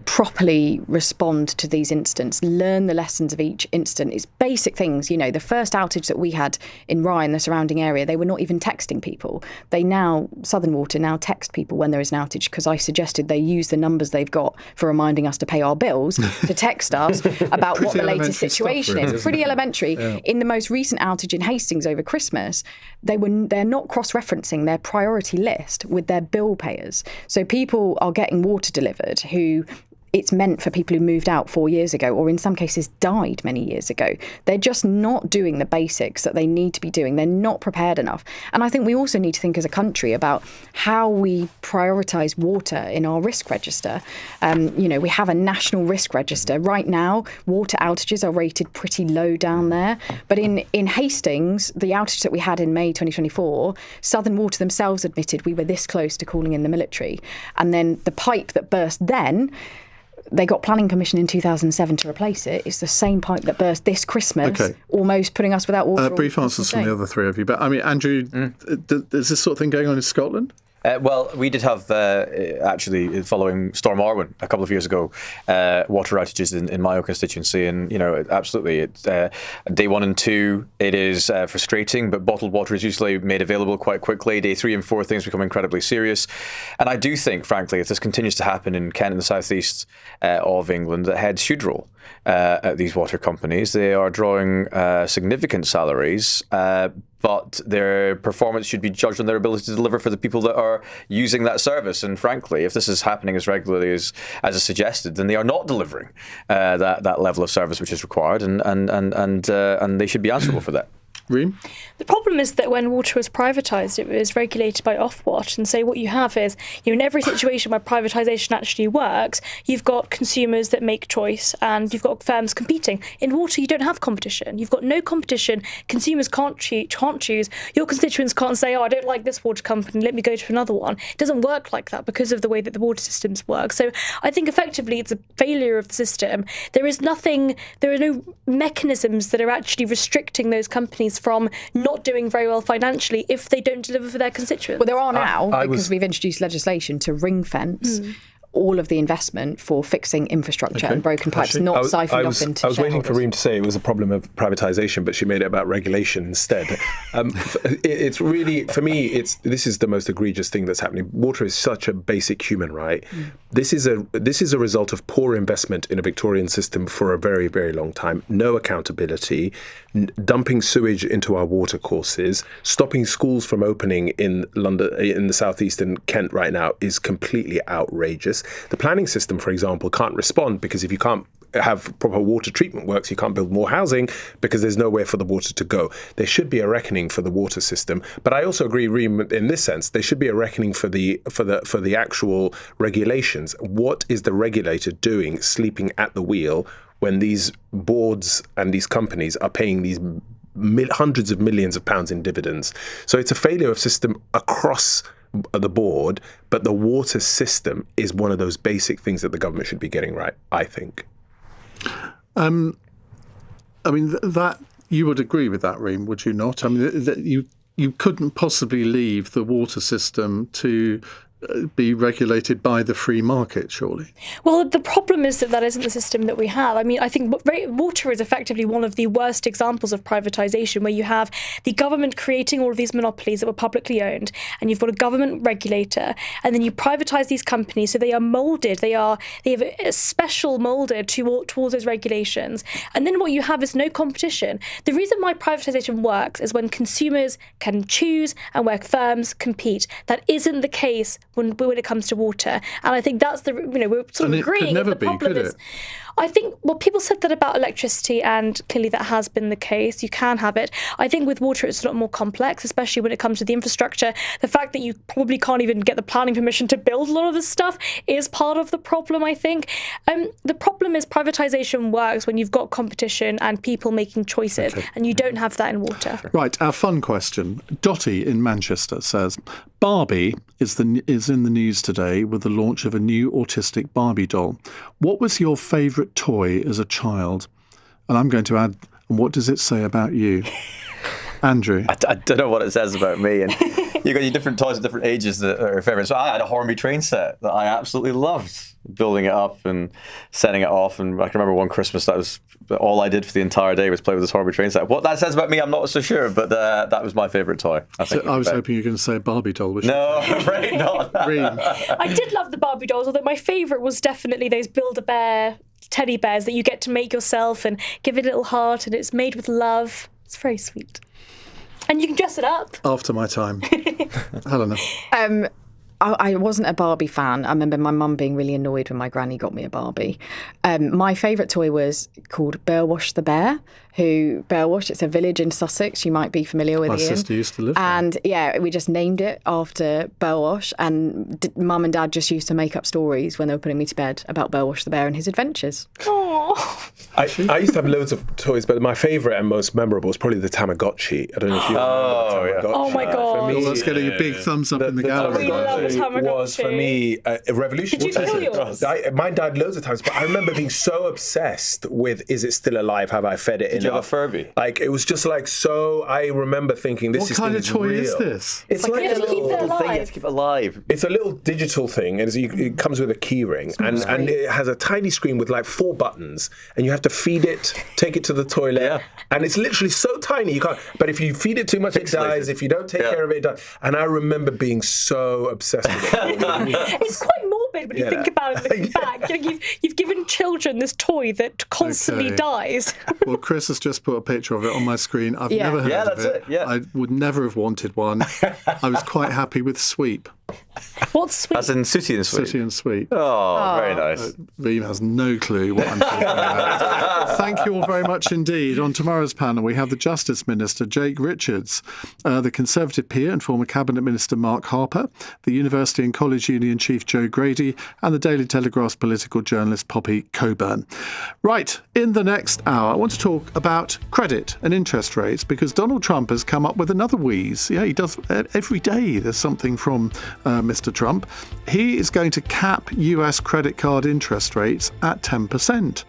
[SPEAKER 8] properly respond to these incidents, learn the lessons of each incident. It's basic things. The first outage that we had in Rye and the surrounding area, they were not even texting people. Southern Water now text people when there is an outage, because I suggested they use the numbers they've got for reminding us to pay our bills to text us about what the latest situation is. Pretty elementary. Yeah. In the most recent outage in Hastings over Christmas, they're not cross-referencing their priority list with their bill payers. So people are getting water delivered who it's meant for people who moved out 4 years ago, or in some cases died many years ago. They're just not doing the basics that they need to be doing. They're not prepared enough. And I think we also need to think as a country about how we prioritise water in our risk register. We have a national risk register. Right now, water outages are rated pretty low down there. But in Hastings, the outage that we had in May 2024, Southern Water themselves admitted we were this close to calling in the military. And then the pipe that burst then, they got planning permission in 2007 to replace it. It's the same pipe that burst this Christmas, almost putting us without water.
[SPEAKER 1] Brief answers from the other three of you. But, Andrew, is this sort of thing going on in Scotland?
[SPEAKER 6] Well, we did have, actually, following Storm Arwen a couple of years ago, water outages in my own constituency. And, absolutely, it's day 1 and 2, it is frustrating, but bottled water is usually made available quite quickly. Day 3 and 4, things become incredibly serious. And I do think, frankly, if this continues to happen in Kent and the southeast of England, that heads should roll at these water companies. They are drawing significant salaries, but their performance should be judged on their ability to deliver for the people that are using that service. And frankly, if this is happening as regularly as is suggested, then they are not delivering that level of service which is required, and they should be answerable for that.
[SPEAKER 1] Reem?
[SPEAKER 7] The problem is that when water was privatised, it was regulated by Ofwat, and so what you have is, in every situation where privatisation actually works, you've got consumers that make choice and you've got firms competing. In water, you don't have competition. You've got no competition. Consumers can't choose. Your constituents can't say, I don't like this water company, let me go to another one. It doesn't work like that because of the way that the water systems work. So I think effectively it's a failure of the system. There are no mechanisms that are actually restricting those companies from not doing very well financially if they don't deliver for their constituents.
[SPEAKER 8] Well, there are now, because we've introduced legislation to ring fence all of the investment for fixing infrastructure and broken pipes, not siphoned off into
[SPEAKER 23] I was waiting for Reem to say it was a problem of privatisation, but she made it about regulation instead. It's really, for me, this is the most egregious thing that's happening. Water is such a basic human right. This is a result of poor investment in a Victorian system for a very, very long time. No accountability, dumping sewage into our water courses, stopping schools from opening in London, in the southeast and Kent right now is completely outrageous. The planning system, for example, can't respond because if you can't have proper water treatment works, you can't build more housing because there's nowhere for the water to go. There should be a reckoning for the water system, but I also agree, Reem, in this sense, there should be a reckoning for the actual regulations. What is the regulator doing, sleeping at the wheel, when these boards and these companies are paying these hundreds of millions of pounds in dividends? So it's a failure of system across the board, but the water system is one of those basic things that the government should be getting right, I think.
[SPEAKER 1] That you would agree with that, Reem, would you not? That you couldn't possibly leave the water system to be regulated by the free market, surely?
[SPEAKER 7] Well, the problem is that isn't the system that we have. I think water is effectively one of the worst examples of privatisation, where you have the government creating all of these monopolies that were publicly owned, and you've got a government regulator, and then you privatise these companies, so they are moulded, they have a special moulded towards those regulations, and then what you have is no competition. The reason why privatisation works is when consumers can choose and where firms compete. That isn't the case when it comes to water, and I think that's we're sort of agreeing.
[SPEAKER 1] It could never
[SPEAKER 7] the problem
[SPEAKER 1] be, could
[SPEAKER 7] is,
[SPEAKER 1] it?
[SPEAKER 7] I think, well, people said that about electricity, and clearly that has been the case. You can have it. I think with water it's a lot more complex, especially when it comes to the infrastructure. The fact that you probably can't even get the planning permission to build a lot of this stuff is part of the problem, I think. The problem is privatisation works when you've got competition and people making choices, and you don't have that in water.
[SPEAKER 1] Right, our fun question. Dottie in Manchester says, Barbie is in the news today with the launch of a new autistic Barbie doll. What was your favourite toy as a child? And I'm going to add, what does it say about you? Andrew?
[SPEAKER 6] I don't know what it says about me. And you've got your different toys at different ages that are favourites. So I had a Hornby train set that I absolutely loved, building it up and setting it off. And I can remember one Christmas that was all I did for the entire day was play with this Hornby train set. What that says about me, I'm not so sure, but that was my favourite toy.
[SPEAKER 1] I was hoping you were going to say a Barbie doll.
[SPEAKER 6] No, I'm afraid not.
[SPEAKER 7] I did love the Barbie dolls, although my favourite was definitely those Build-A-Bear teddy bears that you get to make yourself and give it a little heart, and it's made with love. It's very sweet. And you can dress it up.
[SPEAKER 1] After my time. Helena.
[SPEAKER 8] I wasn't a Barbie fan. I remember my mum being really annoyed when my granny got me a Barbie. My favourite toy was called Bearwash the Bear. Bearwash, it's a village in Sussex. You might be familiar with it.
[SPEAKER 1] My sister used to live there.
[SPEAKER 8] And yeah, we just named it after Bearwash. And Mum and Dad just used to make up stories when they were putting me to bed about Bearwash the Bear and his adventures.
[SPEAKER 23] I used to have loads of toys, but my favourite and most memorable was probably the Tamagotchi. I don't know if you remember the Tamagotchi.
[SPEAKER 7] Oh my God.
[SPEAKER 1] Well, that's getting a big thumbs up in the gallery.
[SPEAKER 7] We love a Tamagotchi.
[SPEAKER 23] Was for me a revolution.
[SPEAKER 7] Did you kill yours?
[SPEAKER 23] Mine died loads of times, but I remember being so obsessed with, is it still alive? Have I fed it enough?
[SPEAKER 6] Did you have a Furby?
[SPEAKER 23] Like, it was just like, so I remember thinking, this
[SPEAKER 1] what
[SPEAKER 23] is
[SPEAKER 1] kind of toy
[SPEAKER 23] real.
[SPEAKER 1] is this?
[SPEAKER 23] It's like
[SPEAKER 7] you have to keep it alive.
[SPEAKER 6] Thing, you have to keep it alive.
[SPEAKER 23] It's a little digital thing, and it comes with a key ring, and it has a tiny screen with like 4 buttons, and you have to feed it, take it to the toilet, and it's literally so tiny you can't. But if you feed it too much, it dies. If you don't take care of it, it dies. And I remember being so obsessed with it.
[SPEAKER 7] It's quite morbid when you think about it looking back. You've given children this toy that constantly dies.
[SPEAKER 1] Well, Chris has just put a picture of it on my screen. I've never heard of it. I would never have wanted one. I was quite happy with Sweep.
[SPEAKER 7] What's Sweep?
[SPEAKER 6] As in Sooty and Sweep?
[SPEAKER 1] Sooty and Sweep.
[SPEAKER 6] Oh, very nice.
[SPEAKER 1] Reem has no clue what I'm talking about. Thank you all very much indeed. On tomorrow's panel, we have the Justice Minister, Jake Richards, the Conservative peer and former Cabinet Minister, Mark Harper, the University and College Union Chief, Joe Grady, and the Daily Telegraph's political journalist, Poppy Coburn. Right, in the next hour, I want to talk about credit and interest rates, because Donald Trump has come up with another wheeze. Yeah, he does every day. There's something from Mr. Trump. He is going to cap US credit card interest rates at 10%.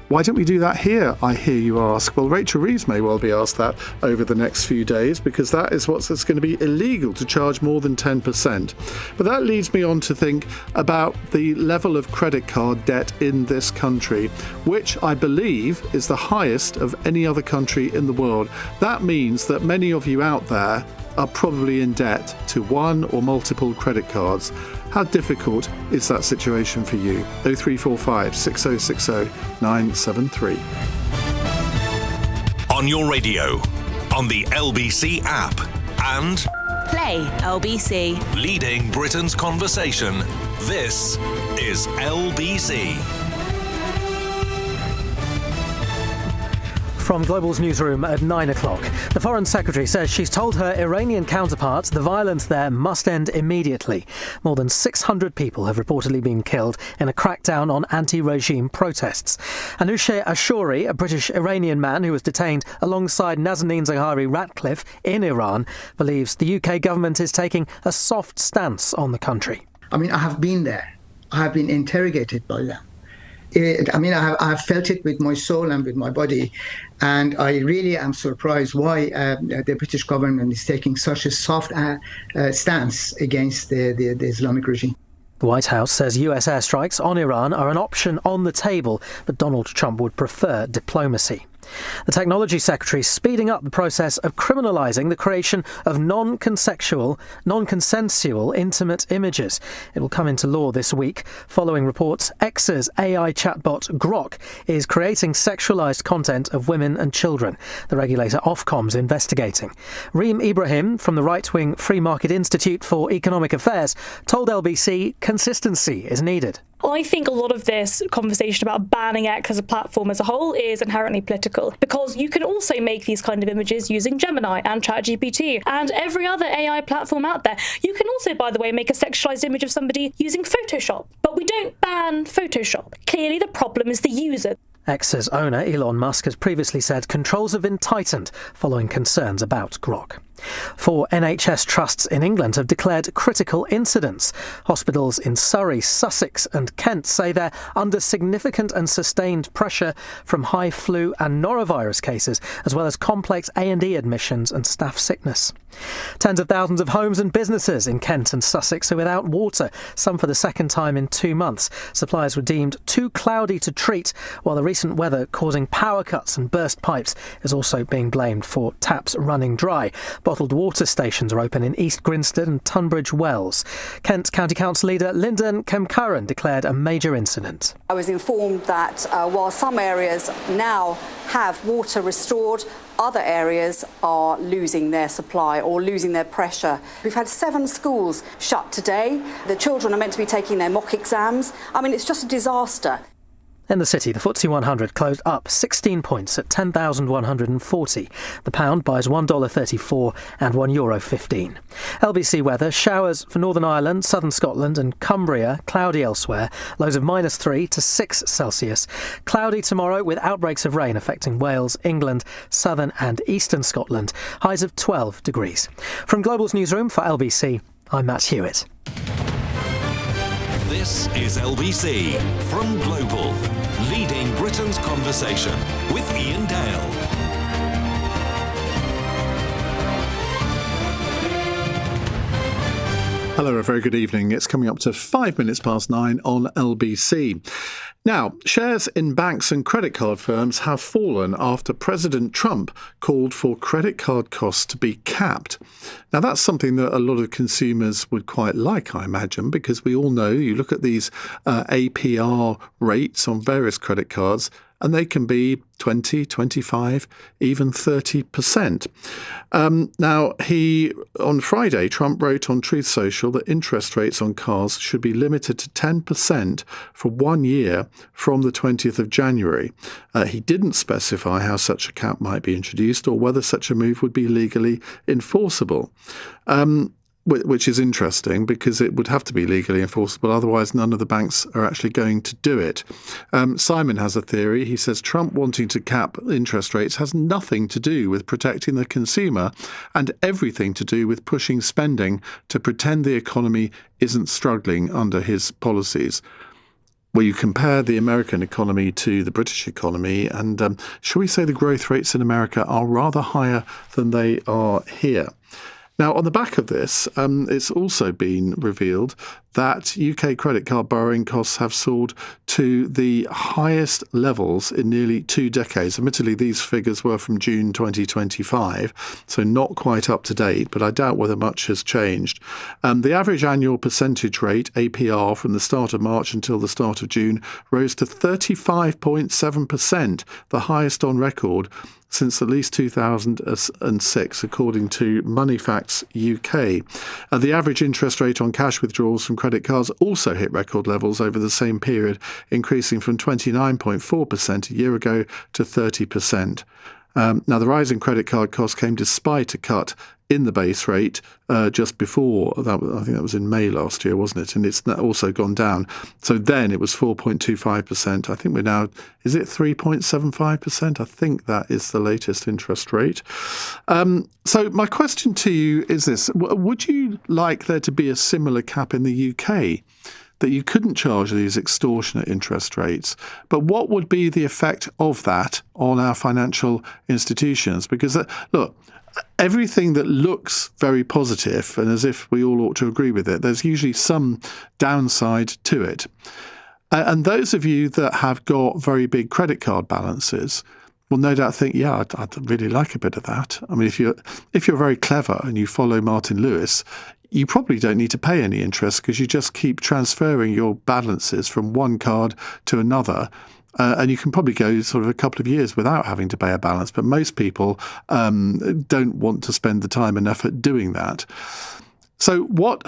[SPEAKER 1] Why don't we do that here, I hear you ask? Well, Rachel Reeves may well be asked that over the next few days, because that is what's going to be illegal, to charge more than 10%. But that leads me on to think about the level of credit card debt in this country, which I believe is the highest of any other country in the world. That means that many of you out there are probably in debt to one or multiple credit cards. How difficult is that situation for you? 0345 6060 973.
[SPEAKER 2] On your radio, on the LBC app, and
[SPEAKER 3] Play LBC.
[SPEAKER 2] leading Britain's conversation. This is LBC.
[SPEAKER 21] From Global's newsroom at 9 o'clock. The Foreign Secretary says she's told her Iranian counterparts the violence there must end immediately. More than 600 people have reportedly been killed in a crackdown on anti-regime protests. Anousheh Ashouri, a British-Iranian man who was detained alongside Nazanin Zaghari-Ratcliffe in Iran, believes the UK government is taking a soft stance on the country.
[SPEAKER 12] I mean, I have been there. I have been interrogated by them. I have felt it with my soul and with my body, and I really am surprised why the British government is taking such a soft stance against the Islamic regime.
[SPEAKER 21] The White House says US airstrikes on Iran are an option on the table, but Donald Trump would prefer diplomacy. The Technology Secretary is speeding up the process of criminalising the creation of non-consensual intimate images. It will come into law this week, following reports X's AI chatbot Grok is creating sexualised content of women and children. The regulator Ofcom's investigating. Reem Ibrahim from the right-wing Free Market Institute for Economic Affairs told LBC consistency is needed.
[SPEAKER 7] I think a lot of this conversation about banning X as a platform as a whole is inherently political, because you can also make these kind of images using Gemini and ChatGPT and every other AI platform out there. You can also, by the way, make a sexualized image of somebody using Photoshop, but we don't ban Photoshop. Clearly the problem is the user.
[SPEAKER 21] X's owner, Elon Musk, has previously said controls have been tightened following concerns about Grok. 4 NHS trusts in England have declared critical incidents. Hospitals in Surrey, Sussex and Kent say they're under significant and sustained pressure from high flu and norovirus cases, as well as complex A&E admissions and staff sickness. Tens of thousands of homes and businesses in Kent and Sussex are without water, some for the second time in 2 months. Supplies were deemed too cloudy to treat, while the recent weather causing power cuts and burst pipes is also being blamed for taps running dry. Bottled water stations are open in East Grinstead and Tunbridge Wells. Kent County Council leader Lyndon Kemcurran declared a major incident.
[SPEAKER 4] I was informed that while some areas now have water restored, other areas are losing their supply or losing their pressure. We've had 7 schools shut today. The children are meant to be taking their mock exams. I mean, it's just a disaster.
[SPEAKER 21] In the city, the FTSE 100 closed up 16 points at 10,140. The pound buys $1.34 and €1.15. LBC weather: showers for Northern Ireland, southern Scotland and Cumbria, cloudy elsewhere, lows of -3 to 6 Celsius. Cloudy tomorrow with outbreaks of rain affecting Wales, England, southern and eastern Scotland, highs of 12 degrees. From Global's newsroom for LBC, I'm Matt Hewitt.
[SPEAKER 2] This is LBC from Global, leading Britain's conversation with Iain Dale.
[SPEAKER 1] Hello, a very good evening. It's coming up to 5 minutes past 9 on LBC. Now, shares in banks and credit card firms have fallen after President Trump called for credit card costs to be capped. Now, that's something that a lot of consumers would quite like, I imagine, because we all know, you look at these APR rates on various credit cards, and they can be 20, 25, even 30%. Now, on Friday, Trump wrote on Truth Social that interest rates on cars should be limited to 10% for 1 year from the 20th of January. He didn't specify how such a cap might be introduced or whether such a move would be legally enforceable. Which is interesting because it would have to be legally enforceable, otherwise none of the banks are actually going to do it. Simon has a theory. He says Trump wanting to cap interest rates has nothing to do with protecting the consumer and everything to do with pushing spending to pretend the economy isn't struggling under his policies. Well, you compare the American economy to the British economy, and shall we say the growth rates in America are rather higher than they are here. Now, on the back of this, it's also been revealed that UK credit card borrowing costs have soared to the highest levels in nearly 2 decades. Admittedly, these figures were from June 2025, so not quite up to date, but I doubt whether much has changed. The average annual percentage rate, APR, from the start of March until the start of June rose to 35.7%, the highest on record since at least 2006, according to Moneyfacts UK. The average interest rate on cash withdrawals from credit cards also hit record levels over the same period, increasing from 29.4% a year ago to 30%. Now, the rise in credit card costs came despite a cut in the base rate just before, I think that was in May last year, wasn't it? And it's also gone down. So then it was 4.25%. I think we're now, is it 3.75%? I think that is the latest interest rate. So my question to you is this. Would you like there to be a similar cap in the UK? That you couldn't charge these extortionate interest rates. But what would be the effect of that on our financial institutions? Because, look, everything that looks very positive, and as if we all ought to agree with it, there's usually some downside to it. And those of you that have got very big credit card balances will no doubt think, yeah, I'd really like a bit of that. I mean, if you're very clever and you follow Martin Lewis, you probably don't need to pay any interest because you just keep transferring your balances from one card to another. And you can probably go sort of a couple of years without having to pay a balance. But most people don't want to spend the time and effort doing that. So what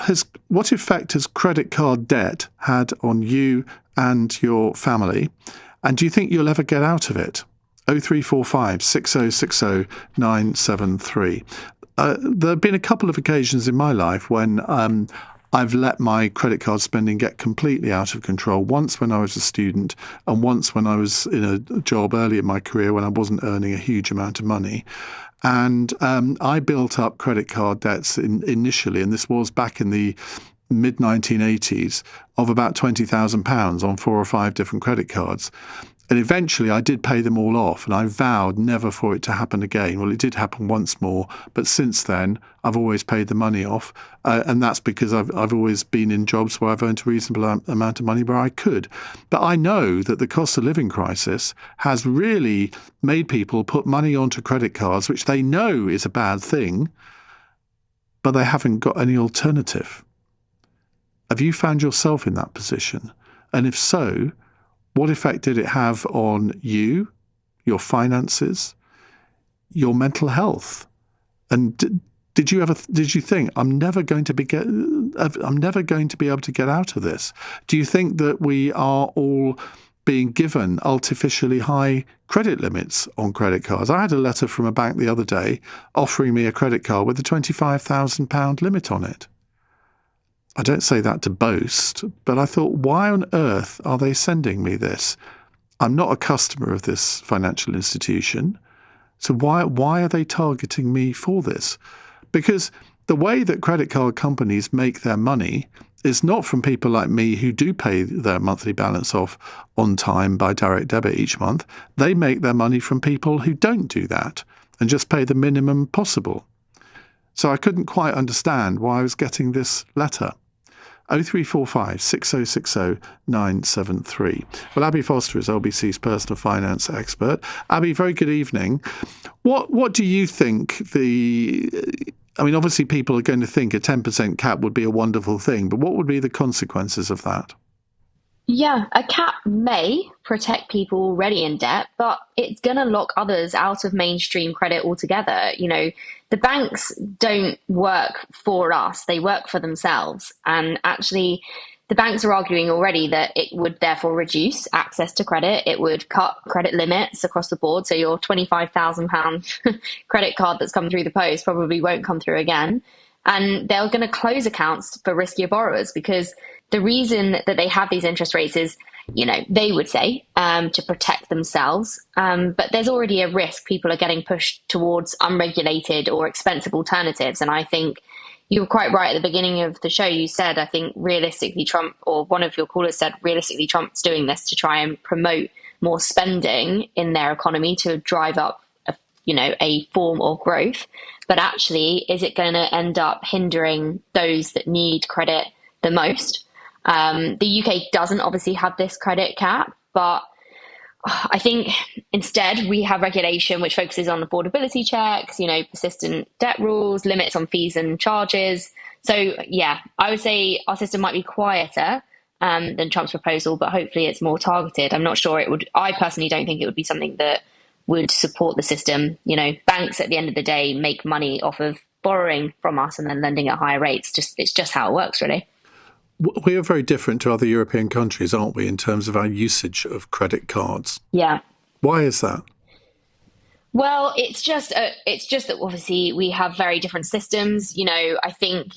[SPEAKER 1] effect has credit card debt had on you and your family? And do you think you'll ever get out of it? 0345 6060 973. There have been a couple of occasions in my life when I've let my credit card spending get completely out of control. Once when I was a student, and once when I was in a job early in my career when I wasn't earning a huge amount of money. And I built up credit card debts initially, and this was back in the mid-1980s, of about £20,000 on 4 or 5 different credit cards. And eventually I did pay them all off, and I vowed never for it to happen again. Well, it did happen once more, but since then I've always paid the money off. And that's because I've always been in jobs where I've earned a reasonable amount of money where I could. But I know that the cost of living crisis has really made people put money onto credit cards, which they know is a bad thing, but they haven't got any alternative. Have you found yourself in that position? And if so, what effect did it have on you, your finances, your mental health? And did you think I'm never going to be able to get out of this? Do you think that we are all being given artificially high credit limits on credit cards? I had a letter from a bank the other day offering me a credit card with a £25,000 limit on it. I don't say that to boast, but I thought, why on earth are they sending me this? I'm not a customer of this financial institution, so why are they targeting me for this? Because the way that credit card companies make their money is not from people like me who do pay their monthly balance off on time by direct debit each month. They make their money from people who don't do that and just pay the minimum possible. So I couldn't quite understand why I was getting this letter. 0345 6060 973. Well, Abby Foster is LBC's personal finance expert. Abby, very good evening. What do you think obviously people are going to think a 10% cap would be a wonderful thing, but what would be the consequences of that?
[SPEAKER 13] Yeah, a cap may protect people already in debt, but it's going to lock others out of mainstream credit altogether. The banks don't work for us, they work for themselves. And actually, the banks are arguing already that it would therefore reduce access to credit. It would cut credit limits across the board. So your £25,000 credit card that's come through the post probably won't come through again. And they're going to close accounts for riskier borrowers, because the reason that they have these interest rates is, they would say, to protect themselves. But there's already a risk people are getting pushed towards unregulated or expensive alternatives. And I think you were quite right at the beginning of the show. You said, I think realistically Trump, or one of your callers said, realistically Trump's doing this to try and promote more spending in their economy to drive up a form of growth. But actually, is it going to end up hindering those that need credit the most? The UK doesn't obviously have this credit cap, but I think instead we have regulation which focuses on affordability checks, persistent debt rules, limits on fees and charges. So, yeah, I would say our system might be quieter than Trump's proposal, but hopefully it's more targeted. I'm not sure it would. I personally don't think it would be something that would support the system. Banks at the end of the day make money off of borrowing from us and then lending at higher rates. It's just how it works, really.
[SPEAKER 1] We are very different to other European countries, aren't we, in terms of our usage of credit cards?
[SPEAKER 13] Yeah.
[SPEAKER 1] Why is that?
[SPEAKER 13] Well, it's just that obviously we have very different systems. I think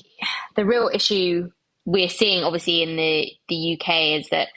[SPEAKER 13] the real issue we're seeing obviously in the UK is that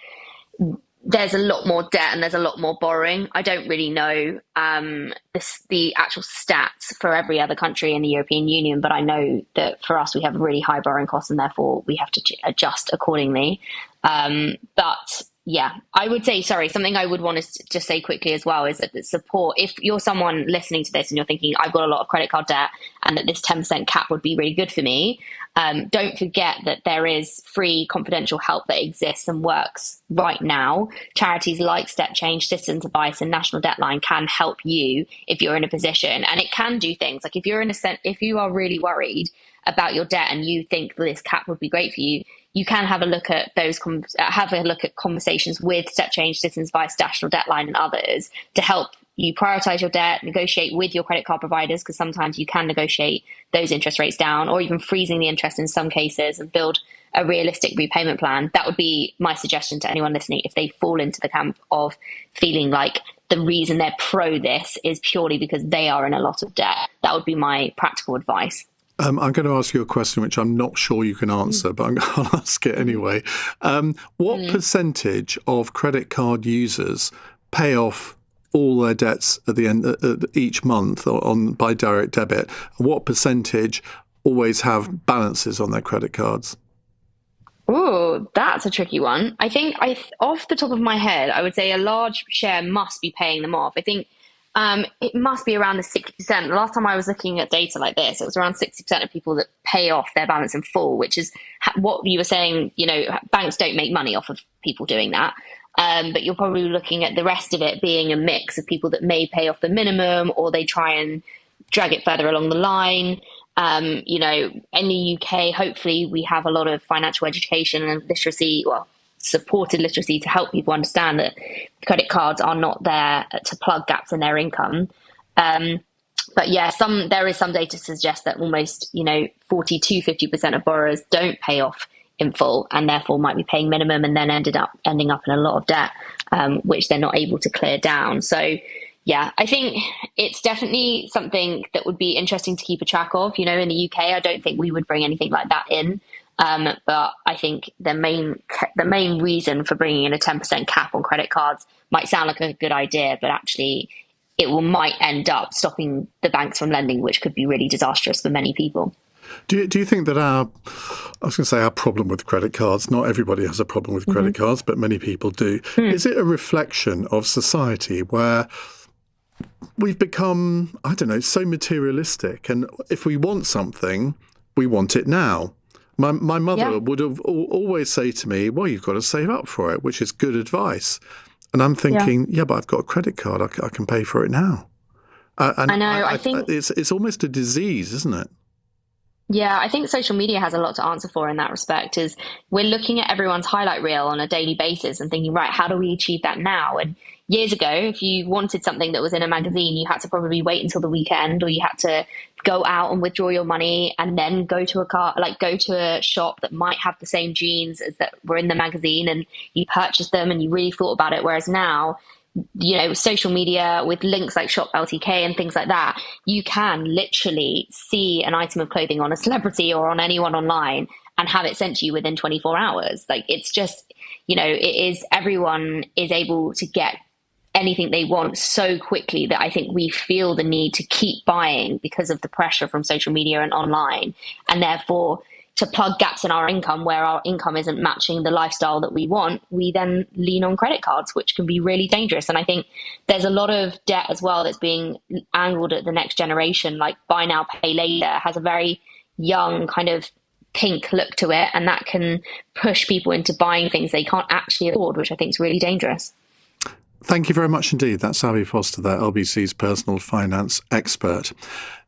[SPEAKER 13] there's a lot more debt and there's a lot more borrowing. I don't really know the actual stats for every other country in the European Union, but I know that for us, we have really high borrowing costs and therefore we have to adjust accordingly. But yeah, I would say, something I would want to just say quickly as well is that the support, if you're someone listening to this and you're thinking, I've got a lot of credit card debt and that this 10% cap would be really good for me, don't forget that there is free confidential help that exists and works right now. Charities like Step Change, Citizens Advice and National Deadline can help you if you're in a position, and it can do things like if you are really worried about your debt and you think that this cap would be great for you, you can have a look at conversations with Step Change, Citizens Advice, National Deadline and others to help you prioritize your debt, negotiate with your credit card providers, because sometimes you can negotiate those interest rates down, or even freezing the interest in some cases, and build a realistic repayment plan. That would be my suggestion to anyone listening if they fall into the camp of feeling like the reason they're pro this is purely because they are in a lot of debt. That would be my practical advice.
[SPEAKER 1] I'm going to ask you a question which I'm not sure you can answer, but I'll ask it anyway. What percentage of credit card users pay off all their debts at the end each month by direct debit? What percentage always have balances on their credit cards?
[SPEAKER 13] Ooh, that's a tricky one. I think off the top of my head, I would say a large share must be paying them off. I think it must be around the 60%. The last time I was looking at data like this, it was around 60% of people that pay off their balance in full, which is what you were saying, banks don't make money off of people doing that. But you're probably looking at the rest of it being a mix of people that may pay off the minimum, or they try and drag it further along the line. In the UK, hopefully we have a lot of financial education and literacy, supported literacy, to help people understand that credit cards are not there to plug gaps in their income. But yeah, there is some data to suggest that almost 40 to 50% of borrowers don't pay off in full, and therefore might be paying minimum and then ending up in a lot of debt, which they're not able to clear down. So yeah, I think it's definitely something that would be interesting to keep a track of. In the UK, I don't think we would bring anything like that in. But I think the main reason for bringing in a 10% cap on credit cards might sound like a good idea, but actually it might end up stopping the banks from lending, which could be really disastrous for many people.
[SPEAKER 1] Do you think that our problem with credit cards, not everybody has a problem with credit cards, but many people do, is it a reflection of society where we've become, so materialistic, and if we want something, we want it now? My mother would have always say to me, well, you've got to save up for it, which is good advice. And I'm thinking, but I've got a credit card. I can pay for it now. And I know. I think it's almost a disease, isn't it?
[SPEAKER 13] Yeah, I think social media has a lot to answer for in that respect. Is we're looking at everyone's highlight reel on a daily basis and thinking, right, how do we achieve that now? And years ago, if you wanted something that was in a magazine, you had to probably wait until the weekend, or you had to go out and withdraw your money and then go to a shop that might have the same jeans as that were in the magazine, and you purchased them and you really thought about it. Whereas now, social media with links like Shop LTK and things like that, you can literally see an item of clothing on a celebrity or on anyone online and have it sent to you within 24 hours. Like, it's just, everyone is able to get anything they want so quickly that I think we feel the need to keep buying because of the pressure from social media and online. And therefore, to plug gaps in our income where our income isn't matching the lifestyle that we want, we then lean on credit cards, which can be really dangerous. And I think there's a lot of debt as well that's being angled at the next generation, like buy now, pay later, has a very young kind of pink look to it. And that can push people into buying things they can't actually afford, which I think is really dangerous.
[SPEAKER 1] Thank you very much indeed. That's Abby Foster there, LBC's personal finance expert.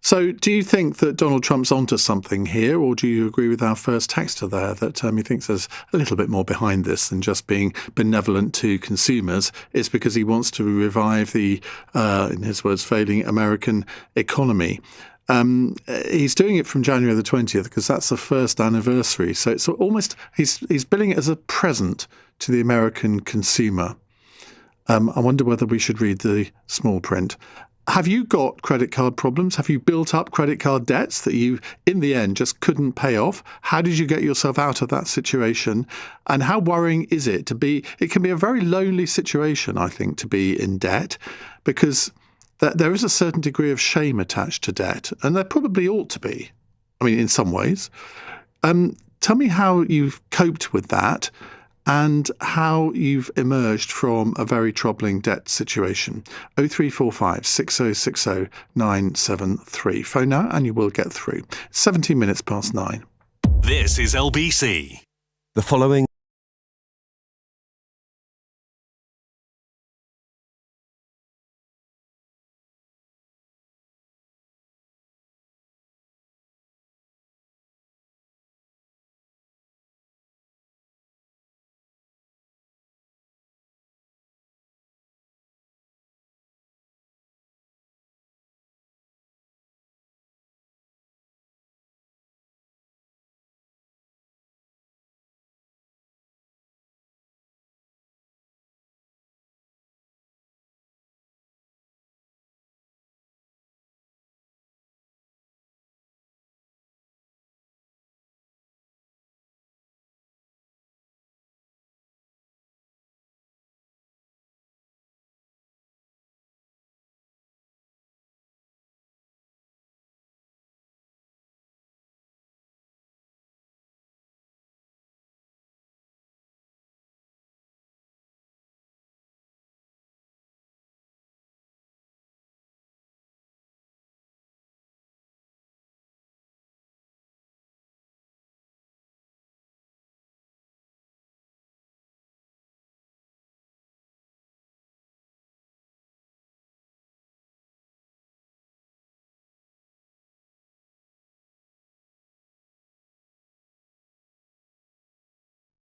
[SPEAKER 1] So do you think that Donald Trump's onto something here, or do you agree with our first texter there that he thinks there's a little bit more behind this than just being benevolent to consumers? It's because he wants to revive the, in his words, failing American economy. He's doing it from January the 20th because that's the first anniversary. So it's almost, he's billing it as a present to the American consumer. I wonder whether we should read the small print. Have you got credit card problems? Have you built up credit card debts that you, in the end, just couldn't pay off? How did you get yourself out of that situation? And how worrying is it to be? It can be a very lonely situation, I think, to be in debt, because there is a certain degree of shame attached to debt, and there probably ought to be. I mean, in some ways. Tell me how you've coped with that, and how you've emerged from a very troubling debt situation. 0345 6060 973. Phone now and you will get through. 17 minutes past 9.
[SPEAKER 2] This is LBC.
[SPEAKER 14] The following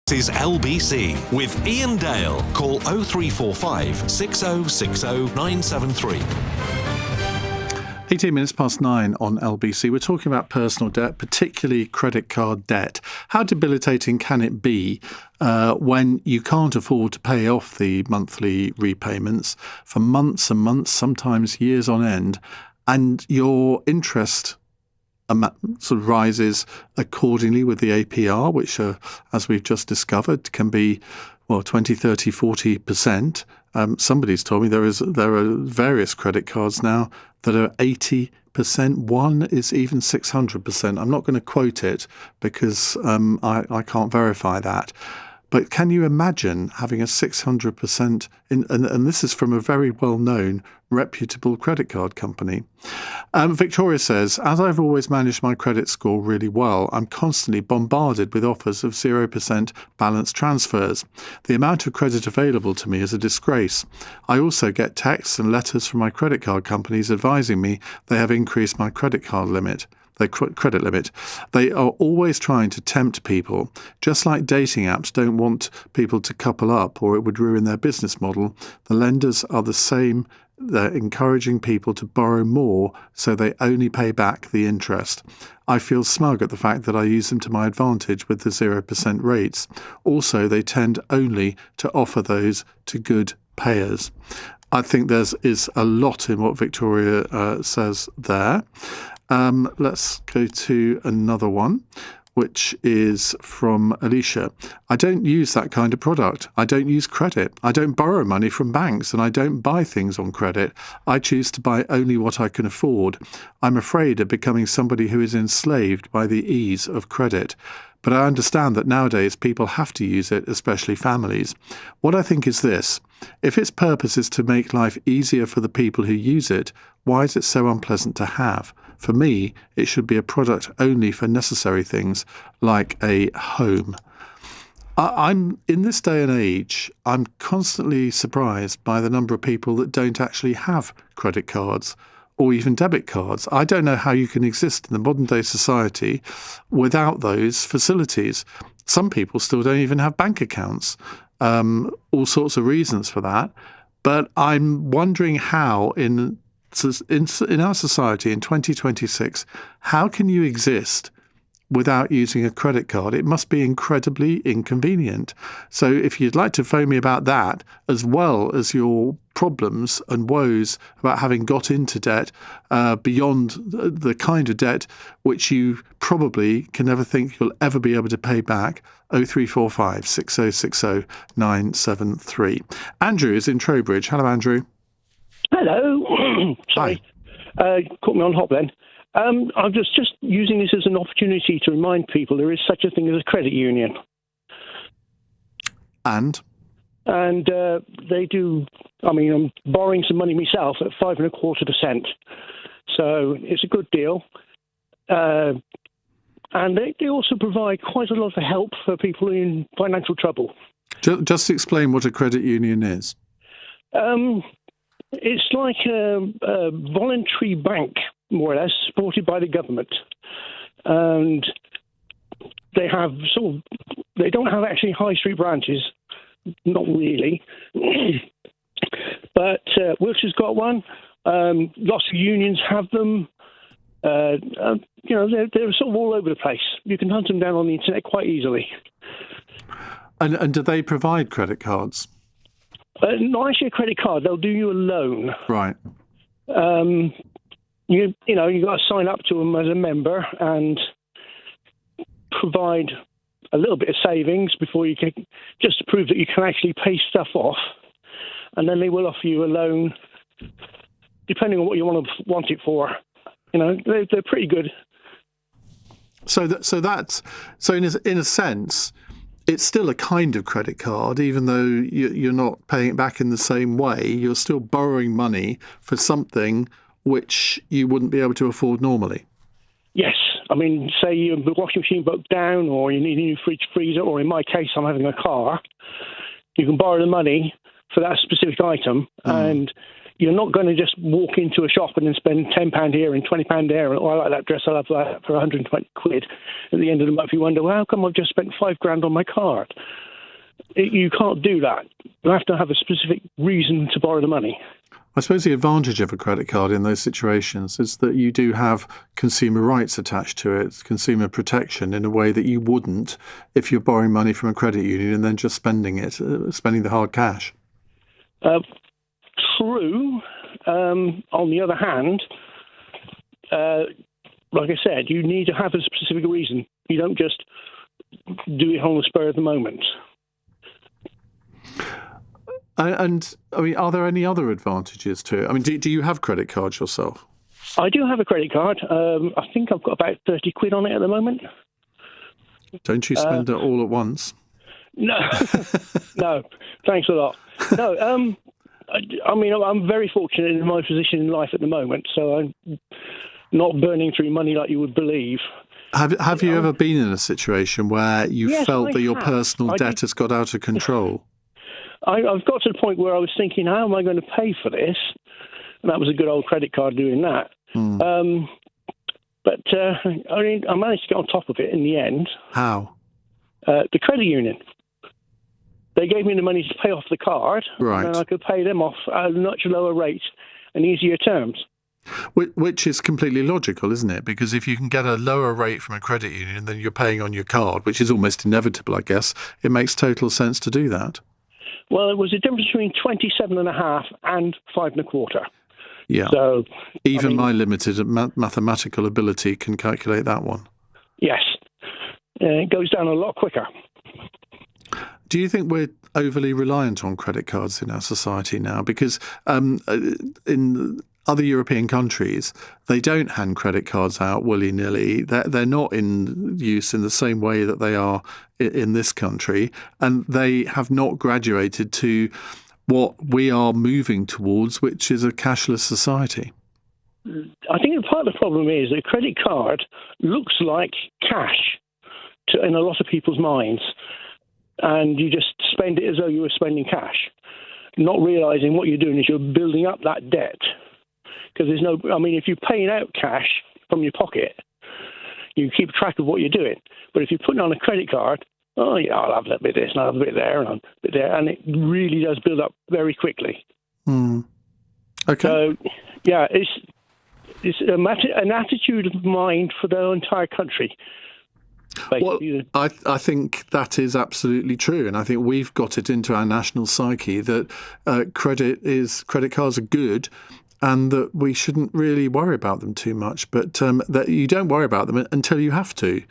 [SPEAKER 2] This is LBC with Iain Dale. Call 0345 6060 973.
[SPEAKER 1] 18 minutes past 9 on LBC. We're talking about personal debt, particularly credit card debt. How debilitating can it be when you can't afford to pay off the monthly repayments for months and months, sometimes years on end, and your interest sort of rises accordingly with the APR, which, as we've just discovered, can be, 20, 30, 40%. Somebody's told me there are various credit cards now that are 80%. One is even 600%. I'm not going to quote it because I can't verify that. But can you imagine having a 600%, and this is from a very well-known, reputable credit card company. Victoria says, as I've always managed my credit score really well, I'm constantly bombarded with offers of 0% balance transfers. The amount of credit available to me is a disgrace. I also get texts and letters from my credit card companies advising me they have increased my credit card limit. Their credit limit. They are always trying to tempt people. Just like dating apps don't want people to couple up or it would ruin their business model, the lenders are the same. They're encouraging people to borrow more so they only pay back the interest. I feel smug at the fact that I use them to my advantage with the 0% rates. Also, they tend only to offer those to good payers. I think is a lot in what Victoria says there. Let's go to another one, which is from Alicia. I don't use that kind of product. I don't use credit. I don't borrow money from banks and I don't buy things on credit. I choose to buy only what I can afford. I'm afraid of becoming somebody who is enslaved by the ease of credit. But I understand that nowadays people have to use it, especially families. What I think is this. If its purpose is to make life easier for the people who use it, why is it so unpleasant to have? For me, it should be a product only for necessary things like a home. I'm in this day and age, I'm constantly surprised by the number of people that don't actually have credit cards or even debit cards. I don't know how you can exist in the modern day society without those facilities. Some people still don't even have bank accounts. All sorts of reasons for that. But I'm wondering how in our society in 2026, how can you exist without using a credit card? It must be incredibly inconvenient. So if you'd like to phone me about that, as well as your problems and woes about having got into debt beyond the kind of debt which you probably can never think you'll ever be able to pay back, 0345 6060 973. Andrew is in Trowbridge. Hello, Andrew.
[SPEAKER 14] Hello. Sorry. Caught me on hop then. I'm just using this as an opportunity to remind people there is such a thing as a credit union.
[SPEAKER 1] And
[SPEAKER 14] they do, I'm borrowing some money myself at 5.25%. So it's a good deal. And they also provide quite a lot of help for people in financial trouble.
[SPEAKER 1] Just explain what a credit union is.
[SPEAKER 14] It's like a voluntary bank, more or less, supported by the government. And they have they don't have actually high street branches, not really. But Wiltshire's got one. Lots of unions have them. They're sort of all over the place. You can hunt them down on the internet quite easily.
[SPEAKER 1] And do they provide credit cards?
[SPEAKER 14] Not actually a credit card. They'll do you a loan.
[SPEAKER 1] Right.
[SPEAKER 14] You got to sign up to them as a member and provide a little bit of savings before you can, just to prove that you can actually pay stuff off, and then they will offer you a loan, depending on what you want it for. They're pretty good.
[SPEAKER 1] So in a sense, it's still a kind of credit card, even though you're not paying it back in the same way. You're still borrowing money for something which you wouldn't be able to afford normally.
[SPEAKER 14] Yes. Say your washing machine broke down, or you need a new fridge, freezer, or in my case, I'm having a car. You can borrow the money for that specific item, and You're not going to just walk into a shop and then spend £10 here and £20 there, and I like that dress, I'll have that for 120 quid. At the end of the month, you wonder, well, how come I've just spent £5,000 on my card? You can't do that. You have to have a specific reason to borrow the money.
[SPEAKER 1] I suppose the advantage of a credit card in those situations is that you do have consumer rights attached to it, consumer protection in a way that you wouldn't if you're borrowing money from a credit union and then just spending the hard cash.
[SPEAKER 14] True. On the other hand, like I said, you need to have a specific reason. You don't just do it on the spur of the moment.
[SPEAKER 1] And I mean, are there any other advantages to it? I mean, do you have credit cards yourself?
[SPEAKER 14] I do have a credit card. I think I've got about 30 quid on it at the moment.
[SPEAKER 1] Don't you spend it all at once?
[SPEAKER 14] No, no. Thanks a lot. No, I mean, I'm very fortunate in my position in life at the moment, so I'm not burning through money like you would believe.
[SPEAKER 1] Have you ever been in a situation where you felt that your personal debt has got out of control?
[SPEAKER 14] I've got to the point where I was thinking, how am I going to pay for this? And that was a good old credit card doing that. But I managed to get on top of it in the end.
[SPEAKER 1] How?
[SPEAKER 14] The credit union. They gave me the money to pay off the card,
[SPEAKER 1] right,
[SPEAKER 14] and I could pay them off at a much lower rate and easier terms.
[SPEAKER 1] Which is completely logical, isn't it? Because if you can get a lower rate from a credit union than you're paying on your card, which is almost inevitable, I guess, it makes total sense to do that.
[SPEAKER 14] Well, it was a difference between 27.5 and 5.25.
[SPEAKER 1] Yeah.
[SPEAKER 14] So
[SPEAKER 1] even my limited mathematical ability can calculate that one.
[SPEAKER 14] Yes. It goes down a lot quicker.
[SPEAKER 1] Do you think we're overly reliant on credit cards in our society now? Because in other European countries, they don't hand credit cards out willy-nilly. They're not in use in the same way that they are in this country, and they have not graduated to what we are moving towards, which is a cashless society.
[SPEAKER 14] I think part of the problem is that a credit card looks like cash in a lot of people's minds, and you just spend it as though you were spending cash, not realising what you're doing is you're building up that debt. Because if you're paying out cash from your pocket, you keep track of what you're doing. But if you're putting on a credit card, oh yeah, I'll have a bit of this and I'll have a bit there and a bit there, and it really does build up very quickly.
[SPEAKER 1] Okay.
[SPEAKER 14] So, yeah, it's an attitude of mind for the entire country. Basically.
[SPEAKER 1] Well, I think that is absolutely true, and I think we've got it into our national psyche that credit cards are good, and that we shouldn't really worry about them too much, but that you don't worry about them until you have to.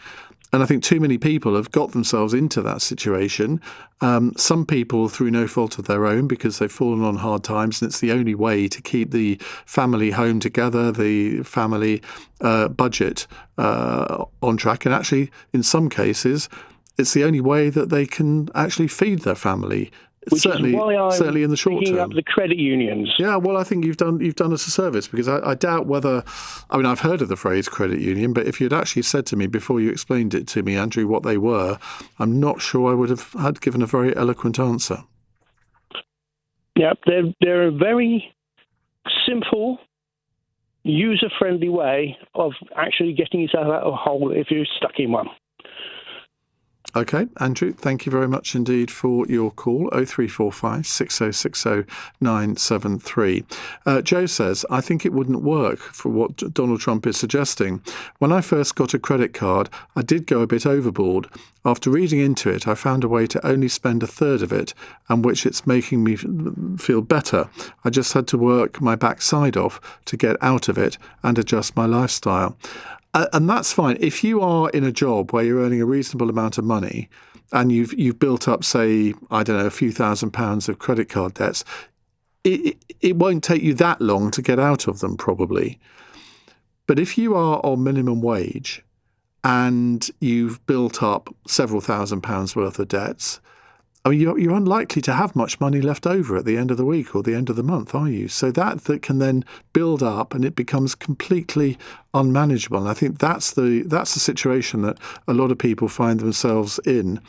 [SPEAKER 1] And I think too many people have got themselves into that situation. Some people through no fault of their own because they've fallen on hard times, and it's the only way to keep the family home together, the family budget on track. And actually, in some cases, it's the only way that they can actually feed their family. Certainly in the short term.
[SPEAKER 14] Up the credit unions.
[SPEAKER 1] Yeah, well, I think you've done us a service, because I doubt whether, I mean, I've heard of the phrase credit union, but if you'd actually said to me before you explained it to me, Andrew, what they were, I'm not sure I would have had given a very eloquent answer.
[SPEAKER 14] Yeah, they're a very simple, user-friendly way of actually getting yourself out of a hole if you're stuck in one.
[SPEAKER 1] OK, Andrew, thank you very much indeed for your call, 0345 6060 973. Joe says, I think it wouldn't work for what Donald Trump is suggesting. When I first got a credit card, I did go a bit overboard. After reading into it, I found a way to only spend a third of it, and which it's making me feel better. I just had to work my backside off to get out of it and adjust my lifestyle. And that's fine. If you are in a job where you're earning a reasonable amount of money and you've built up, say, I don't know, a few £1,000s of credit card debts, it won't take you that long to get out of them, probably. But if you are on minimum wage and you've built up several £1,000s worth of debts, I mean, you're unlikely to have much money left over at the end of the week or the end of the month, are you? So that can then build up, and it becomes completely unmanageable. And I think that's the situation that a lot of people find themselves in.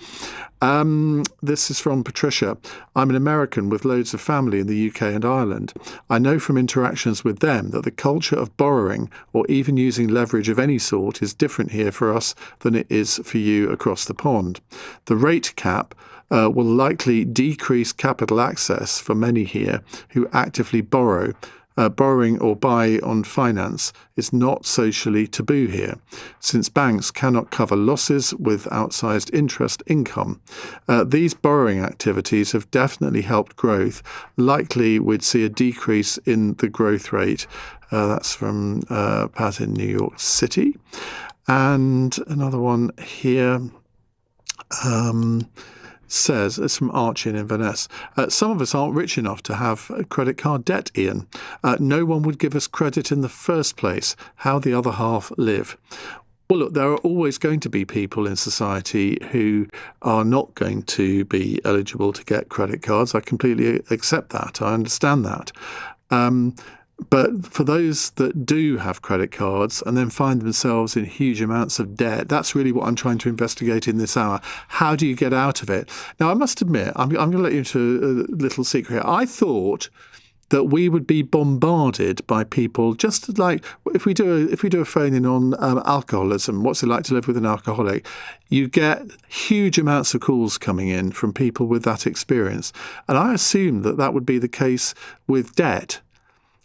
[SPEAKER 1] This is from Patricia. I'm an American with loads of family in the UK and Ireland. I know from interactions with them that the culture of borrowing or even using leverage of any sort is different here for us than it is for you across the pond. The rate cap will likely decrease capital access for many here who actively borrow. Borrowing or buy on finance is not socially taboo here, since banks cannot cover losses with outsized interest income. These borrowing activities have definitely helped growth. Likely we'd see a decrease in the growth rate. That's from Pat in New York City. And another one here. Says, it's from Archie in Inverness, some of us aren't rich enough to have credit card debt, Iain. No one would give us credit in the first place. How the other half live? Well, look, there are always going to be people in society who are not going to be eligible to get credit cards. I completely accept that. I understand that. But for those that do have credit cards and then find themselves in huge amounts of debt, that's really what I'm trying to investigate in this hour. How do you get out of it? Now, I must admit, I'm going to let you into a little secret here. I thought that we would be bombarded by people, just like if we do a phone-in on alcoholism, what's it like to live with an alcoholic? You get huge amounts of calls coming in from people with that experience. And I assumed that that would be the case with debt.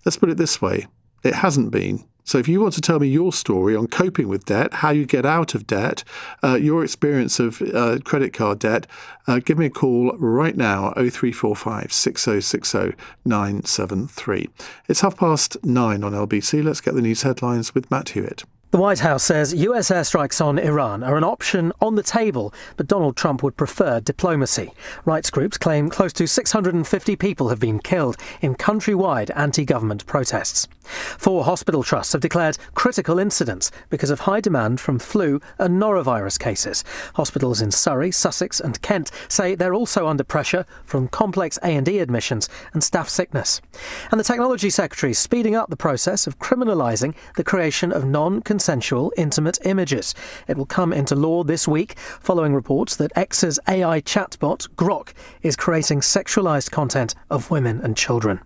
[SPEAKER 1] Let's put it this way, it hasn't been. So if you want to tell me your story on coping with debt, how you get out of debt, your experience of credit card debt, give me a call right now, 0345 6060 973. It's 9:30 on LBC. Let's get the news headlines with Matt Hewitt.
[SPEAKER 21] The White House says US airstrikes on Iran are an option on the table, but Donald Trump would prefer diplomacy. Rights groups claim close to 650 people have been killed in countrywide anti-government protests. 4 hospital trusts have declared critical incidents because of high demand from flu and norovirus cases. Hospitals in Surrey, Sussex and Kent say they're also under pressure from complex A&E admissions and staff sickness. And the Technology Secretary is speeding up the process of criminalising the creation of non-consensual intimate images. It will come into law this week following reports that X's AI chatbot, Grok, is creating sexualised content of women and children.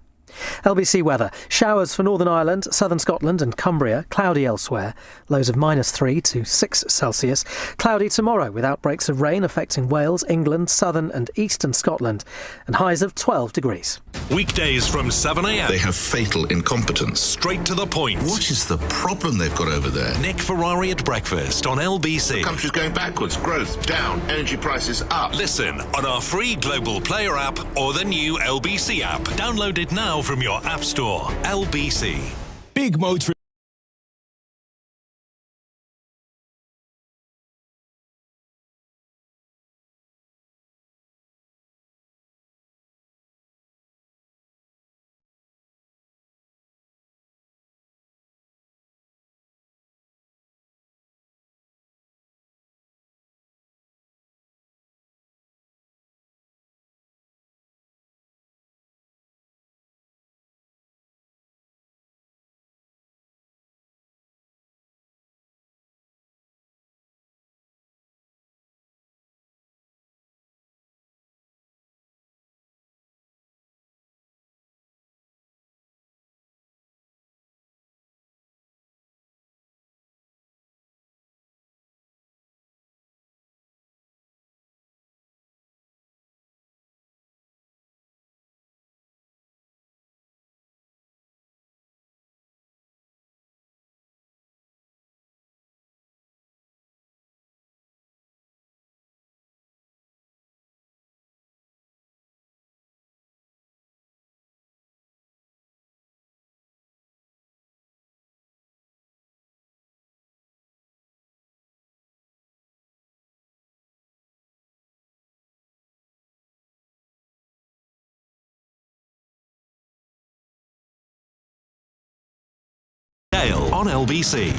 [SPEAKER 21] LBC weather. Showers for Northern Ireland, southern Scotland and Cumbria. Cloudy elsewhere. Lows of -3 to 6 Celsius. Cloudy tomorrow with outbreaks of rain affecting Wales, England, southern and eastern Scotland. And highs of 12 degrees.
[SPEAKER 2] Weekdays from 7 a.m.
[SPEAKER 15] They have fatal incompetence.
[SPEAKER 2] Straight to the point.
[SPEAKER 15] What is the problem they've got over there?
[SPEAKER 2] Nick Ferrari at breakfast on LBC.
[SPEAKER 15] The country's going backwards. Growth down. Energy prices up.
[SPEAKER 2] Listen on our free Global Player app or the new LBC app. Download it now from your app store. LBC.
[SPEAKER 17] Big motor.
[SPEAKER 2] Dale on LBC.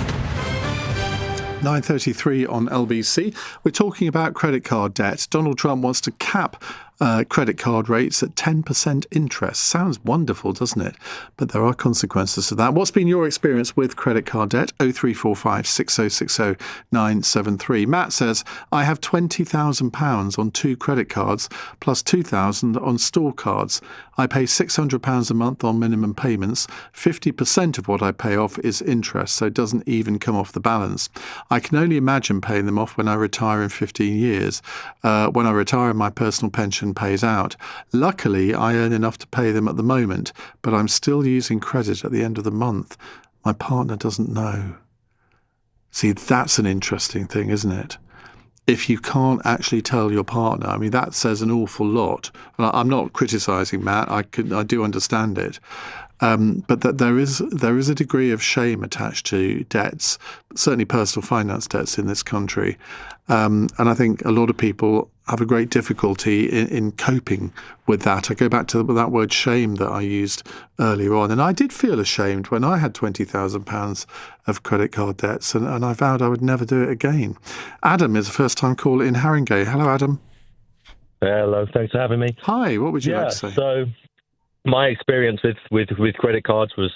[SPEAKER 1] 9:33 on LBC. We're talking about credit card debt. Donald Trump wants to cap credit card rates at 10% interest. Sounds wonderful, doesn't it? But there are consequences to that. What's been your experience with credit card debt? 0345 6060 973. Matt says, I have £20,000 on 2 credit cards plus £2,000 on store cards. I pay £600 a month on minimum payments. 50% of what I pay off is interest, so it doesn't even come off the balance. I can only imagine paying them off when I retire in 15 years. When I retire, my personal pension pays out. Luckily, I earn enough to pay them at the moment, but I'm still using credit at the end of the month. My partner doesn't know. See, that's an interesting thing, isn't it? If you can't actually tell your partner, I mean, that says an awful lot. I'm not criticising Matt. I do understand it, but that there is a degree of shame attached to debts, certainly personal finance debts in this country, and I think a lot of people have a great difficulty in coping with that. I go back to that word shame that I used earlier on, and I did feel ashamed when I had £20,000 of credit card debts, and I vowed I would never do it again. Adam is a first-time caller in Haringey. Hello, Adam.
[SPEAKER 17] Hello, thanks for having me.
[SPEAKER 1] Hi, what would you like to say?
[SPEAKER 17] So my experience with credit cards was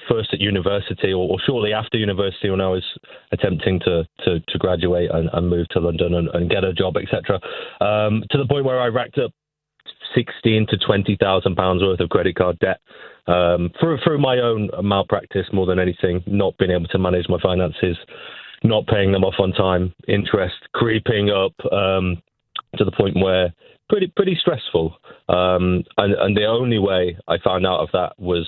[SPEAKER 17] first at university or shortly after university when I was attempting to graduate and move to London and get a job, etc. To the point where I racked up £16,000 to £20,000 worth of credit card debt through my own malpractice more than anything, not being able to manage my finances, not paying them off on time, interest creeping up to the point where pretty stressful. And the only way I found out of that was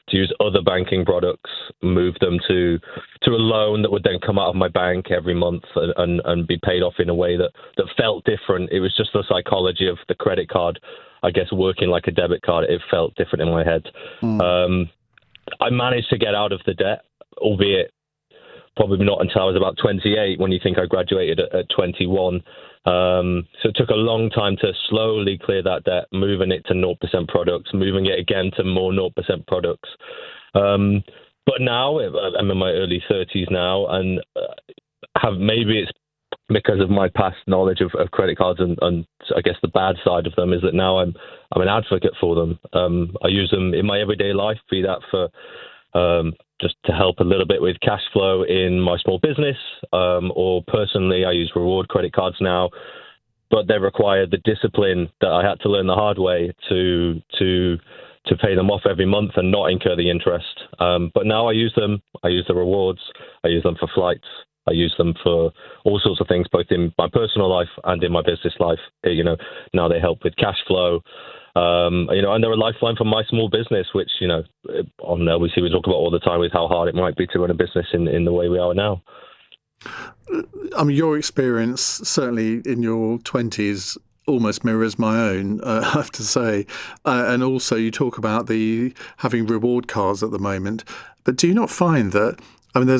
[SPEAKER 17] to use other banking products, move them to a loan that would then come out of my bank every month and be paid off in a way that felt different. It was just the psychology of the credit card, I guess, working like a debit card. It felt different in my head. I managed to get out of the debt, albeit probably not until I was about 28, when you think I graduated at 21. So it took a long time to slowly clear that debt, moving it to 0% products, moving it again to more 0% products. But now I'm in my early 30s now, and maybe it's because of my past knowledge of credit cards and I guess the bad side of them is that now I'm an advocate for them. I use them in my everyday life, be that for just to help a little bit with cash flow in my small business, or personally, I use reward credit cards now, but they require the discipline that I had to learn the hard way to pay them off every month and not incur the interest. But now I use them. I use the rewards. I use them for flights. I use them for all sorts of things, both in my personal life and in my business life. Now they help with cash flow. And they're a lifeline for my small business, which, on LBC we talk about all the time with how hard it might be to run a business in the way we are now.
[SPEAKER 1] I mean, your experience, certainly in your 20s, almost mirrors my own, I have to say. And also you talk about having reward cards at the moment. But do you not find that, I mean,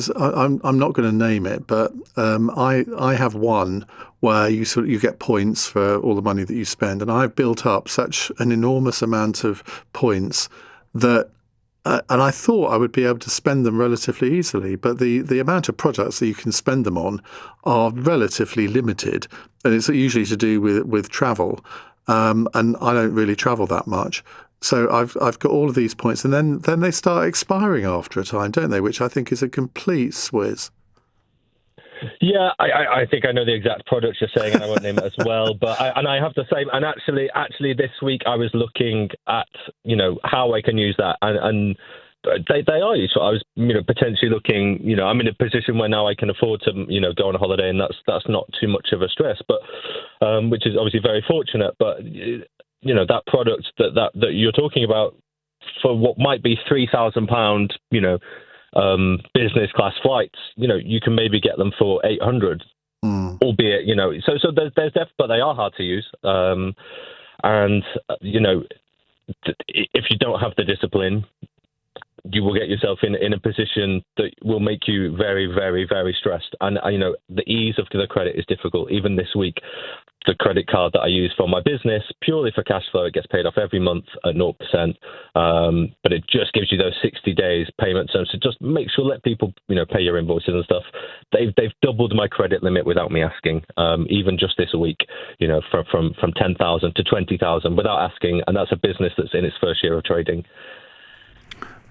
[SPEAKER 1] I'm not going to name it, but I have one where you get points for all the money that you spend, and I've built up such an enormous amount of points that, and I thought I would be able to spend them relatively easily, but the amount of products that you can spend them on are relatively limited, and it's usually to do with travel, and I don't really travel that much. So I've got all of these points, and then they start expiring after a time, don't they? Which I think is a complete swizz.
[SPEAKER 17] Yeah, I think I know the exact products you're saying, and I won't name it as well. But I have to say, and actually this week I was looking at how I can use that, and they are useful. I was potentially looking. I'm in a position where now I can afford to go on a holiday, and that's not too much of a stress. But which is obviously very fortunate. But that product that you're talking about for what might be £3,000, business class flights, you can maybe get them for 800, albeit, so there's but they are hard to use. And if you don't have the discipline, you will get yourself in a position that will make you very, very, very stressed. And, the ease of the credit is difficult. Even this week, the credit card that I use for my business, purely for cash flow, it gets paid off every month at 0%. But it just gives you those 60 days payment terms. So just make sure, let people, pay your invoices and stuff. They've doubled my credit limit without me asking, even just this week, from 10,000 to 20,000 without asking. And that's a business that's in its first year of trading.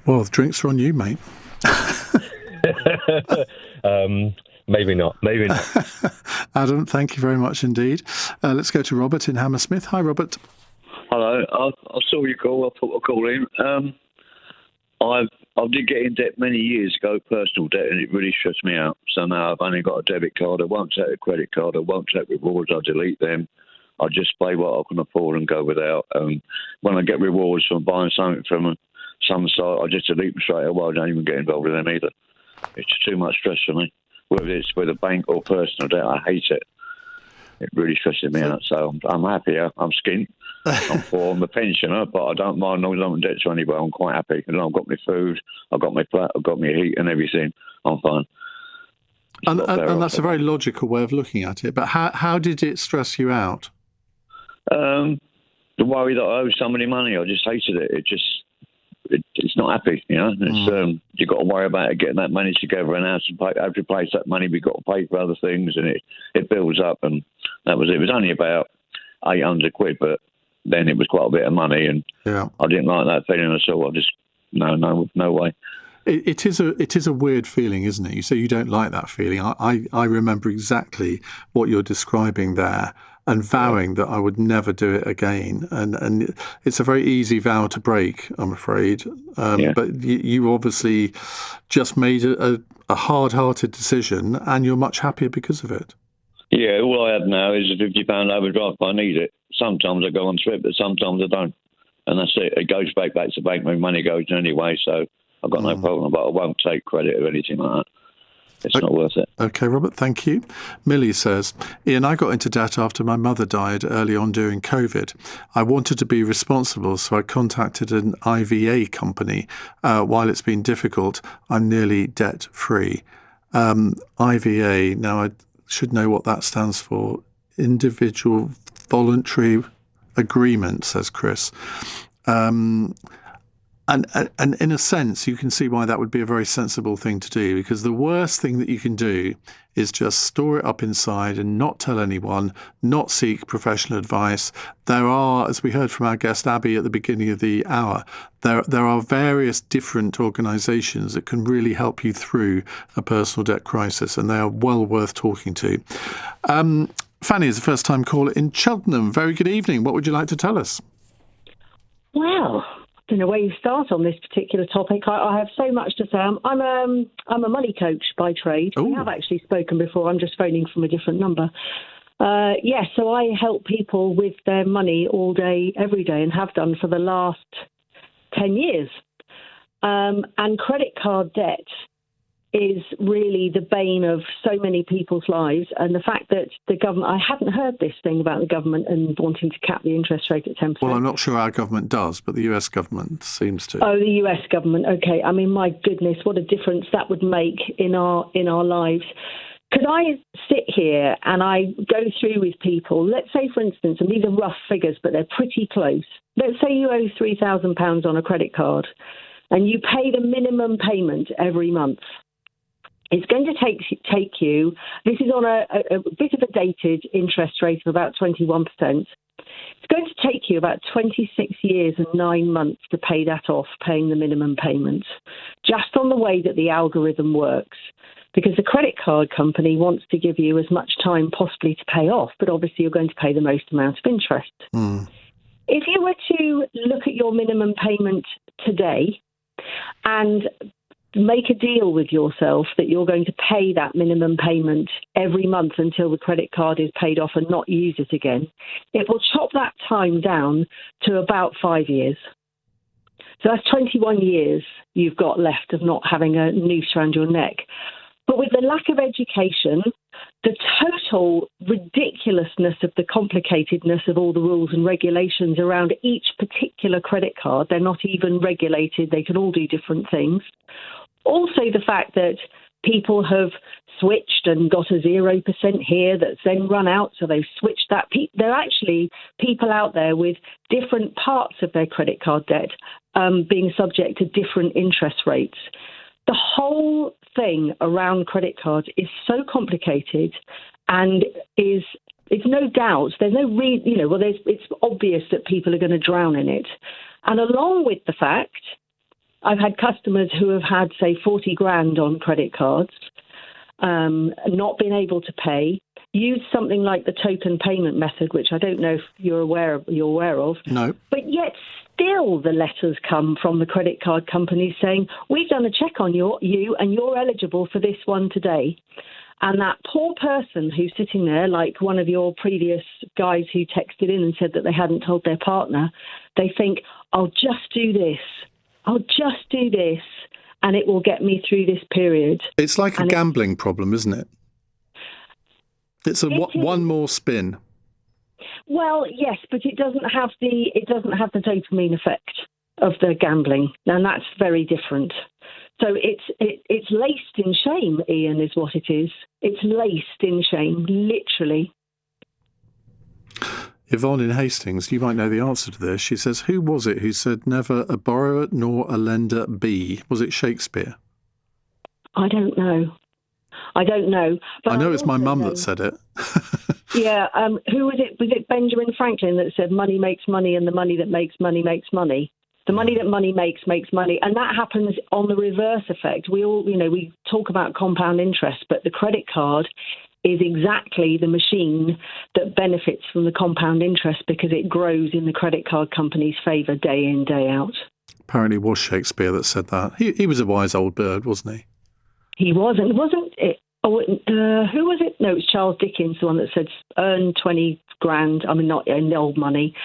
[SPEAKER 1] Well, the drinks are on you, mate.
[SPEAKER 17] Maybe not.
[SPEAKER 1] Adam, thank you very much indeed. Let's go to Robert in Hammersmith. Hi, Robert.
[SPEAKER 18] Hello. I saw your call. I thought I'd call in. I did get in debt many years ago, personal debt, and it really stressed me out. So now I've only got a debit card. I won't take a credit card. I won't take rewards. I delete them. I just pay what I can afford and go without. When I get rewards from buying something from some site, I just delete them straight away. I don't even get involved with them either. It's too much stress for me. Whether it's with a bank or personal debt, I hate it. It really stresses me out. So I'm happier. I'm skint. I'm a pensioner, but I don't mind no debt to anybody. I'm quite happy. I've got my food, I've got my flat, I've got my heat and everything. I'm fine.
[SPEAKER 1] And that's a very logical way of looking at it. But how did it stress you out?
[SPEAKER 18] The worry that I owe somebody money. I just hated it. It's not happy, It's you've got to worry about getting that money together, and how to replace that money. We've got to pay for other things, and it builds up. And that was it. It was only about £800, but then it was quite a bit of money, and I didn't like that feeling at all. I just no way.
[SPEAKER 1] It is a weird feeling, isn't it? You say you don't like that feeling. I remember exactly what you're describing there, and vowing that I would never do it again. And it's a very easy vow to break, I'm afraid. But you obviously just made a hard-hearted decision, and you're much happier because of it.
[SPEAKER 18] Yeah, all I have now is a £50 overdraft if I need it. Sometimes I go on trip, but sometimes I don't. And that's it. It goes back to the bank. My money goes anyway, so I've got no problem. But I won't take credit or anything like that. It's not worth it.
[SPEAKER 1] Okay, Robert, thank you. Millie says, Iain, I got into debt after my mother died early on during COVID. I wanted to be responsible, so I contacted an IVA company. While it's been difficult, I'm nearly debt-free. IVA, now I should know what that stands for. Individual Voluntary Agreement, says Chris. And in a sense, you can see why that would be a very sensible thing to do, because the worst thing that you can do is just store it up inside and not tell anyone, not seek professional advice. There are, as we heard from our guest Abby at the beginning of the hour, there are various different organisations that can really help you through a personal debt crisis, and they are well worth talking to. Fanny is a first-time caller in Cheltenham. Very good evening. What would you like to tell us?
[SPEAKER 19] Wow. I don't know where you start on this particular topic. I have so much to say. I'm a money coach by trade. Ooh. We have actually spoken before. I'm just phoning from a different number. So I help people with their money all day, every day, and have done for the last 10 years. And credit card debt is really the bane of so many people's lives. And the fact that the government, I hadn't heard this thing about the government and wanting to cap the interest rate at 10%.
[SPEAKER 1] Well, I'm not sure our government does, but the US government seems to.
[SPEAKER 19] Oh, the US government. Okay. I mean, my goodness, what a difference that would make in our lives. Could I sit here and I go through with people, let's say, for instance, and these are rough figures, but they're pretty close. Let's say you owe £3,000 on a credit card and you pay the minimum payment every month. It's going to take you, this is on a bit of a dated interest rate of about 21%. It's going to take you about 26 years and 9 months to pay that off, paying the minimum payment, just on the way that the algorithm works. Because the credit card company wants to give you as much time possibly to pay off, but obviously you're going to pay the most amount of interest. If you were to look at your minimum payment today and make a deal with yourself that you're going to pay that minimum payment every month until the credit card is paid off and not use it again, it will chop that time down to about 5 years. So that's 21 years you've got left of not having a noose around your neck. But with the lack of education, the total ridiculousness of the complicatedness of all the rules and regulations around each particular credit card. They're not even regulated. They can all do different things. Also, the fact that people have switched and got a 0% here that's then run out, so they've switched that. There are actually people out there with different parts of their credit card debt being subject to different interest rates. The whole thing around credit cards is so complicated and it's no doubt, there's no it's obvious that people are going to drown in it. And along with the fact, I've had customers who have had, say, 40 grand on credit cards, not been able to pay, use something like the token payment method, which I don't know if you're aware of.
[SPEAKER 1] No.
[SPEAKER 19] But yet still the letters come from the credit card companies saying, we've done a check on you and you're eligible for this one today. And that poor person who's sitting there, like one of your previous guys who texted in and said that they hadn't told their partner, they think, I'll just do this, and it will get me through this period.
[SPEAKER 1] It's like a gambling problem, isn't it? It's one more spin.
[SPEAKER 19] Well, yes, but it doesn't have the dopamine effect of the gambling, and that's very different. So it's laced in shame, Iain, is what it is. It's laced in shame, literally.
[SPEAKER 1] Yvonne in Hastings, you might know the answer to this. She says, who was it who said never a borrower nor a lender be? Was it Shakespeare?
[SPEAKER 19] I don't know. But
[SPEAKER 1] I know it's my mum that said it.
[SPEAKER 19] Yeah. Who was it? Was it Benjamin Franklin that said money makes money and the money that makes money makes money? The money that money makes money. And that happens on the reverse effect. We all, we talk about compound interest, but the credit card is exactly the machine that benefits from the compound interest because it grows in the credit card company's favour day in, day out.
[SPEAKER 1] Apparently it was Shakespeare that said that. He was a wise old bird, wasn't he?
[SPEAKER 19] He wasn't it? Who was it? No, it was Charles Dickens, the one that said earn 20 grand. I mean, not in old money.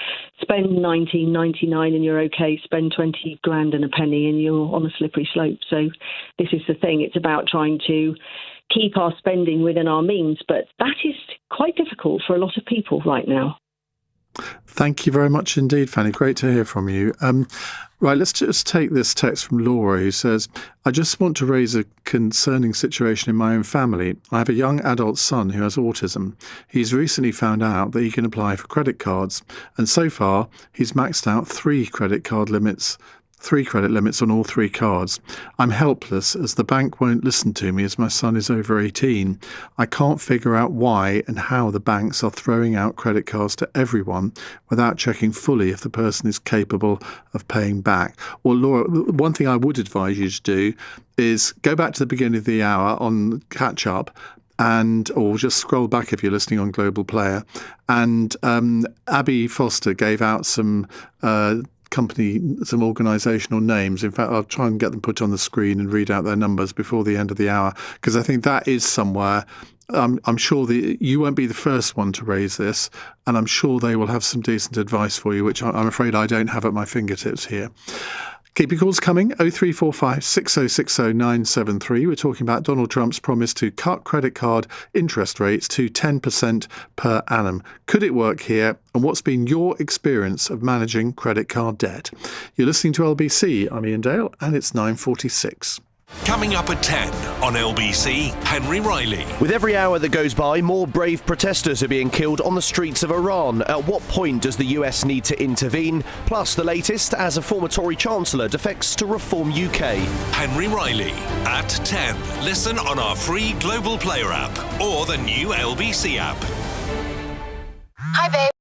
[SPEAKER 19] Spend 19.99 and you're okay. Spend 20 grand and a penny and you're on a slippery slope. So this is the thing. It's about trying to keep our spending within our means, but that is quite difficult for a lot of people right now.
[SPEAKER 1] Thank you very much indeed, Fanny. Great to hear from you. Right, let's just take this text from Laura, who says, I just want to raise a concerning situation in my own family. I have a young adult son who has autism. He's recently found out that he can apply for credit cards, and so far he's maxed out 3 credit limits on all 3 cards. I'm helpless as the bank won't listen to me as my son is over 18. I can't figure out why and how the banks are throwing out credit cards to everyone without checking fully if the person is capable of paying back. Well, Laura, one thing I would advise you to do is go back to the beginning of the hour on catch up or just scroll back if you're listening on Global Player. And Abby Foster gave out some organisational names. In fact, I'll try and get them put on the screen and read out their numbers before the end of the hour, because I think that is somewhere. I'm sure you won't be the first one to raise this, and I'm sure they will have some decent advice for you, which I'm afraid I don't have at my fingertips here. Keep your calls coming, 0345 6060 973. We're talking about Donald Trump's promise to cut credit card interest rates to 10% per annum. Could it work here? And what's been your experience of managing credit card debt? You're listening to LBC. I'm Iain Dale, and it's 9:46.
[SPEAKER 2] Coming up at 10 on LBC, Henry Riley.
[SPEAKER 11] With every hour that goes by, more brave protesters are being killed on the streets of Iran. At what point does the US need to intervene? Plus the latest as a former Tory Chancellor defects to Reform UK.
[SPEAKER 2] Henry Riley at 10. Listen on our free Global Player app or the new LBC app.
[SPEAKER 3] Hi, babe.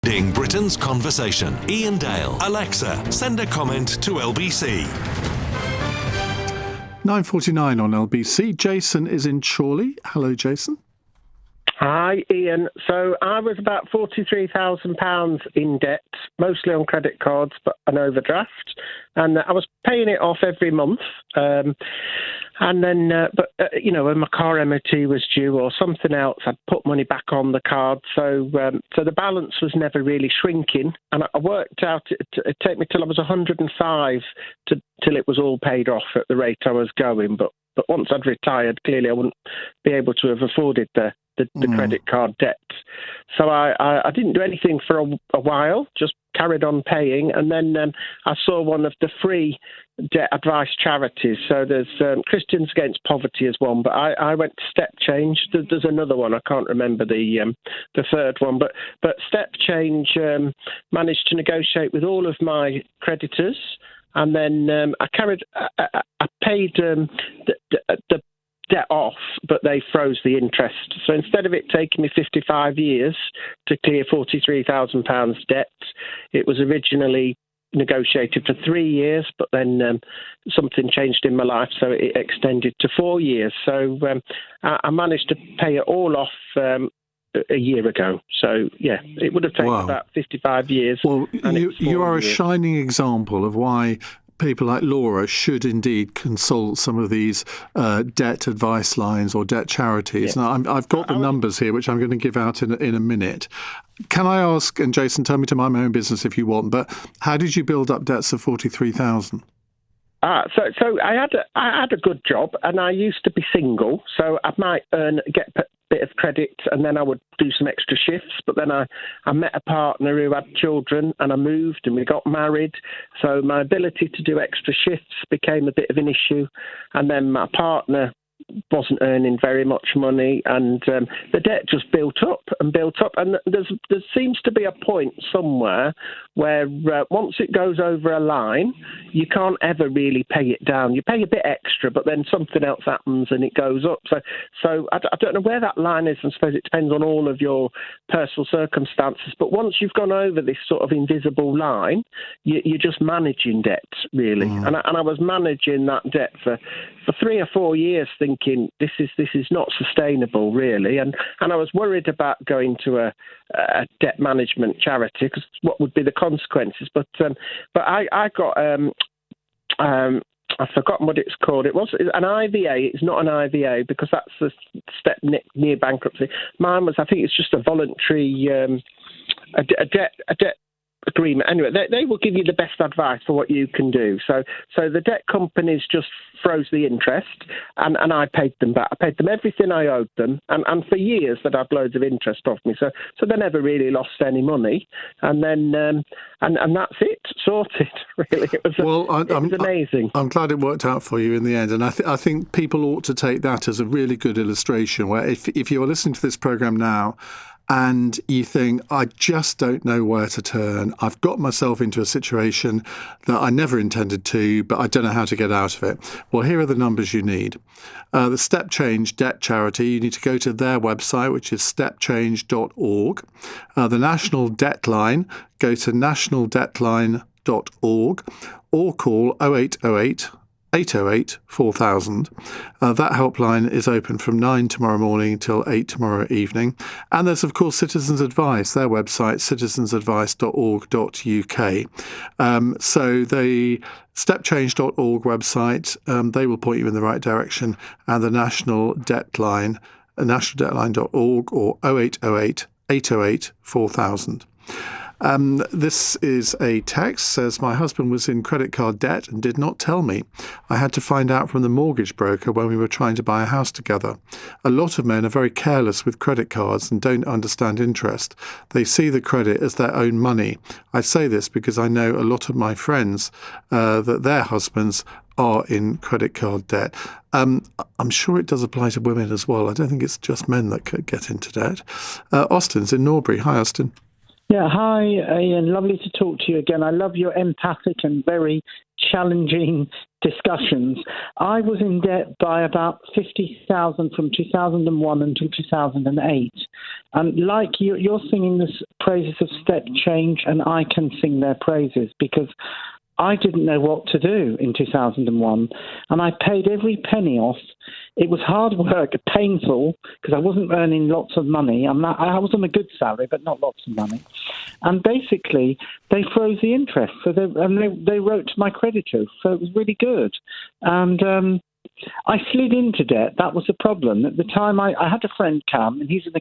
[SPEAKER 2] Leading Britain's conversation. Iain Dale. Alexa, send a comment to LBC.
[SPEAKER 1] 9:49 on LBC. Jason is in Chorley. Hello, Jason.
[SPEAKER 16] Hi, Ian. So I was about £43,000 in debt, mostly on credit cards, but an overdraft. And I was paying it off every month. When my car MOT was due or something else, I'd put money back on the card. So the balance was never really shrinking. And I worked out it'd take me till I was 105 till it was all paid off at the rate I was going. But once I'd retired, clearly I wouldn't be able to have afforded the credit card debt. So I didn't do anything for a while, just carried on paying. And then I saw one of the free debt advice charities. So there's Christians Against Poverty is one, but I went to Step Change. There's another one, I can't remember the third one, but Step Change managed to negotiate with all of my creditors. And then I paid the debt off, but they froze the interest. So instead of it taking me 55 years to clear £43,000 debt, it was originally negotiated for 3 years, but then something changed in my life, so it extended to 4 years. So I managed to pay it all off a year ago. So, yeah, it would have taken about 55 years.
[SPEAKER 1] Well, you are a shining example of why people like Laura should indeed consult some of these debt advice lines or debt charities. Yeah. Now, I've got the numbers here, which I'm going to give out in a minute. Can I ask, and Jason, tell me to mind my own business if you want, but how did you build up debts of 43,000?
[SPEAKER 16] So I had a good job, and I used to be single, so I might get a bit of credit, and then I would do some extra shifts. But then I met a partner who had children, and I moved, and we got married. So my ability to do extra shifts became a bit of an issue, and then my partner wasn't earning very much money, and the debt just built up. And there seems to be a point somewhere where once it goes over a line, you can't ever really pay it down. You pay a bit extra, but then something else happens and it goes up. So I don't know where that line is, and I suppose it depends on all of your personal circumstances. But once you've gone over this sort of invisible line, you're just managing debt, really. And I was managing that debt for 3 or 4 years, thinking this is not sustainable, really. And I was worried about going to a debt management charity, because what would be the consequences? But I got I've forgotten what it's called. It was an IVA. It's not an IVA because that's the step near bankruptcy. Mine was, I think it's just a voluntary a debt agreement. Anyway, they will give you the best advice for what you can do. So the debt companies just froze the interest, and I paid them back. I paid them everything I owed them, and for years that had loads of interest off me. So they never really lost any money, and then and that's it, sorted. Really, it was amazing.
[SPEAKER 1] I'm glad it worked out for you in the end, and I think people ought to take that as a really good illustration. Where if you're listening to this program now, and you think, I just don't know where to turn. I've got myself into a situation that I never intended to, but I don't know how to get out of it. Well, here are the numbers you need. The Step Change Debt Charity, you need to go to their website, which is stepchange.org. The National Debt Line, go to nationaldebtline.org or call 0808 808 4000. That helpline is open from 9 tomorrow morning till 8 tomorrow evening. And there's, of course, Citizens Advice, their website, citizensadvice.org.uk. So the stepchange.org website, they will point you in the right direction. And the National Debt Line, nationaldebtline.org or 0808 808 4000. This is a text, says, my husband was in credit card debt and did not tell me. I had to find out from the mortgage broker when we were trying to buy a house together. A lot of men are very careless with credit cards and don't understand interest. They see the credit as their own money. I say this because I know a lot of my friends that their husbands are in credit card debt. I'm sure it does apply to women as well. I don't think it's just men that could get into debt. Austin's in Norbury. Hi, Austin.
[SPEAKER 16] Yeah, hi, Ian. Lovely to talk to you again. I love your empathic and very challenging discussions. I was in debt by about 50,000 from 2001 until 2008. And like you're singing the praises of step change, and I can sing their praises because I didn't know what to do in 2001, and I paid every penny off. It was hard work, painful, because I wasn't earning lots of money. I was on a good salary, but not lots of money. And basically, they froze the interest, they wrote to my creditors, so it was really good. And I slid into debt. That was the problem. At the time, I had a friend come, and he was an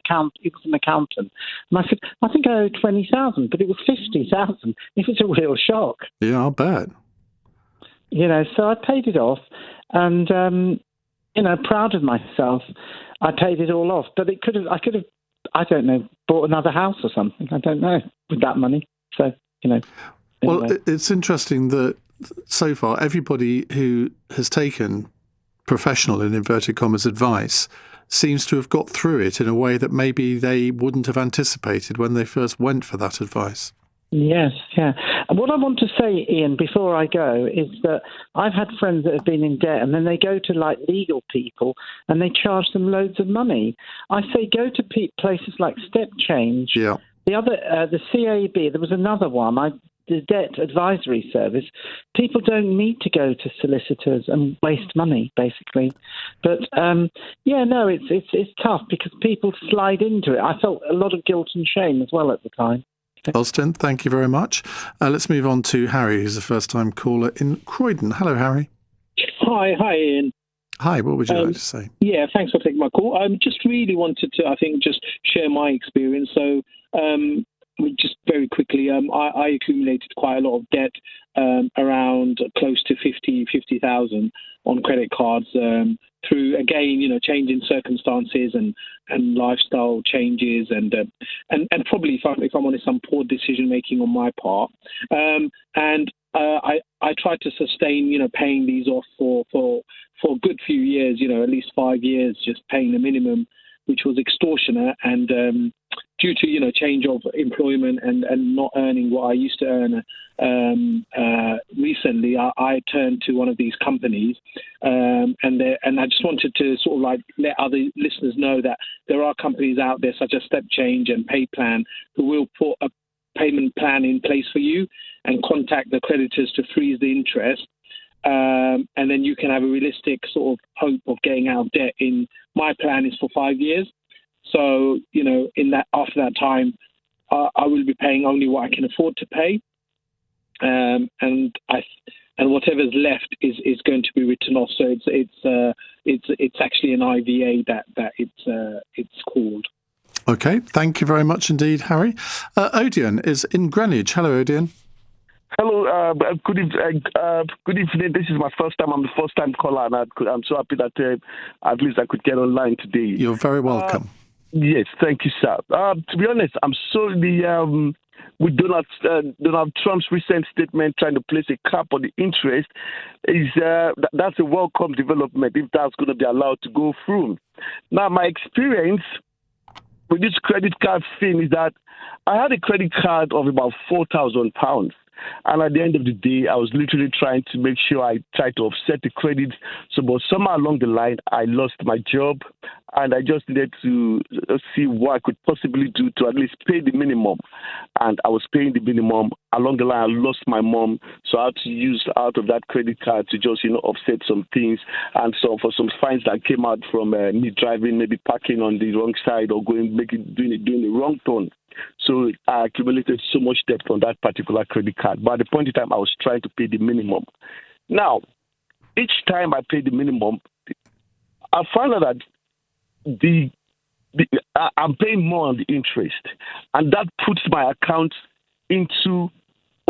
[SPEAKER 16] accountant. And I said, I think I owe 20,000, but it was 50,000. It was a real shock.
[SPEAKER 1] Yeah, I'll bet.
[SPEAKER 16] So I paid it off, and proud of myself, I paid it all off. But I could have, I don't know, bought another house or something. I don't know, with that money. So, anyway.
[SPEAKER 1] Well, it's interesting that so far everybody who has taken professional, in inverted commas, advice seems to have got through it in a way that maybe they wouldn't have anticipated when they first went for that advice.
[SPEAKER 16] Yes, yeah. And what I want to say, Ian, before I go, is that I've had friends that have been in debt, and then they go to legal people and they charge them loads of money. I say go to places like Step Change.
[SPEAKER 1] Yeah.
[SPEAKER 16] The other, the CAB, there was another one. The debt advisory service. People don't need to go to solicitors and waste money, basically. But it's tough because people slide into it. I felt a lot of guilt and shame as well at the time.
[SPEAKER 1] Austin, thank you very much. Let's move on to Harry, who's a first-time caller in Croydon. Hello, Harry.
[SPEAKER 5] Hi, Ian.
[SPEAKER 1] Hi, what would you like to say?
[SPEAKER 5] Yeah, thanks for taking my call. I just really wanted to, just share my experience. So, just very quickly, I accumulated quite a lot of debt, around close to 50,000 on credit cards, through, again, changing circumstances and lifestyle changes and probably, if I'm honest, some poor decision making on my part. I tried to sustain, paying these off for a good few years, at least 5 years, just paying the minimum, which was extortionate. And due to, change of employment and not earning what I used to earn recently, I turned to one of these companies. And I just wanted to sort of let other listeners know that there are companies out there such as Step Change and PayPlan who will put a payment plan in place for you and contact the creditors to freeze the interest. And then you can have a realistic sort of hope of getting out of debt. My plan is for 5 years. So, after that time, I will be paying only what I can afford to pay. And whatever's left is going to be written off. So it's actually an IVA that it's called.
[SPEAKER 1] Okay, thank you very much indeed, Harry. Odeon is in Greenwich. Hello, Odeon.
[SPEAKER 20] Hello, good evening. This is my first time. I'm the first-time caller, and I'm so happy that at least I could get online today.
[SPEAKER 1] You're very welcome.
[SPEAKER 20] Yes, thank you, sir. To be honest, I'm sorry with Donald Trump's recent statement trying to place a cap on the interest that's a welcome development if that's going to be allowed to go through. Now, my experience with this credit card thing is that I had a credit card of about £4,000. And at the end of the day, I was literally trying to make sure I tried to offset the credit. But somewhere along the line, I lost my job, and I just needed to see what I could possibly do to at least pay the minimum. And I was paying the minimum. Along the line, I lost my mom, so I had to use out of that credit card to just, offset some things. And so for some fines that came out from me driving, maybe parking on the wrong side or doing the wrong turn. So I accumulated so much debt on that particular credit card. But at the point in time, I was trying to pay the minimum. Now, each time I paid the minimum, I found out that I'm paying more on the interest. And that puts my account into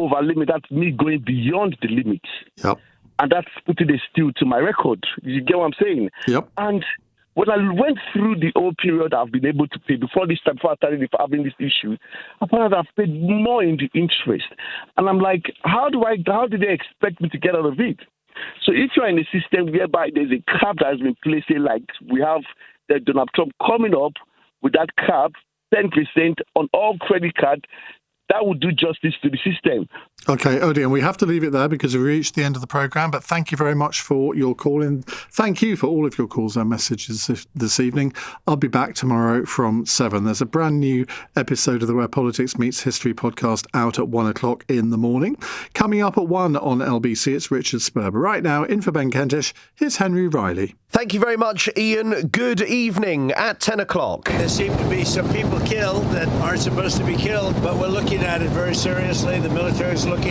[SPEAKER 20] over limit. That's me going beyond the limit.
[SPEAKER 1] Yep.
[SPEAKER 20] And that's putting a steal to my record. You get what I'm saying?
[SPEAKER 1] Yep.
[SPEAKER 20] And when I went through the whole period I've been able to pay before I started having this issue, I found out I've paid more in the interest. And I'm like, how do they expect me to get out of it? So if you're in a system whereby there's a cap that has been placed, like we have Donald Trump coming up with that cap, 10% on all credit cards, that would do justice to the system.
[SPEAKER 1] Okay, Odion, we have to leave it there because we've reached the end of the programme, but thank you very much for your call in. Thank you for all of your calls and messages this evening. I'll be back tomorrow from 7. There's a brand new episode of the Where Politics Meets History podcast out at 1 o'clock in the morning. Coming up at 1 on LBC, it's Richard Spurber. Right now, in for Ben Kentish, here's Henry Riley.
[SPEAKER 11] Thank you very much, Ian. Good evening. At 10 o'clock.
[SPEAKER 9] There seem to be some people killed that aren't supposed to be killed, but we're looking at it very seriously. The military is looking